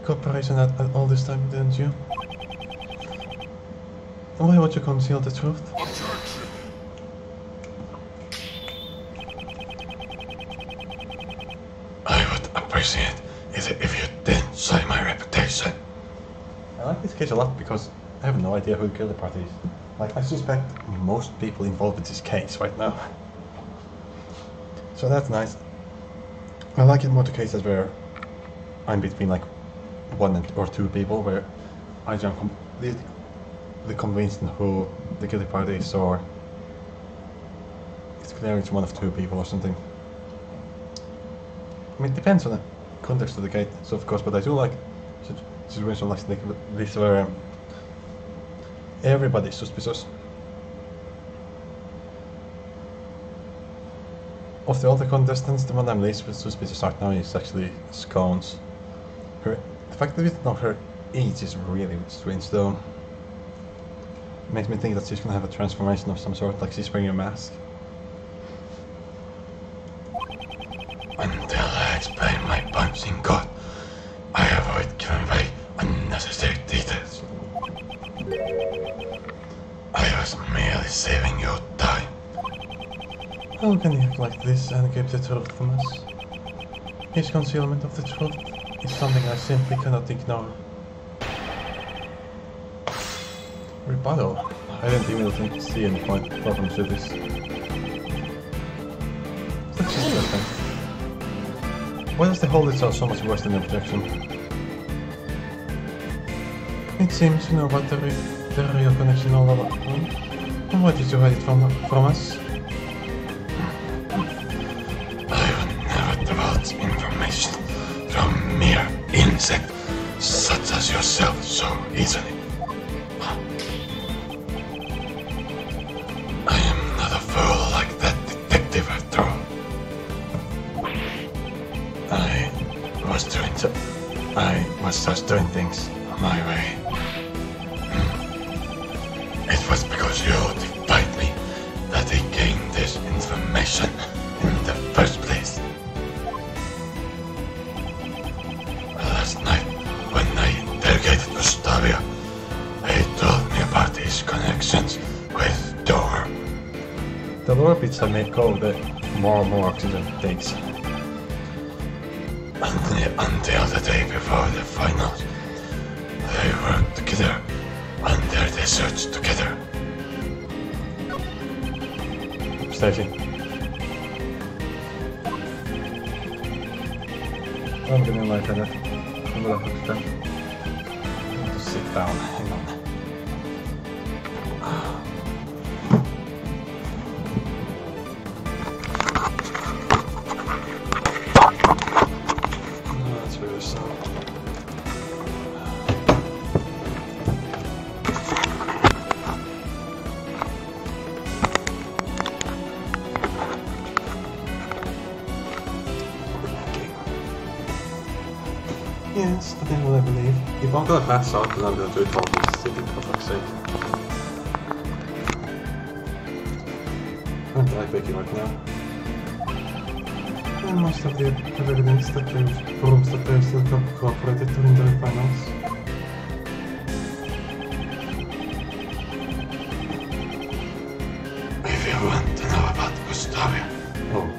cooperation at all this time, didn't you? Why would you conceal the truth? I would appreciate it if you didn't soil my reputation. I like this case a lot because I have no idea who the killer party is. Like, I suspect most people involved with this case right now. So that's nice. I like it more to cases where I'm between like one or two people, where I am completely convinced in who the guilty party is, or it's clear it's one of two people or something. I mean, it depends on the context of the case, so of course, but I do like situations like this where everybody's suspicious. Of all the contestants, the one I'm least suspicious right now is actually Scones. The fact that we don't know her age is really strange, though. It makes me think that she's gonna have a transformation of some sort, like she's wearing a mask. Until I explain my points in court, I avoid giving away unnecessary details. I was merely saving you time. How can you act like this and keep the truth from us? His concealment of the truth is something I simply cannot ignore. Rebuttal? I didn't even see any problems with this. That's interesting. Why does the hold itself so much worse than the objection? It seems you know about the real connection all along. And why did you hide it from us? I would never divulge information from mere insect such as yourself so easily. I am not a fool like that detective after all. I was just doing things my way. It was because you defied me that they gained this information in the first place. Last night, when I interrogated Gustavia, he told me about his connections with Dover. The more bits I make go, the more and more oxygen it takes. Until the day before the finals, they worked together under the search together. Stacy. I'm getting lightheaded. I'm gonna put that. I need to sit down. Hang on. That's really sad. Yes, I think what I believe. If I'm gonna pass out, then I'm gonna do it while he's sitting, for fuck's sake. I don't like baking right now. I must have the evidence that proves that they still cooperated during the finals. If you want to know about Gustavia, Oh.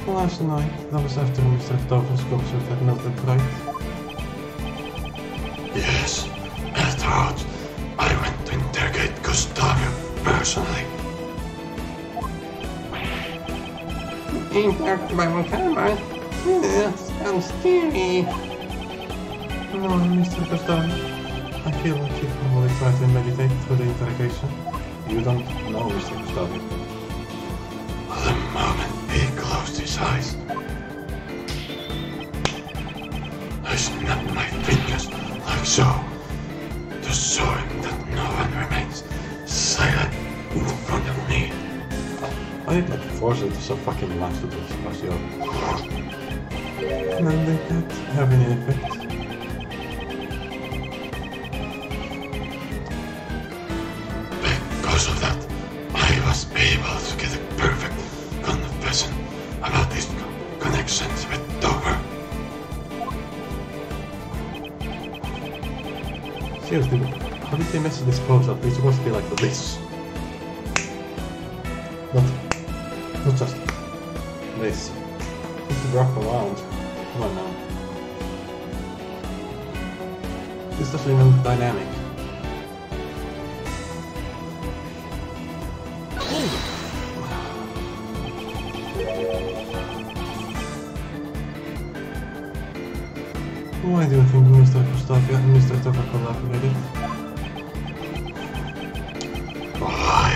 Last night, that was after Mr. Dover's corpse had melted, right? yes, afterwards, I went to interrogate Gustavia personally. Interrupted by my camera. Sounds scary. No, Mr. Costello. I feel like you probably try to meditate through the interrogation. You don't know Mr. Costello. The moment he closed his eyes, I snapped my fingers like so, to show him that no one remains silent in front of me. I did like force it to some fucking match to this as you. And then they can't have any effect. Because of that, I was able to get a perfect confession about his connections with Dover. Seriously, how did they mess this pose up? It's supposed to be like this. Not just this. Just to rock around. Come on now. This doesn't even look dynamic. Why do you think Mr. Gustavia and Mr. Dover collaborated? Why?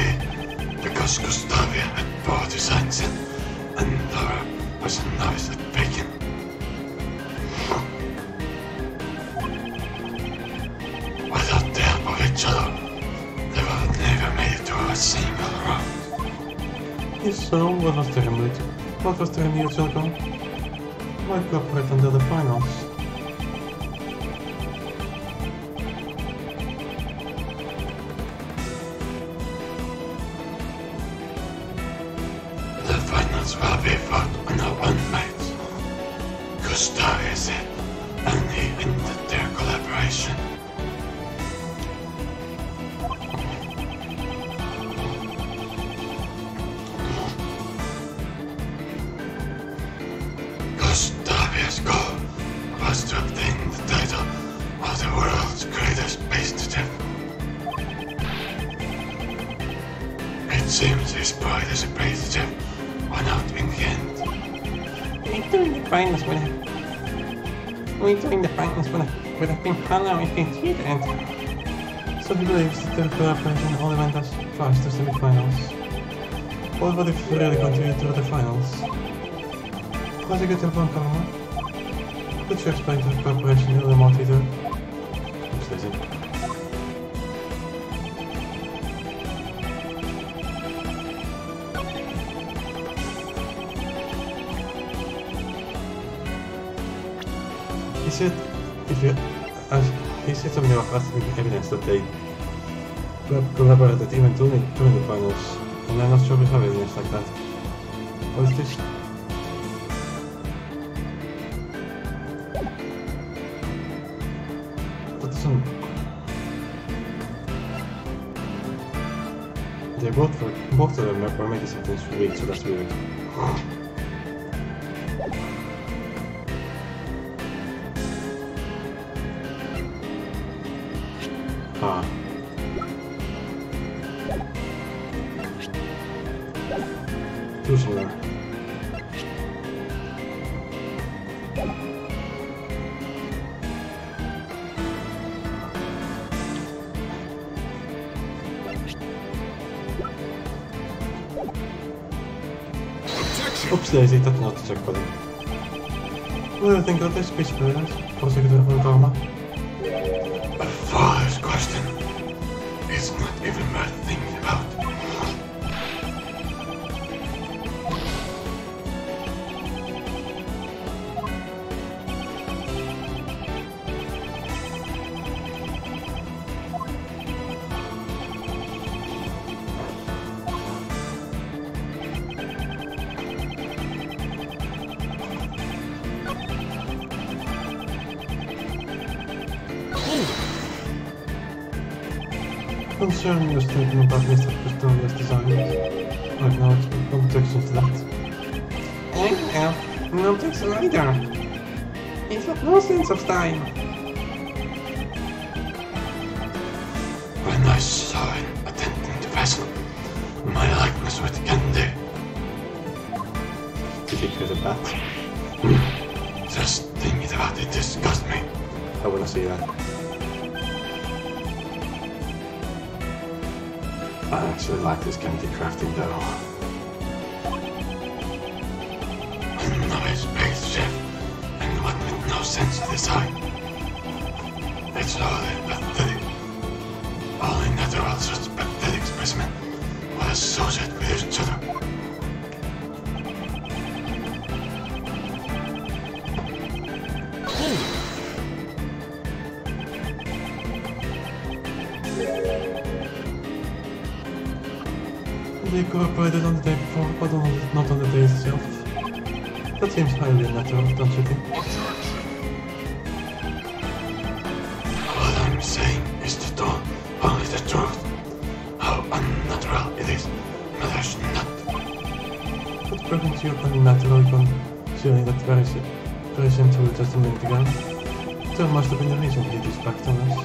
Because Gustavia had bought his accent and Dover was a novice at baking. Without the help of each other, they would have never made it to a single round. If so, what was their mutual goal? Why cooperate until the finals? The finals will be fought on our own mates. Gustavia said, and he ended their collaboration. Gustavia's goal was to obtain the title of the world's greatest space detective. It seems his pride as a space detective won out in the end. We're doing the finals with a pink color if it's hidden. So he believes that their collaboration only went as far as the semi-finals. What if they really continue to the finals? Prosecutor von Kalmar, could you explain the cooperation a little more detail? Oops, Daisy. He said something about asking evidence that they collaborated even during the finals, and I'm not sure we have evidence like that. What is this? That doesn't... They both of them were making something sweet, so that's weird. Ah. Too slow. Oops, Daisy, that's not the check button. What do you think of this piece of evidence? Prosecutor for Karma? A foolish question. It's not even worth thinking about. Concerning your statement about Mr. Custodia's desires, I've no objections to that. I have no objection either. It had no sense of time. When I saw him attempting to vessel my likeness with candy, Did he create a bat? just thinking about it disgusts me. I wanna see that. I actually like this candy crafting though. A novice space chef and one with no sense of design. It's all pathetic. Only natural such pathetic specimen will associate with each other. They cooperated on the day before, but not on the day itself. That seems highly unnatural, don't you think? All I'm saying is to tell only the truth. How unnatural it is matters not. What prevents you unnatural concealing that very central just a minute ago? There must have been a reason he is back to us.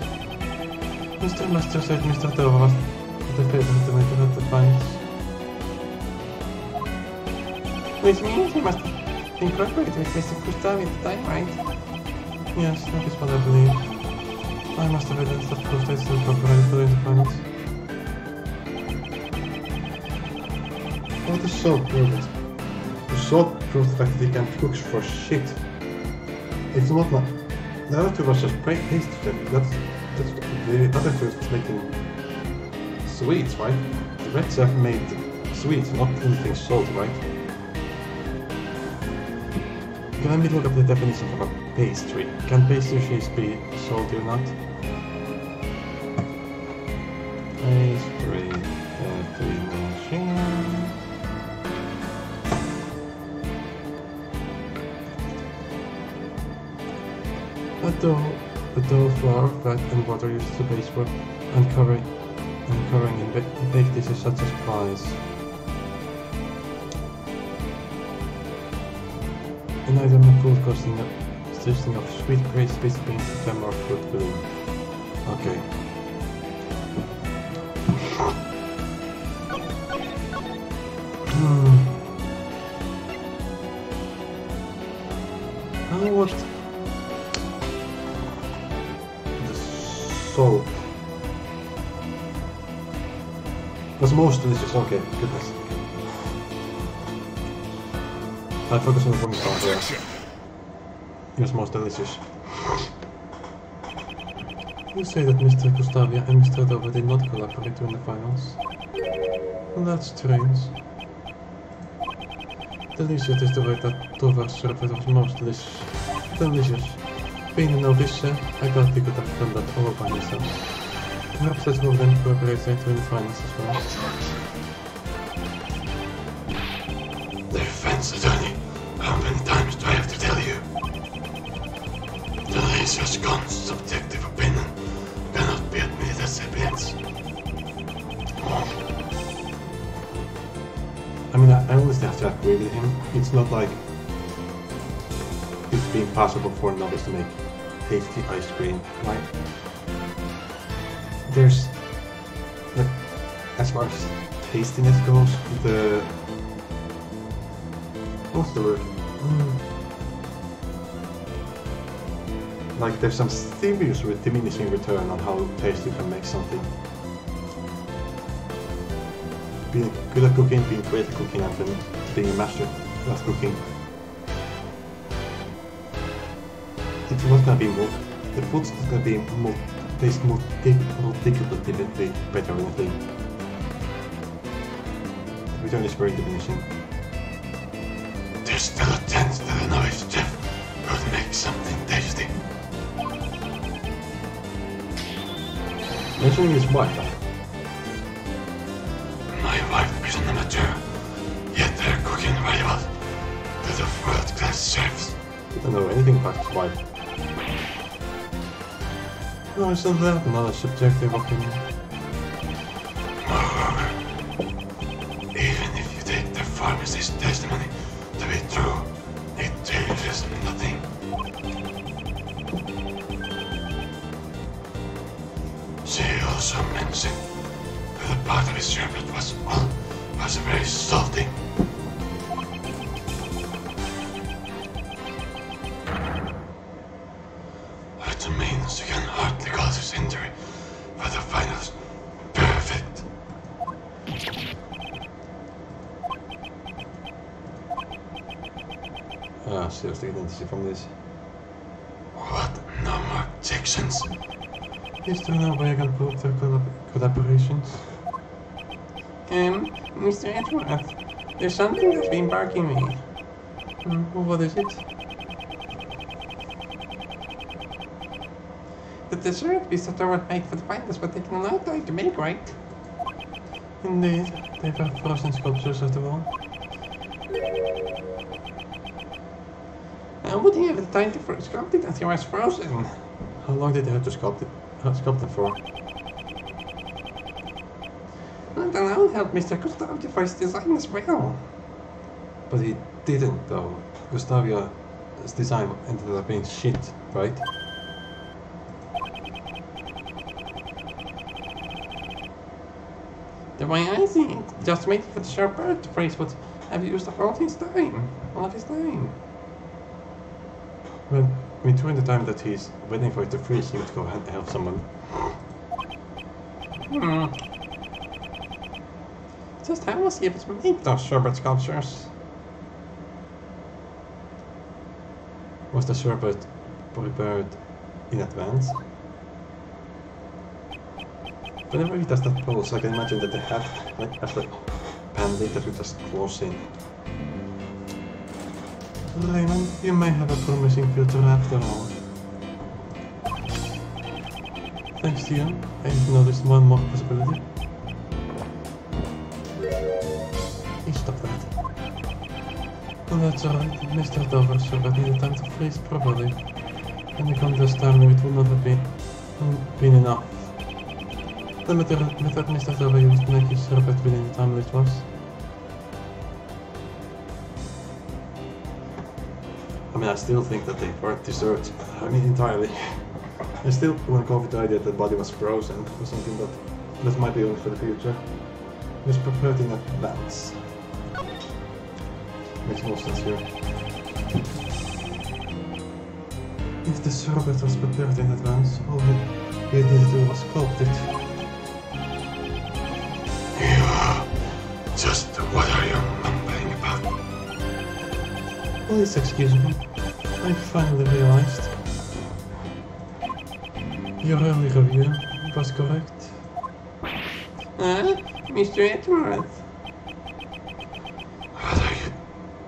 Mr. Master said Mr. Dover was the favorite to make it at the finals. Which means he must incorporate with Mr. Gustav at the time, right? Yes, that is what I believe. I must have evidence that proves that still cooperated during the finals. What the salt proved it? The salt proved the fact that he can cook for shit. It's not like... The other two was just pastry chef. That's the other two was making sweets, right? The red chef made sweets, not anything salt, right? Let me look up the definition of a pastry. Can pastry cheese be salty or not? Pastry definition. A dough, flour, fat, and water used as a base for uncovering in baked dishes such as pies. An item of food consisting of sweet grape, spicy beans, jam, or fruit filling. Okay. What? The salt was most delicious. Okay, goodness. I focus on the funny part here. It was most delicious. You say that Mr. Gustavia and Mr. Dover did not collaborate during the finals. Well, that's strange. Delicious is the way that Dover served it was most delicious. Being a novice, I thought he could have done that all by himself. Perhaps that's more than cooperates later in the finals as well. The defense attorney, how many times do I have to tell you? The laser's gun's subjective opinion cannot be admitted as evidence. I mean, I always have to agree with him. It's not like it's being possible for a novice to make tasty ice cream, right? There's, like, as far as tastiness goes, what's the word? Like, there's some serious diminishing return on how tasty you can make something. Being good at cooking, being great at cooking, and then being a master at cooking. It's not gonna be more. The food's not gonna be taste multiplicatively better than a thing. The return is very diminishing. There's still a chance that a novice chef could make something tasty. Mentioning his wife. My wife is an amateur, yet her cooking rivals to the world-class chefs. I don't know anything about his wife. No, it's not that, not a subjective opinion. Moreover, even if you take the pharmacist's testimony to be true, it changes nothing. She also mentioned that a part of his sherbet was very salty. That means you can hardly call this injury for the finals perfect. Ah, seriously, didn't see from this. What? No more objections? Is there no way I can prove their collaborations? Mr. Edward, there's something that's been barking me. What is it? The dessert we thought they would make for the finals, but taking a long time to make, right? Indeed, they were frozen sculptures after all. Would he have the time to sculpt it as he was frozen? How long did they have to sculpt it for? I don't know, help Mr. Gustav for his design as well. But he didn't, though. Gustavia's design ended up being shit, right? The way I see it, just waiting for the sharp bird to freeze would have used all of his time. Well, I mean, during the time that he's waiting for it to freeze, he would go and help someone. Just how was he able to make those sherbet sculptures? Was the sherbet prepared in advance? Whenever he does that pose, I can imagine that the hat has a pan lid that we just close in. Raymond, you may have a promising future after all. Thanks to you, I've noticed one more possibility. He stopped that. Oh, that's alright, Mr. Dover sherbet needed time to freeze properly. And the contest time limit would not have been enough. The method Mr. Dover used to make his sherbet within the time limit was. I mean, I still think that they weren't dessert. I mean, entirely. I still wouldn't go with the idea that the body was frozen or something, but that might be only for the future. It was prepared in advance. Makes more sense here. If the sherbet was prepared in advance, all he needed to do was sculpt it. Just what are you mumbling about? Please excuse me. I finally realized. Your early review was correct. Mr. Edward?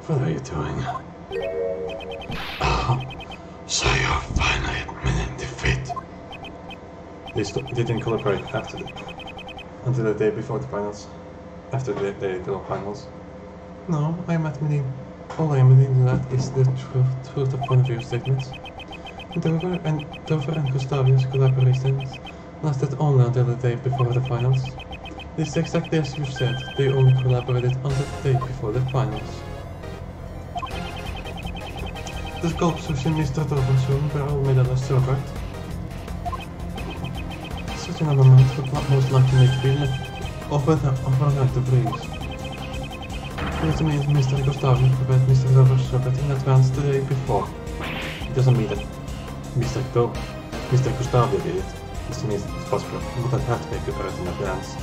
What are you doing? Oh, So you're finally admitting defeat. They didn't collaborate until the day before the finals. After the finals. No, I'm admitting. All I'm admitting that is the truth of one of your statements. Dover and Gustavia's collaborations lasted only until the day before the finals. This is exactly as you said, they only collaborated on the day before the finals. The sculptures in Mr. Dover's room were all made out of silver. Such an amount would most likely make people overnight to breeze. This means Mr. Gustavia prepared Mr. Dover's circuit in advance the day before. It doesn't mean that Mr. Gustavia did it. This means it's possible he would have had to be prepared in advance.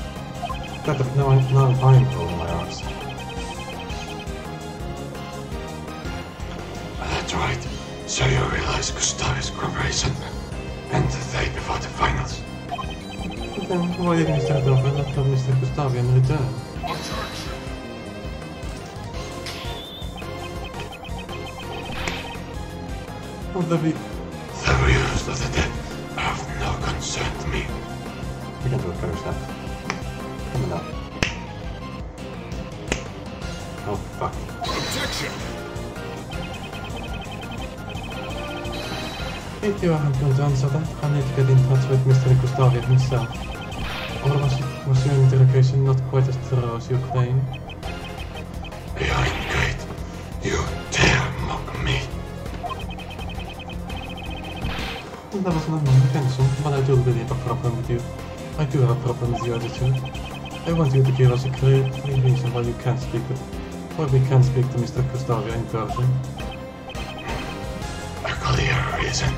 But now I'm rolling my arms. That's right. So you realize Gustavia's collaboration and the day before the finals. But then why did Mr. Dover not have Mr. Gustavia in return? Would there be... The rumors of the dead are of no concern to me. We can do a better snap. Come on now. Oh fuck. Objection! If you aren't going to answer that, I need to get in touch with Mr. Gustavia himself. Or was your interrogation not quite as thorough as you claim? You're great. You dare mock me. That was not my intention, but I do believe a problem with you. I do have a problem with your attitude. I want you to give us a clear reason why we can't speak to Mr. Gustavia in person. A clear reason.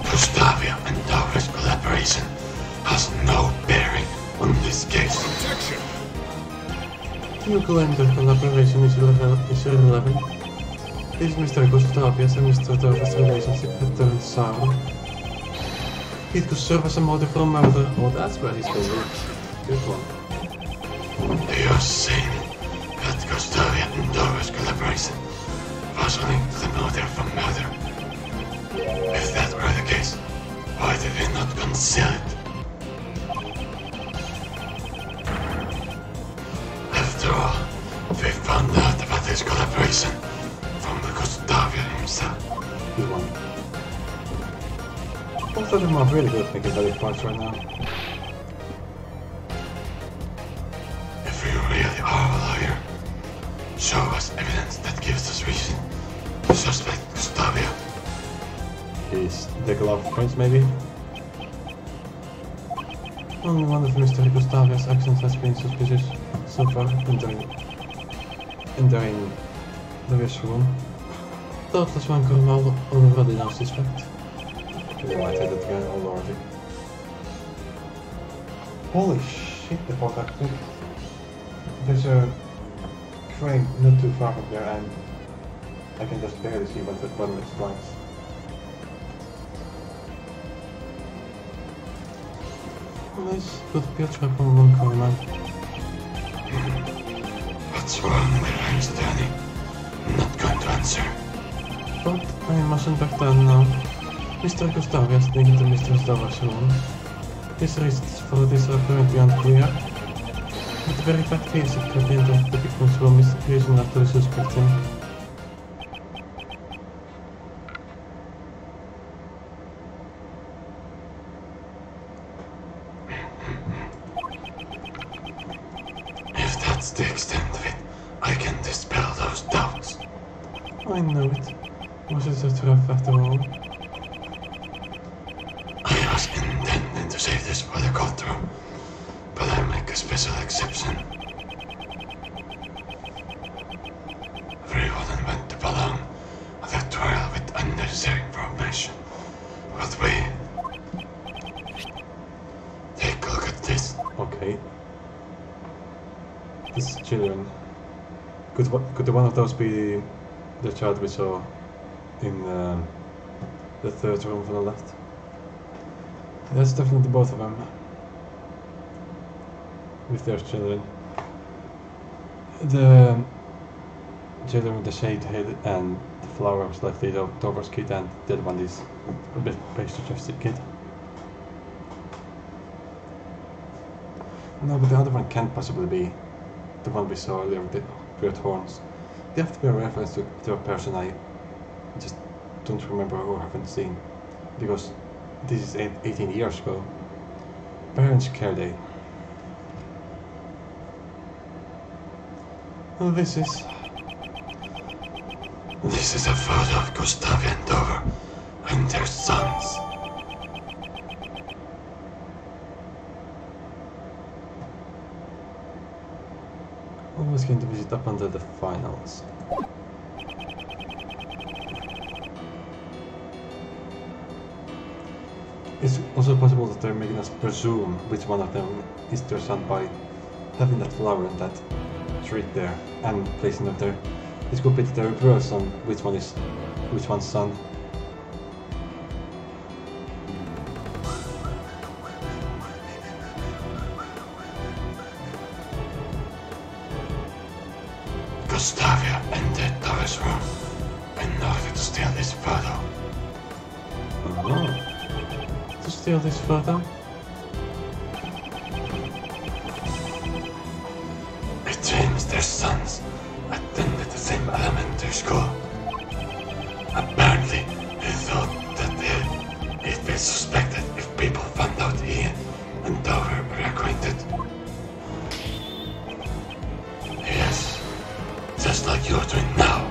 Gustavia and Dover's collaboration has no bearing on this case. Objection! You claim that collaboration is irrelevant. Is Mr. Gustavia's and Mr. Dover's relationship had turned sour? It could serve as a motive for murder. Oh, that's where he's going. Good one. You're saying that Gustavia and Dover's collaboration was linked to the motive for murder. If that were the case, why did they not conceal it? After all, we found out about this collaboration from Gustavia himself. Good one. Both of them are really good at making valid points right now. If you really are a lawyer, show us evidence that gives us reason to suspect Gustavia. His decal of points, maybe? Only one of Mr. Gustavia's actions has been suspicious so far, entering the wish room. Thoughtless one Cornwall already knows this fact. They might hit it again already. Holy shit, the fuck acting. There's a crane not too far from there and I can just barely see when it strikes. Nice, good picture from one corner. What's wrong with Ryan's attorney? I'm not going to answer. But I mustn't back down now. Mr. Gustavia is taken to Mr. Dover's room. His reasons for this are currently unclear. But the very fact he is secretly entered the victim's room is reason enough to suspect him. If that's the extent of it, I can dispel those doubts. I know it. Was it so tough after all? I was intending to save this for the courtroom, but I make a special exception. Everyone went to belong at the trial with unnecessary information. But wait. Take a look at this. Okay. It's children. Could one of those be the child we saw in the third room from the left? That's definitely both of them. With their children. Jailer with the shade head and the flower was left towards Kid, and the other one is a bit pastry Kid. No, but the other one can't possibly be the one we saw earlier with the weird horns. They have to be a reference to a person I just don't remember or haven't seen, because this is 18 years ago. Parents Care Day. Well, this is a photo of Gustavia and Dover and their sons. always going to visit up until the finals. It's also possible that they're making us presume which one of them is their son by having that flower and that treat there and placing them there. It could be that they reverse on which one's son. Gustavia entered Dover's room in order to steal this photo. Oh. To steal this photo? It seems their sons attended the same elementary school. Apparently, he thought that he'd be suspected if people found out he and Dover were acquainted. Yes, just like you're doing now.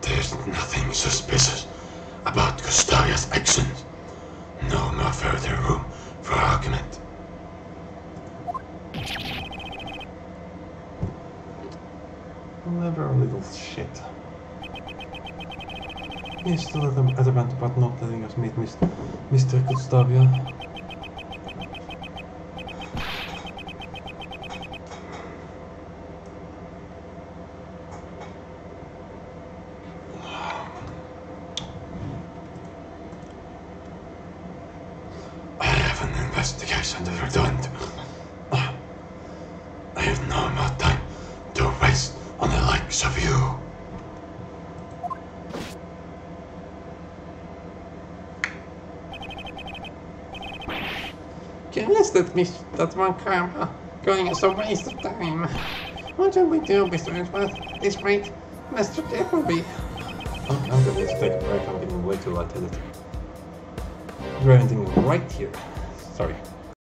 There's nothing suspicious about Gustavia's actions. No more further room for argument. Clever little shit. He's still adamant about not letting us meet Mr. Gustavia. I have an investigation that we're doing. I have no more time to waste on the likes of you. Guess that one camera going is a waste of time. What should we do, Mr. Edgeworth? This rate, Mr. Appleby. I'm gonna need to take a break. I'm getting way too lightheaded. We're ending right here. Sorry.